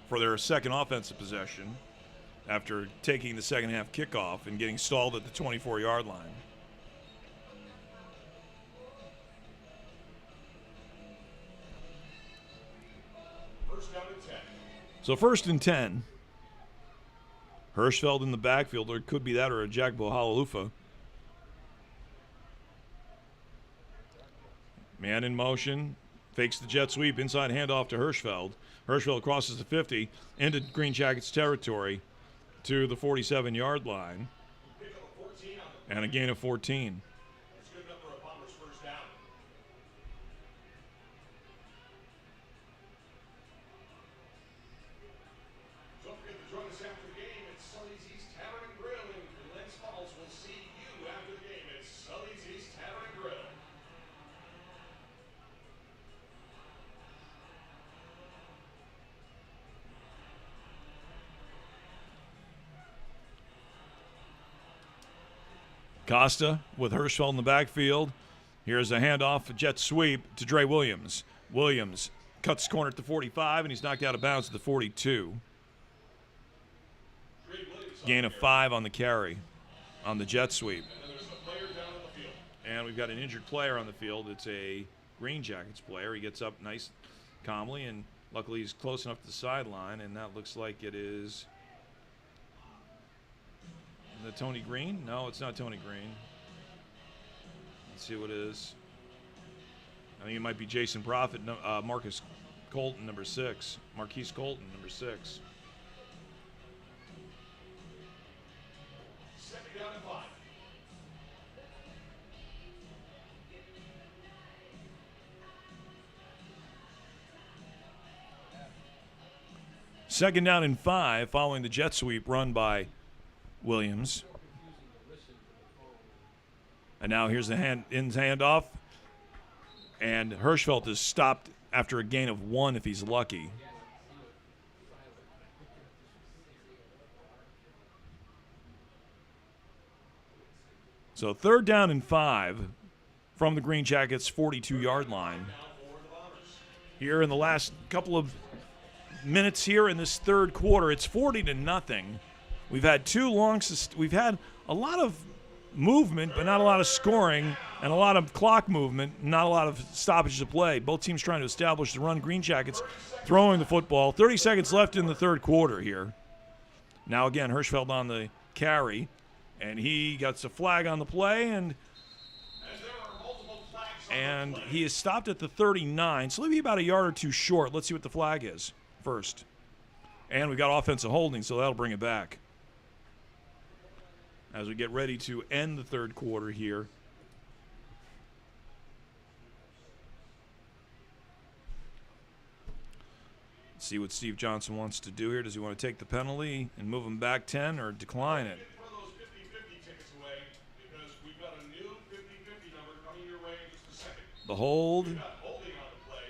Speaker 5: for their second offensive possession after taking the second half kickoff and getting stalled at the 24-yard line.
Speaker 3: First down and 10.
Speaker 5: So 1st and 10. Hirschfeld in the backfield, or it could be that or a Jackbo Halalufa. Man in motion, fakes the jet sweep, inside handoff to Hirschfeld. Hirschfeld crosses the 50 into Greenjackets territory to the 47-yard line. And a gain of 14.
Speaker 3: It's good enough for a Bombers first down. Don't forget to join us after the game at Sully's East Tavern and Grill in Glens Falls. We'll see you after the game at Sully's East Tavern and Grill.
Speaker 5: Costa with Hirschfeld in the backfield. Here's a handoff, a jet sweep to Dre Williams. Williams cuts corner at the 45, and he's knocked out of bounds at the 42. Gain of 5 on the carry, on the jet sweep.
Speaker 3: And there's a player down on the field.
Speaker 5: And we've got an injured player on the field. It's a Greenjackets player. He gets up nice, calmly, and luckily he's close enough to the sideline, and that looks like it is the Tony Green? No, it's not Tony Green. Let's see what it is. I think it might be Jason Profit, Marcus Colton, number 6. Marquise Colton, number 6.
Speaker 3: Second down and 5.
Speaker 5: Second down and 5 following the jet sweep run by Williams. And now here's the handoff. And Hirschfeld is stopped after a gain of 1 if he's lucky. So 3rd down and 5 from the Greenjackets' 42-yard line. Here in the last couple of minutes here in this third quarter, it's 40-0. We've had we've had a lot of movement, but not a lot of scoring, and a lot of clock movement, not a lot of stoppages of play. Both teams trying to establish the run. Greenjackets throwing the football. 30 seconds left in the third quarter here. Now again, Hirschfeld on the carry, and he gets a flag on the play, and he is stopped at the 39, so maybe about a yard or two short. Let's see what the flag is first. And we got offensive holding, so that'll bring it back as we get ready to end the third quarter here. See what Steve Johnson wants to do here. Does he want to take the penalty and move him back 10 or decline it?
Speaker 3: Throw those 50-50 tickets away because we've got a new 50-50 number coming your way in just a second.
Speaker 5: The hold.
Speaker 3: We've got holding on the play.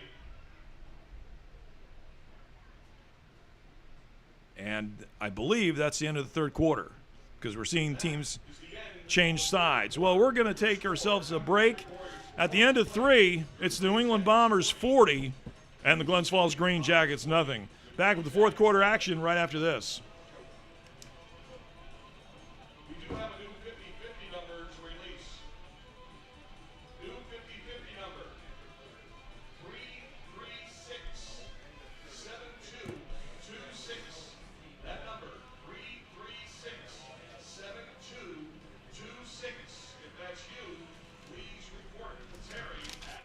Speaker 5: And I believe that's the end of the third quarter because we're seeing teams change sides. Well, we're going to take ourselves a break. At the end of 3, it's the New England Bombers 40 and the Glens Falls Green Jackets nothing. Back with the fourth quarter action right after this.
Speaker 3: We do have a new 50-50 number to release. New 50-50 number. 336-7226. That number, 336-7226. If that's you, please report to Terry at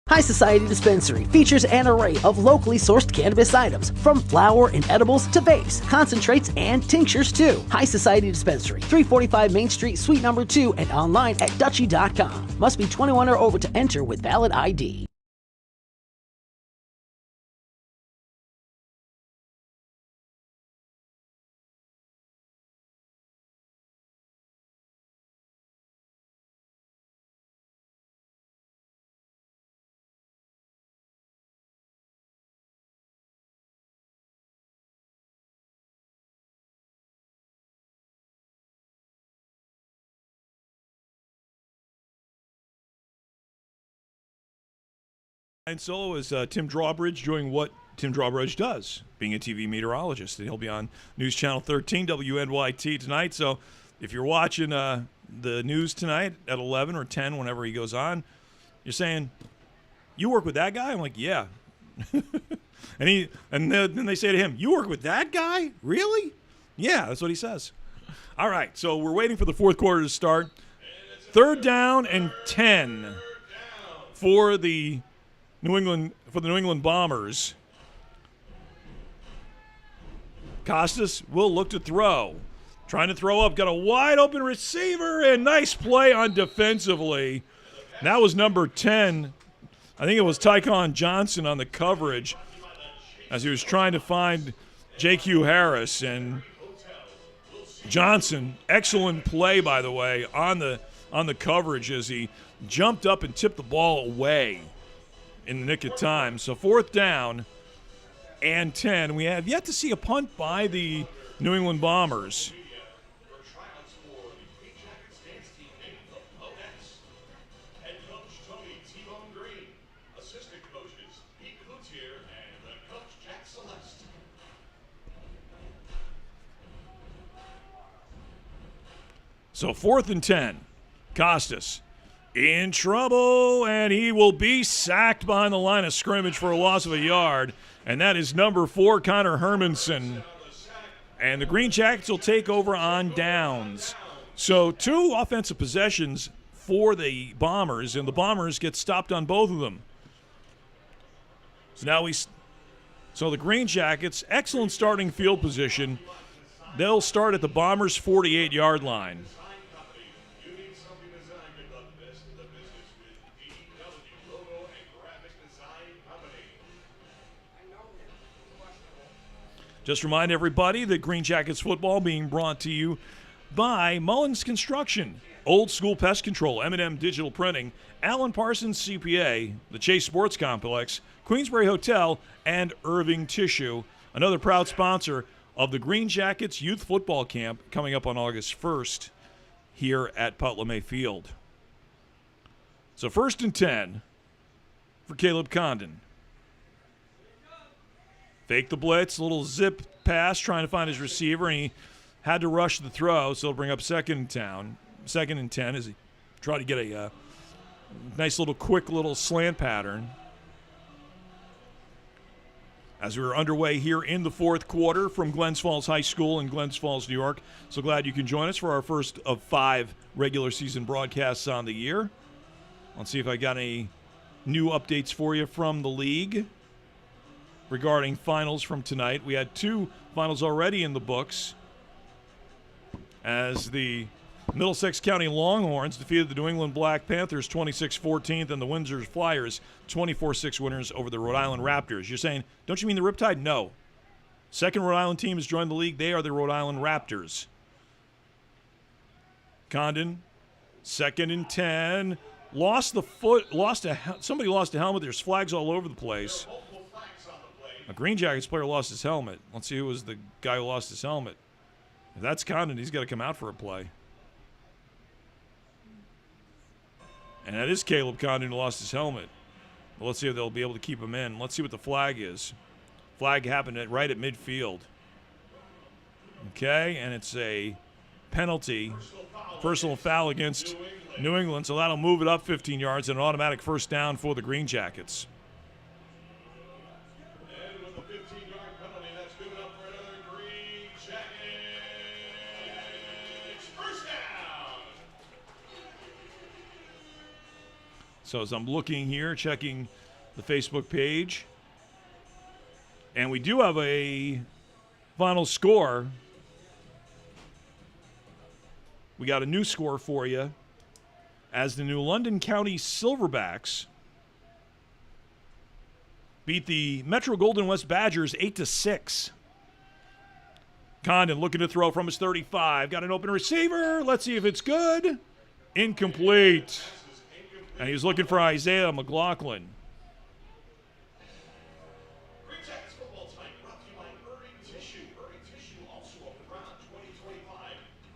Speaker 6: High Society Dispensary features an array of locally sourced cannabis items, from flower and edibles to vapes, concentrates, and tinctures too. High Society Dispensary, 345 Main Street, Suite number 2, and online at Dutchie.com. Must be 21 or over to enter with valid ID.
Speaker 5: And solo is Tim Drawbridge doing what Tim Drawbridge does, being a TV meteorologist. And he'll be on News Channel 13, WNYT tonight. So if you're watching the news tonight at 11 or 10, whenever he goes on, you're saying, you work with that guy? I'm like, yeah. and then they say to him, you work with that guy? Really? Yeah, that's what he says. All right, so we're waiting for the fourth quarter to start. Third down and 10 for the New England Bombers. Costas will look to throw. Trying to throw up, got a wide open receiver, and nice play on defensively. That was number 10. I think it was Tycon Johnson on the coverage as he was trying to find J.Q. Harris. And Johnson, excellent play, by the way, on the coverage as he jumped up and tipped the ball away in the nick of time. So fourth down and 10. We have yet to see a punt by the New England Bombers.
Speaker 3: your tryouts for the Greenjackets dance team named the PUTT. Head coach Tony T-Bone Green, assistant coaches Pete Coutier and the coach Jack Celeste.
Speaker 5: So fourth and 10. Costas in trouble, and he will be sacked behind the line of scrimmage for a loss of a yard. And that is number 4, Connor Hermanson. And the Green Jackets will take over on downs. So 2 offensive possessions for the Bombers, and the Bombers get stopped on both of them. So the Green Jackets, excellent starting field position. They'll start at the Bombers' 48-yard line.
Speaker 3: You need something designed with the best in the business with DW Logo and Graphic Design Company.
Speaker 5: Just remind everybody that Green Jackets football being brought to you by Mullins Construction, Old School Pest Control, M&M Digital Printing, Alan Parsons CPA, the Chase Sports Complex, Queensbury Hotel, and Irving Tissue, another proud sponsor of the Green Jackets Youth Football Camp coming up on August 1st here at PUTT LeMay Field. So first and 10 for Caleb Condon. Fake the blitz, little zip pass, trying to find his receiver, and he had to rush the throw, so he'll bring up second and 10 as he tried to get a nice little quick little slant pattern. as we're underway here in the fourth quarter from Glens Falls High School in Glens Falls, New York. So glad you can join us for our first of 5 regular season broadcasts on the year. Let's see if I got any new updates for you from the league regarding finals from tonight. We had 2 finals already in the books as the Middlesex County Longhorns defeated the New England Black Panthers 26-14, and the Windsor Flyers 24-6 winners over the Rhode Island Raptors. You're saying, don't you mean the Riptide? No. Second Rhode Island team has joined the league. They are the Rhode Island Raptors. Condon, 2nd and 10. Somebody lost a helmet. There's flags all over the place. A Greenjackets player lost his helmet. Let's see who was the guy who lost his helmet. If that's Condon, he's got to come out for a play. And that is Caleb Condon who lost his helmet. Well, let's see if they'll be able to keep him in. Let's see what the flag is. Flag happened right at midfield. Okay, and it's a penalty. Personal foul against New England, so that'll move it up 15 yards and an automatic first down for the Greenjackets.
Speaker 3: And with the 15-yard penalty, that's good enough for another Greenjackets first down.
Speaker 5: So as I'm looking here, checking the Facebook page, and we do have a final score. We got a new score for you as the New London County Silverbacks beat the Metro Golden West Badgers 8-6. Condon looking to throw from his 35. Got an open receiver. Let's see if it's good. Incomplete. And he's looking for Isaiah McLaughlin.
Speaker 3: Greenjackets football tonight brought to you by Uri Tissue. Uri Tissue also opened around 2025.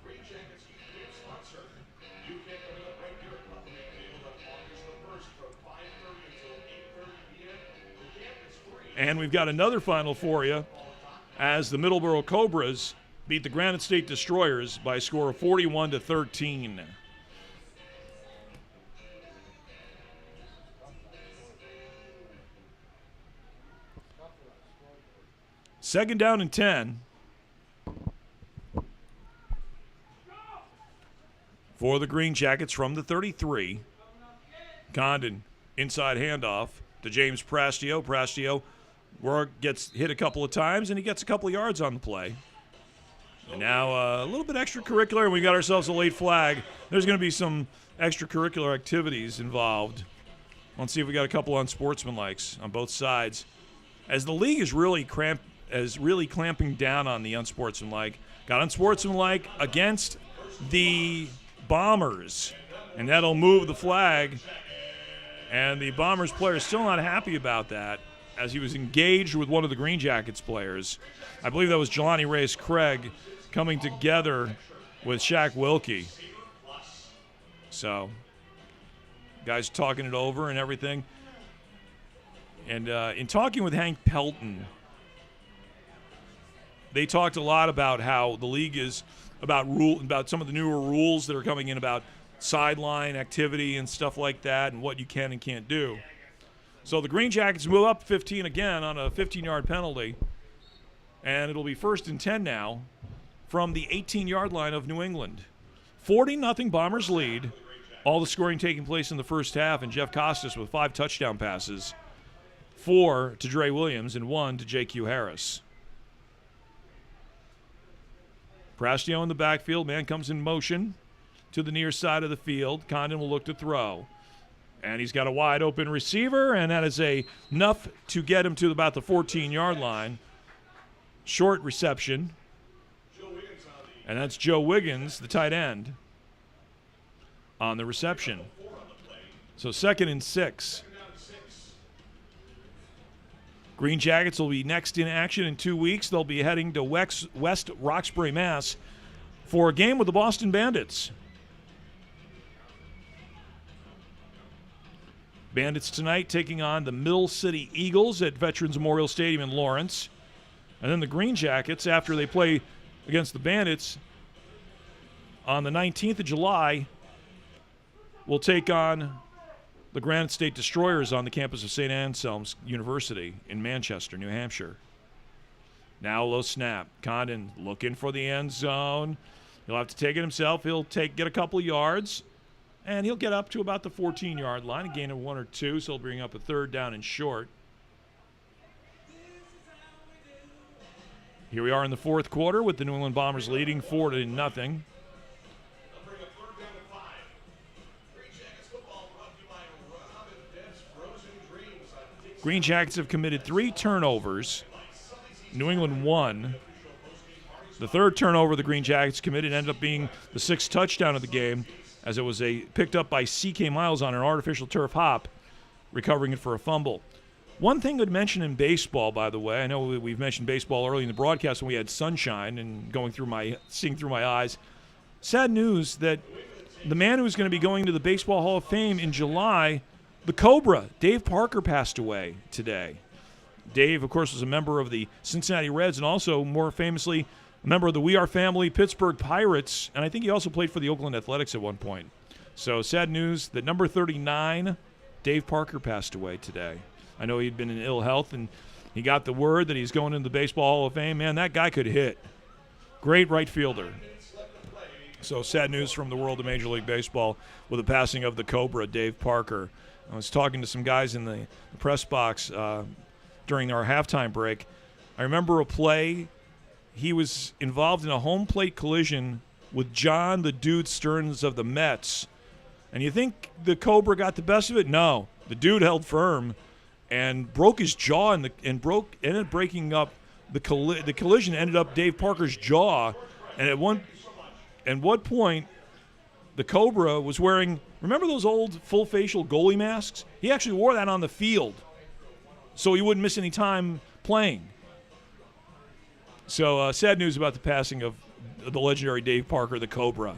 Speaker 3: Greenjackets youth sponsor. You can coming up right here at Company Field on August the 1st from 5:30 until 8:30 p.m. The camp is free.
Speaker 5: And we've got another final for you as the Middleborough Cobras beat the Granite State Destroyers by a score of 41-13. Second down and 10 for the Greenjackets from the 33. Condon, inside handoff to James Prastio. Prastio gets hit a couple of times, and he gets a couple of yards on the play. And now a little bit extracurricular, and we got ourselves a late flag. There's going to be some extracurricular activities involved. Let's see if we got a couple unsportsmanlikes on both sides. As the league is really clamping down on the unsportsmanlike. Got unsportsmanlike against the Bombers, and that'll move the flag. And the Bombers player is still not happy about that, as he was engaged with one of the Greenjackets players. I believe that was Jelani Reyes-Craig coming together with Shaq Wilkie. So, guys talking it over and everything. And in talking with Hank Pelton, they talked a lot about how the league is about some of the newer rules that are coming in about sideline activity and stuff like that, and what you can and can't do. So the Greenjackets move up 15 again on a 15-yard penalty, and it'll be 1st and 10 now from the 18-yard line of New England. 40-0 Bombers lead. All the scoring taking place in the first half, and Jeff Costas with 5 touchdown passes, 4 to Dre Williams and 1 to J.Q. Harris. Prastio in the backfield. Man comes in motion to the near side of the field. Condon will look to throw. And he's got a wide open receiver, and that is enough to get him to about the 14-yard line. Short reception. And that's Joe Wiggins, the tight end, on the reception. So 2nd and 6. Greenjackets will be next in action in 2 weeks. They'll be heading to West Roxbury, Mass. for a game with the Boston Bandits. Bandits tonight taking on the Mill City Eagles at Veterans Memorial Stadium in Lawrence. And then the Greenjackets, after they play against the Bandits on the 19th of July, will take on the Granite State Destroyers on the campus of St. Anselm's University in Manchester, New Hampshire. Now low snap. Condon looking for the end zone. He'll have to take it himself. He'll get a couple of yards, and he'll get up to about the 14-yard line, a gain of 1 or 2, so he'll bring up a 3rd down and short. Here we are in the 4th quarter with the New England Bombers leading 4-0. Greenjackets have committed 3 turnovers. New England 1. The 3rd turnover the Greenjackets committed ended up being the 6th touchdown of the game, as it was picked up by C.K. Miles on an artificial turf hop, recovering it for a fumble. One thing I'd mention in baseball, by the way, I know we've mentioned baseball early in the broadcast when we had sunshine and seeing through my eyes. Sad news that the man who's going to be going to the Baseball Hall of Fame in July, the Cobra, Dave Parker, passed away today. Dave, of course, was a member of the Cincinnati Reds and also, more famously, a member of the We Are Family Pittsburgh Pirates, and I think he also played for the Oakland Athletics at one point. So sad news that number 39, Dave Parker, passed away today. I know he'd been in ill health, and he got the word that he's going into the Baseball Hall of Fame. Man, that guy could hit. Great right fielder. So sad news from the world of Major League Baseball with the passing of the Cobra, Dave Parker. I was talking to some guys in the press box during our halftime break. I remember a play. He was involved in a home plate collision with John the Dude Stearns of the Mets. And you think the Cobra got the best of it? No. The dude held firm and broke his jaw ended up breaking up the collision ended up Dave Parker's jaw. And at one point, the Cobra was wearing, remember those old full facial goalie masks? He actually wore that on the field so he wouldn't miss any time playing. So sad news about the passing of the legendary Dave Parker, the Cobra.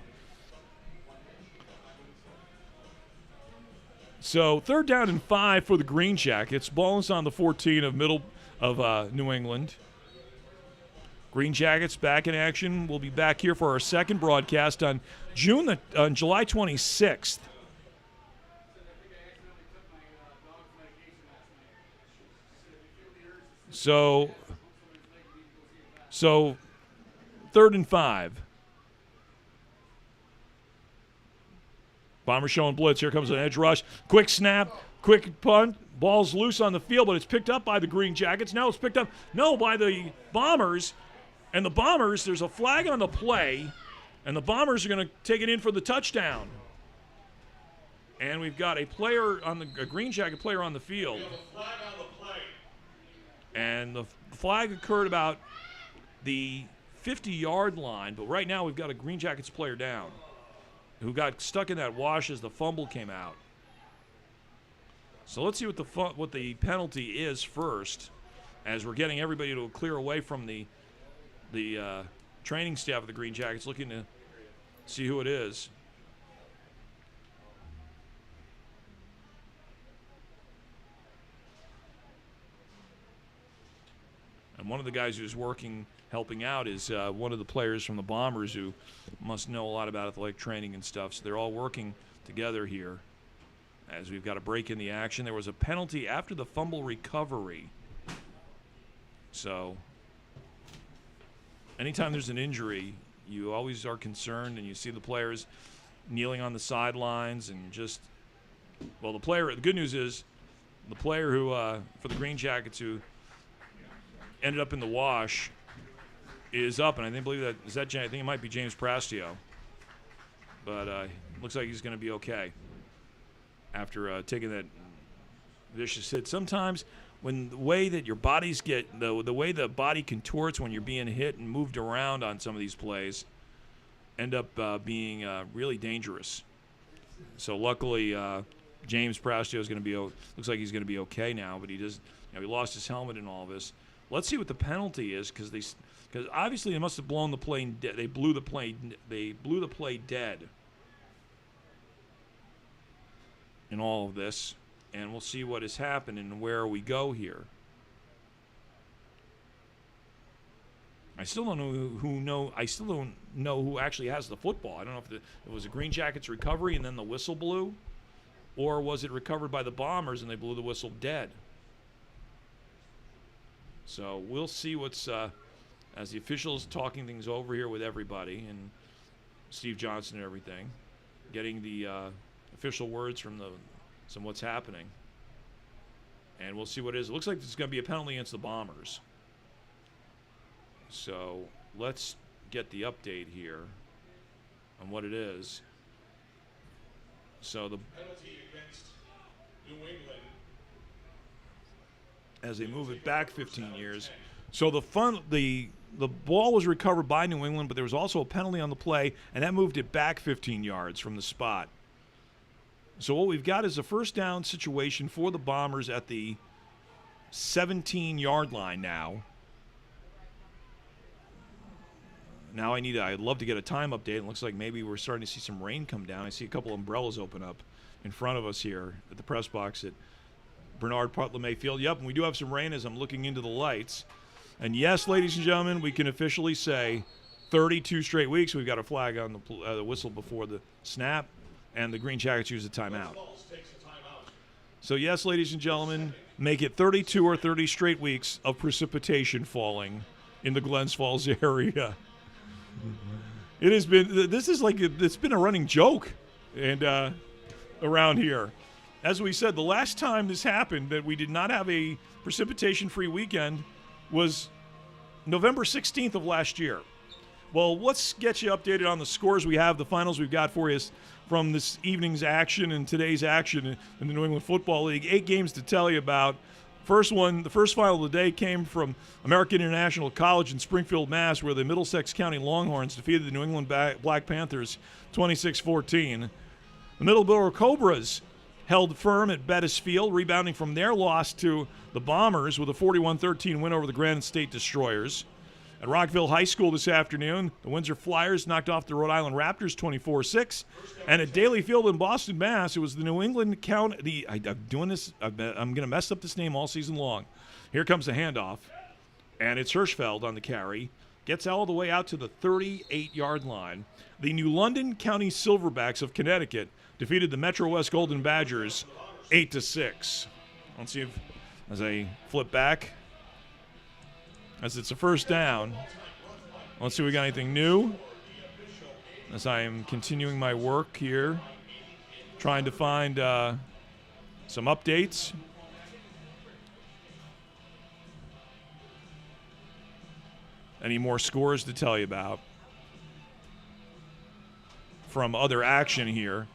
Speaker 5: So 3rd down and 5 for the Greenjackets. Ball is on the 14 of New England. Greenjackets back in action. We'll be back here for our second broadcast on July 26th. So 3rd and 5. Bombers showing blitz. Here comes an edge rush. Quick snap, quick punt. Ball's loose on the field, but it's picked up by the Greenjackets. Now it's picked up, by the Bombers. And the Bombers, there's a flag on the play, and the Bombers are going to take it in for the touchdown. And we've got a Greenjacket player on the field. And the flag occurred about the 50-yard line, but right now we've got a Greenjackets player down who got stuck in that wash as the fumble came out. So let's see what the penalty is first, as we're getting everybody to clear away from the training staff of the Greenjackets, looking to see who it is. And one of the guys who's helping out is one of the players from the Bombers who must know a lot about athletic training and stuff. So they're all working together here as we've got a break in the action. There was a penalty after the fumble recovery. So anytime there's an injury, you always are concerned, and you see the players kneeling on the sidelines and just, the good news is the player who, for the Greenjackets, who ended up in the wash is up, and I think it might be James Prastio. But looks like he's going to be okay after taking that vicious hit. Sometimes when the way that your bodies get, the way the body contorts when you're being hit and moved around on some of these plays, end up being really dangerous. So luckily, James Prastio is going to be. Looks like he's going to be okay now, but he lost his helmet in all this. Let's see what the penalty is, because obviously they must have blown the plane. They blew the plane. They blew the play dead in all of this, and we'll see what has happened and where we go here. I still don't know I still don't know who actually has the football. I don't know if it was a Greenjackets recovery and then the whistle blew, or was it recovered by the Bombers and they blew the whistle dead? So we'll see what's, as the officials talking things over here with everybody and Steve Johnson and everything, getting the official words from some what's happening. And we'll see what it is. It looks like there's going to be a penalty against the Bombers. So let's get the update here on what it is. So the
Speaker 3: Penalty against New England.
Speaker 5: as they move it back 15 years. So the ball was recovered by New England, but there was also a penalty on the play, and that moved it back 15 yards from the spot. So what we've got is a first down situation for the Bombers at the 17-yard line now. Now I'd love to get a time update. It looks like maybe we're starting to see some rain come down. I see a couple umbrellas open up in front of us here at the press box at Bernard PUTT LeMay Field. Yep, and we do have some rain as I'm looking into the lights. And yes, ladies and gentlemen, we can officially say 32 straight weeks we've got a flag on the whistle before the snap, and the Greenjackets use a timeout. So yes, ladies and gentlemen, make it 32 or 30 straight weeks of precipitation falling in the Glens Falls area. It has been, it's been a running joke and around here. As we said, the last time this happened that we did not have a precipitation-free weekend was November 16th of last year. Well, let's get you updated on the scores we have, the finals we've got for you from this evening's action and today's action in the New England Football League. 8 games to tell you about. The first final of the day came from American International College in Springfield, Mass., where the Middlesex County Longhorns defeated the New England Black Panthers 26-14. The Middleborough Cobras held firm at Bettis Field, rebounding from their loss to the Bombers with a 41-13 win over the Granite State Destroyers. At Rockville High School this afternoon, the Windsor Flyers knocked off the Rhode Island Raptors 24-6. And at Daly Field in Boston, Mass., it was the New England County. I'm going to mess up this name all season long. Here comes the handoff, and it's Hirschfeld on the carry. Gets all the way out to the 38-yard line. The New London County Silverbacks of Connecticut defeated the Metro West Golden Badgers 8-6. Let's see if, as I flip back, as it's a first down. Let's see if we got anything new. As I am continuing my work here, trying to find some updates. Any more scores to tell you about from other action here.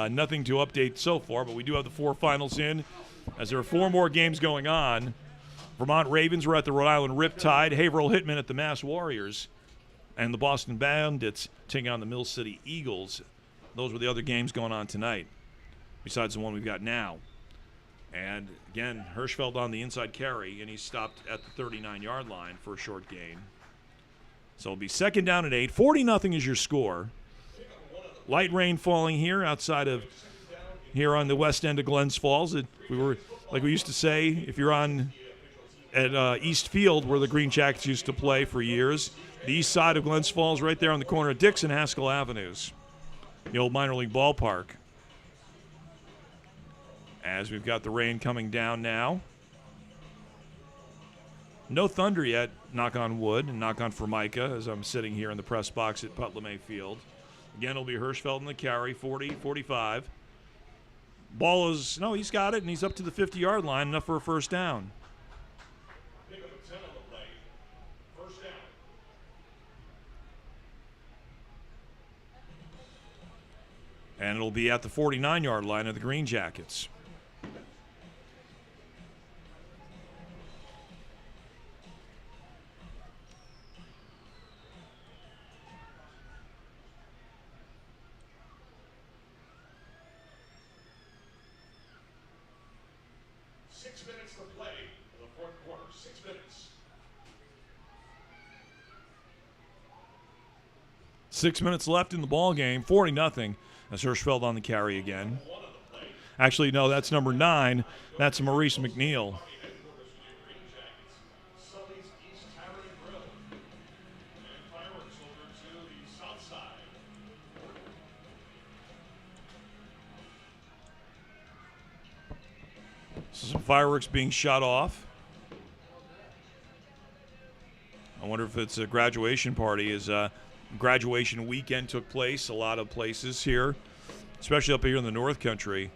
Speaker 5: Nothing to update so far, but we do have the 4 finals in, as there are 4 more games going on. Vermont Ravens were at the Rhode Island Riptide, Haverhill Hitmen at the Mass Warriors, and the Boston Bandits taking on the Mill City Eagles. Those were the other games going on tonight, besides the one we've got now. And again, Hirschfeld on the inside carry, and he stopped at the 39-yard line for a short gain. So it'll be second down at 8. 40-0 is your score. Light rain falling here outside of here on the west end of Glens Falls. We were, like we used to say, if you're on at East Field, where the Greenjackets used to play for years, the east side of Glens Falls, right there on the corner of Dix and Haskell Avenues, the old minor league ballpark. As we've got the rain coming down now. No thunder yet, knock on wood, and knock on Formica, as I'm sitting here in the press box at PUTT LeMay Field. Again, it'll be Hirschfeld in the carry, 40-45. Ball is, no, he's got it, and he's up to the 50-yard line, enough for a first down.
Speaker 3: Pick up a 10 on the play. First down.
Speaker 5: And it'll be at the 49-yard line of the Greenjackets.
Speaker 3: In the fourth quarter, 6 minutes.
Speaker 5: 6 minutes left in the ball game, 40-0. As Hirschfeld on the carry again. Actually, no, that's number 9. That's Maurice McNeil. Some fireworks being shot off. I wonder if it's a graduation party. As graduation weekend took place, a lot of places here, especially up here in the North Country.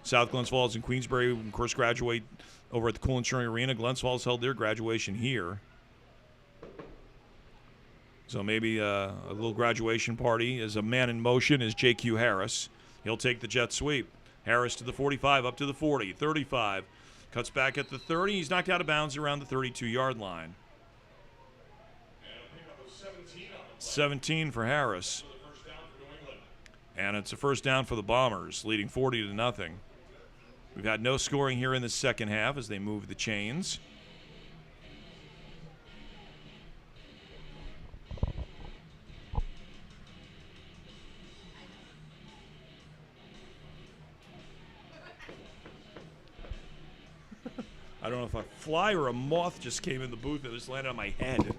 Speaker 5: South Glens Falls and Queensbury, of course, graduate over at the Cool Insurance Arena. Glens Falls held their graduation here. So maybe a little graduation party. As a man in motion is J.Q. Harris. He'll take the jet sweep. Harris to the 45, up to the 40, 35. Cuts back at the 30. He's knocked out of bounds around the 32-yard line. 17 for Harris. And it's a first down for the Bombers, leading 40-0. We've had no scoring here in the second half as they move the chains. I don't know if a fly or a moth just came in the booth and just landed on my head.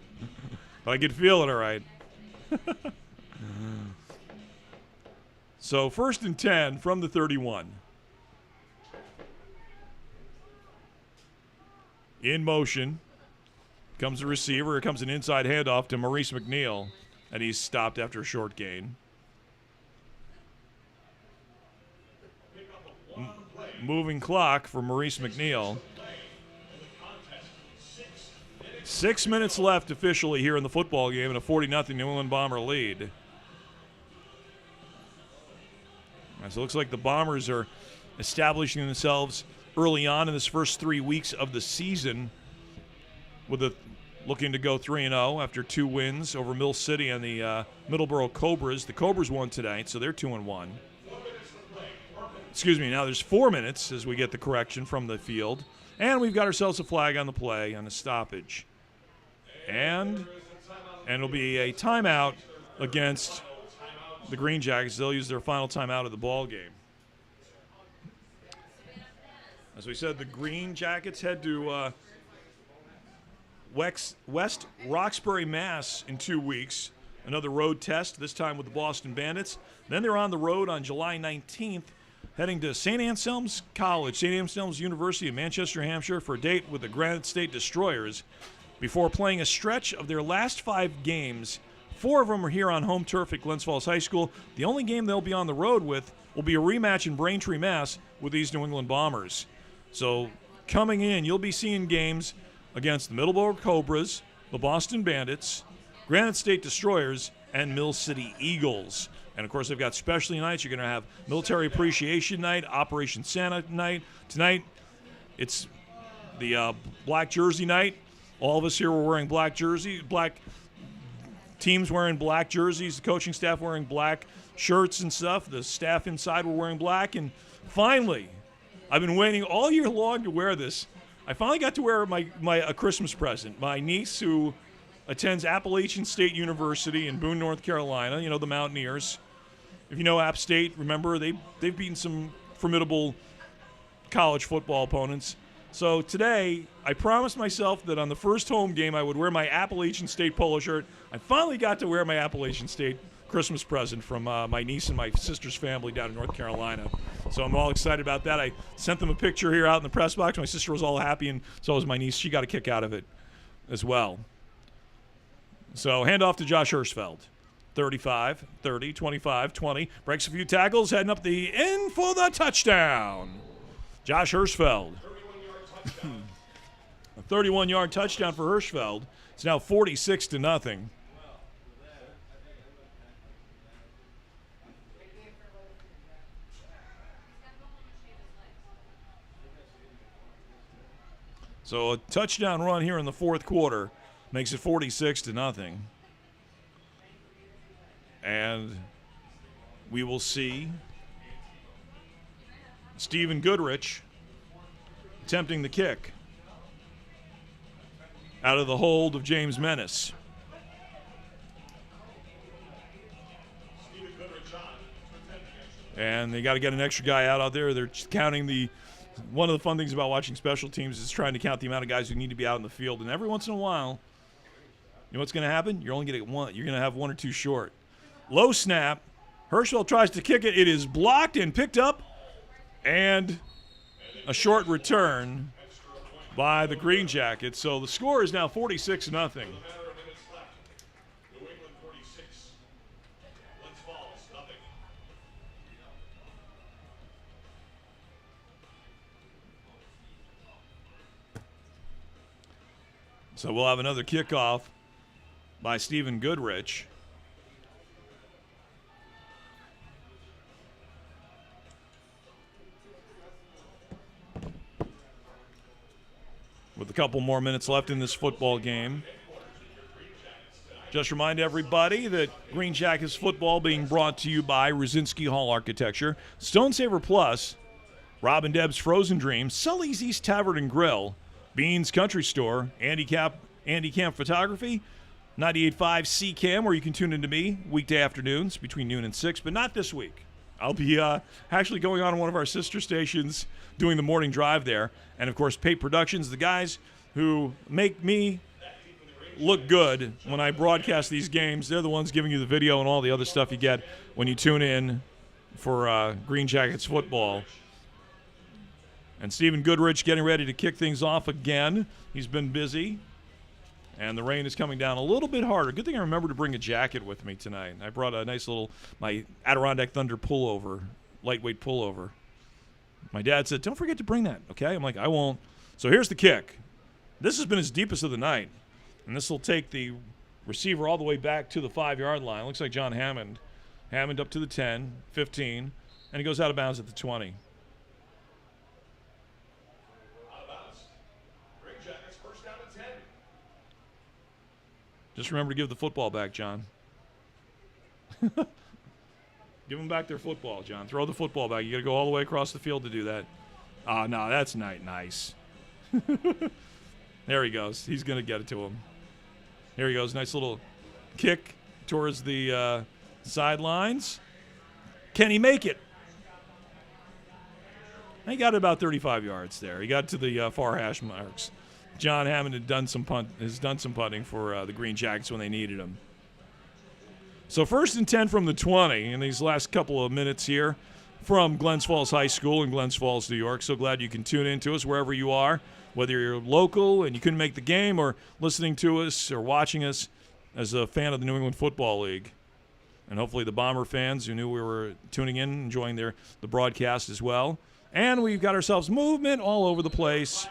Speaker 5: But I could feel it all right. So 1st and 10 from the 31. In motion comes the receiver. Here comes an inside handoff to Maurice McNeil, and he's stopped after a short gain. Moving clock for Maurice McNeil. 6 minutes left officially here in the football game and a 40-0 New England Bomber lead. So it looks like the Bombers are establishing themselves early on in this first 3 weeks of the season with looking to go 3-0 after 2 wins over Mill City and the Middleborough Cobras. The Cobras won tonight, so they're 2-1. Excuse me, now there's 4 minutes as we get the correction from the field. And we've got ourselves a flag on the play on a stoppage. And it'll be a timeout against the Greenjackets. They'll use their final timeout of the ball game. As we said, the Greenjackets head to West Roxbury, Mass in 2 weeks. Another road test, this time with the Boston Bandits. Then they're on the road on July 19th, heading to St. Anselm's College, St. Anselm's University in Manchester, Hampshire, for a date with the Granite State Destroyers before playing a stretch of their last 5 games. 4 of them are here on home turf at Glens Falls High School. The only game they'll be on the road with will be a rematch in Braintree, Mass with these New England Bombers. So coming in, you'll be seeing games against the Middleborough Cobras, the Boston Bandits, Granite State Destroyers, and Mill City Eagles. And, of course, they've got specialty nights. You're going to have Military Appreciation Night, Operation Santa Night. Tonight, it's the Black Jersey Night. All of us here were wearing black jerseys, black teams wearing black jerseys, the coaching staff wearing black shirts and stuff. The staff inside were wearing black. And finally, I've been waiting all year long to wear this. I finally got to wear a Christmas present. My niece, who attends Appalachian State University in Boone, North Carolina, you know, the Mountaineers. If you know App State, remember, they've beaten some formidable college football opponents. So today, I promised myself that on the first home game I would wear my Appalachian State polo shirt. I finally got to wear my Appalachian State Christmas present from my niece and my sister's family down in North Carolina. So I'm all excited about that. I sent them a picture here out in the press box. My sister was all happy, and so was my niece. She got a kick out of it as well. So handoff to Josh Hirschfeld. 35, 30, 25, 20. Breaks a few tackles, heading up the end for the touchdown. Josh Hirschfeld. A 31-yard touchdown for Hirschfeld. It's now 46-0. So a touchdown run here in the fourth quarter makes it 46-0. And we will see Stephen Goodrich attempting the kick out of the hold of James Menace. And they got to get an extra guy out there. They're counting one of the fun things about watching special teams is trying to count the amount of guys who need to be out in the field. And every once in a while, you know what's going to happen? You're only going to get one. You're going to have 1 or 2 short. Low snap. Hirschfeld tries to kick it. It is blocked and picked up. And a short return by the Green Jackets. So the score is now 46-0.
Speaker 3: Matter of minutes left. New England 46. Glens Falls, nothing.
Speaker 5: So we'll have another kickoff by Stephen Goodrich. With a couple more minutes left in this football game. Just remind everybody that Green Jackets football being brought to you by Rosinski Hall Architecture, Stone Saver Plus, Rob and Deb's Frozen Dreams, Sully's East Tavern and Grill, Beans Country Store, Andy Camp Photography, 98.5 C-Cam, where you can tune into me weekday afternoons between noon and 6, but not this week. I'll be actually going on one of our sister stations doing the morning drive there. And, of course, Pate Productions, the guys who make me look good when I broadcast these games. They're the ones giving you the video and all the other stuff you get when you tune in for Green Jackets football. And Stephen Goodrich getting ready to kick things off again. He's been busy. And the rain is coming down a little bit harder. Good thing I remembered to bring a jacket with me tonight. I brought a nice little, my Adirondack Thunder pullover, lightweight pullover. My dad said, don't forget to bring that, okay? I'm like, I won't. So here's the kick. This has been his deepest of the night. And this will take the receiver all the way back to the 5-yard line. Looks like John Hammond. Hammond up to the 10, 15, and he goes out of bounds at the 20.
Speaker 3: Out of bounds. Green Jackets first down at 10.
Speaker 5: Just remember to give the football back, John. Give them back their football, John. Throw the football back. You got to go all the way across the field to do that. Oh, no, that's nice. There he goes. He's going to get it to him. Here he goes. Nice little kick towards the sidelines. Can he make it? He got about 35 yards there. He got to the far hash marks. John Hammond has done some punting for the Green Jackets when they needed him. So 1st and 10 from the 20 in these last couple of minutes here from Glens Falls High School in Glens Falls, New York. So glad you can tune in to us wherever you are, whether you're local and you couldn't make the game or listening to us or watching us as a fan of the New England Football League. And hopefully the Bomber fans who knew we were tuning in, enjoying the broadcast as well. And we've got ourselves movement all over the place.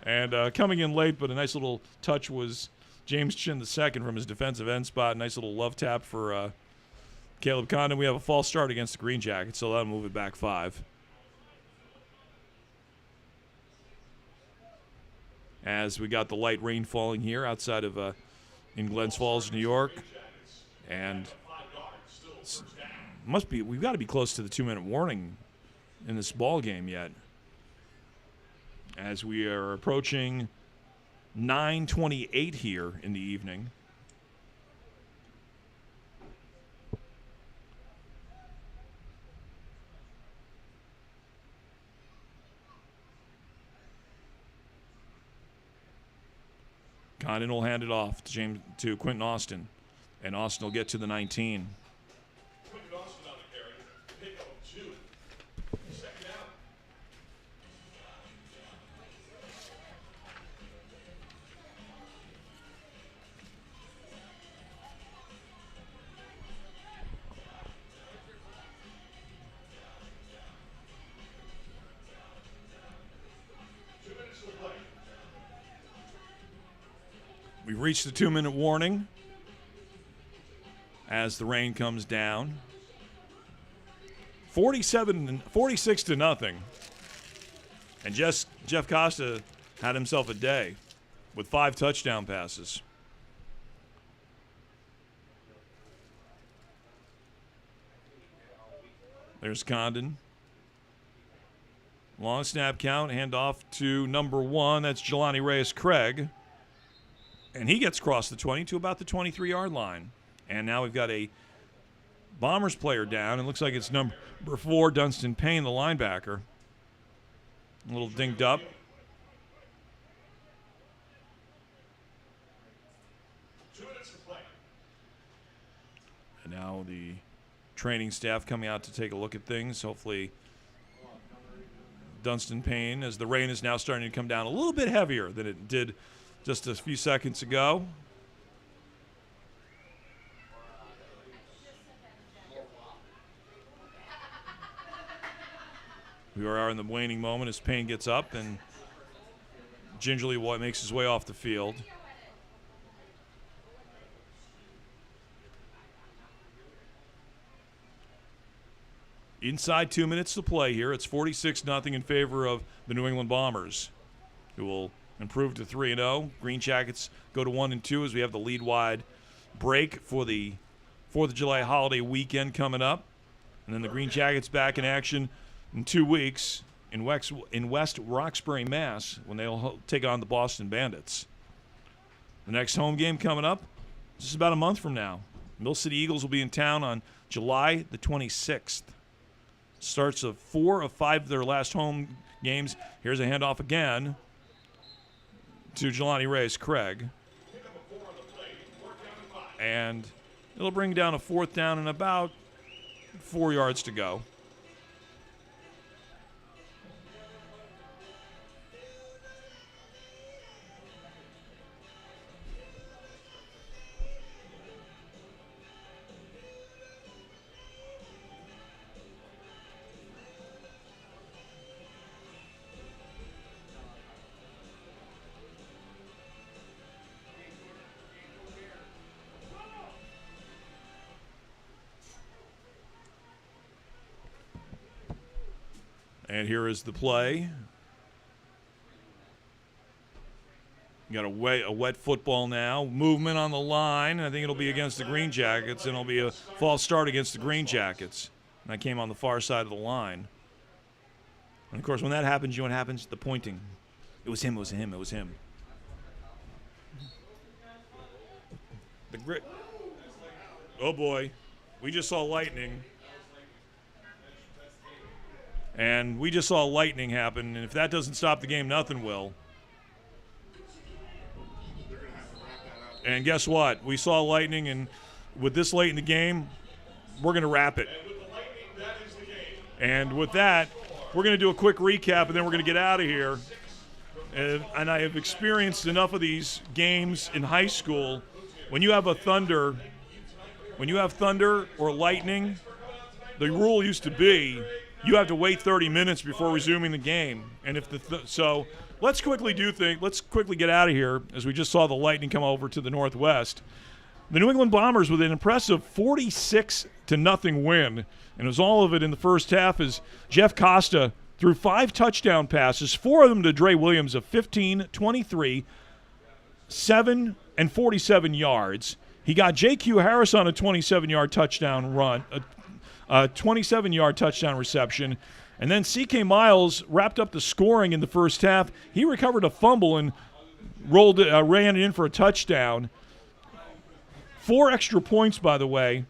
Speaker 5: And coming in late, but a nice little touch was James Chin II from his defensive end spot. Nice little love tap for Caleb Condon. We have a false start against the Green Jackets, so that'll move it back 5. As we got the light rain falling here outside of in Glens Falls, New York. And we've got to be close to the 2-minute warning in this ball game yet. As we are approaching 9:28 here in the evening. Condon will hand it off to Quentin Austin, and Austin will get to the 19.
Speaker 3: Quentin Austin on the carry. Pick up 2. Second down.
Speaker 5: We've reached the 2-minute warning as the rain comes down. 46-0. And Jeff Costa had himself a day with 5 touchdown passes. There's Condon. Long snap count, handoff to number 1. That's Jelani Reyes-Craig. And he gets across the 20 to about the 23-yard line. And now we've got a Bombers player down. It looks like it's number 4, Dunstan Payne, the linebacker. A little dinged up. And now the training staff coming out to take a look at things. Hopefully Dunstan Payne, as the rain is now starting to come down a little bit heavier than it did just a few seconds ago. We are in the waning moment as Payne gets up and gingerly makes his way off the field. Inside 2 minutes to play here. It's 46-0 in favor of the New England Bombers, who will improve to 3-0. Greenjackets go to 1-2 as we have the lead-wide break for the 4th of July holiday weekend coming up. And then the Greenjackets back in action in 2 weeks in West Roxbury, Mass, when they'll take on the Boston Bandits. The next home game coming up, just about a month from now. Mill City Eagles will be in town on July the 26th. Starts of 4 of 5 of their last home games. Here's a handoff again to Jelani Reyes Craig. And it'll bring down a 4th down and about 4 yards to go. And here is the play. You got a wet football now. Movement on the line. I think it'll be against the Greenjackets, and it'll be a false start against the Greenjackets. And that came on the far side of the line. And, of course, when that happens, you know what happens? The pointing. It was him, it was him, it was him. The grit. Oh, boy. We just saw lightning. And we just saw lightning happen, and if that doesn't stop the game, nothing will. And guess what? We saw lightning, and with this late in the game, we're going to wrap it. And with that, we're going to do a quick recap, and then we're going to get out of here. And I have experienced enough of these games in high school. When you have thunder or lightning, the rule used to be you have to wait 30 minutes before resuming the game. And if so let's quickly get out of here, as we just saw the Lightning come over to the Northwest. The New England Bombers with an impressive 46-0 win, and it was all of it in the first half as Jeff Costa threw 5 touchdown passes, 4 of them to Dre Williams of 15, 23, 7, and 47 yards. He got J.Q. Harris on a 27-yard touchdown run, a 27-yard touchdown reception. And then C.K. Miles wrapped up the scoring in the first half. He recovered a fumble and ran it in for a touchdown. 4 extra points, by the way,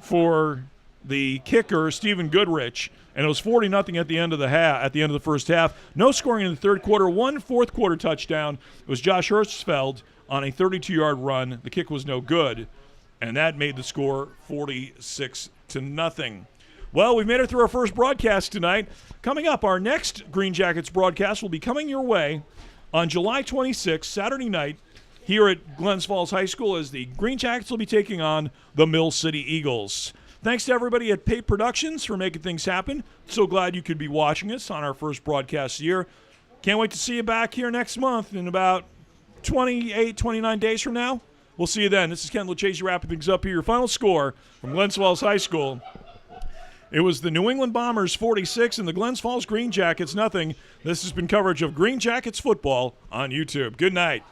Speaker 5: for the kicker, Stephen Goodrich. And it was 40-0 at the end of the first half. No scoring in the third quarter. 1 fourth-quarter touchdown. It was Josh Hirschfeld on a 32-yard run. The kick was no good, and that made the score 46-0. Well, we've made it through our first broadcast tonight. Coming up, our next Greenjackets broadcast will be coming your way on July 26th, Saturday night, here at Glens Falls High School, as the Greenjackets will be taking on the Mill City Eagles. Thanks to everybody at Pate Productions for making things happen. So glad you could be watching us on our first broadcast of the year. Can't wait to see you back here next month in about 28, 29 days from now. We'll see you then. This is Ken Lucchese wrapping things up here. Your final score from Glens Falls High School. It was the New England Bombers 46 and the Glens Falls Greenjackets 0. This has been coverage of Greenjackets football on YouTube. Good night.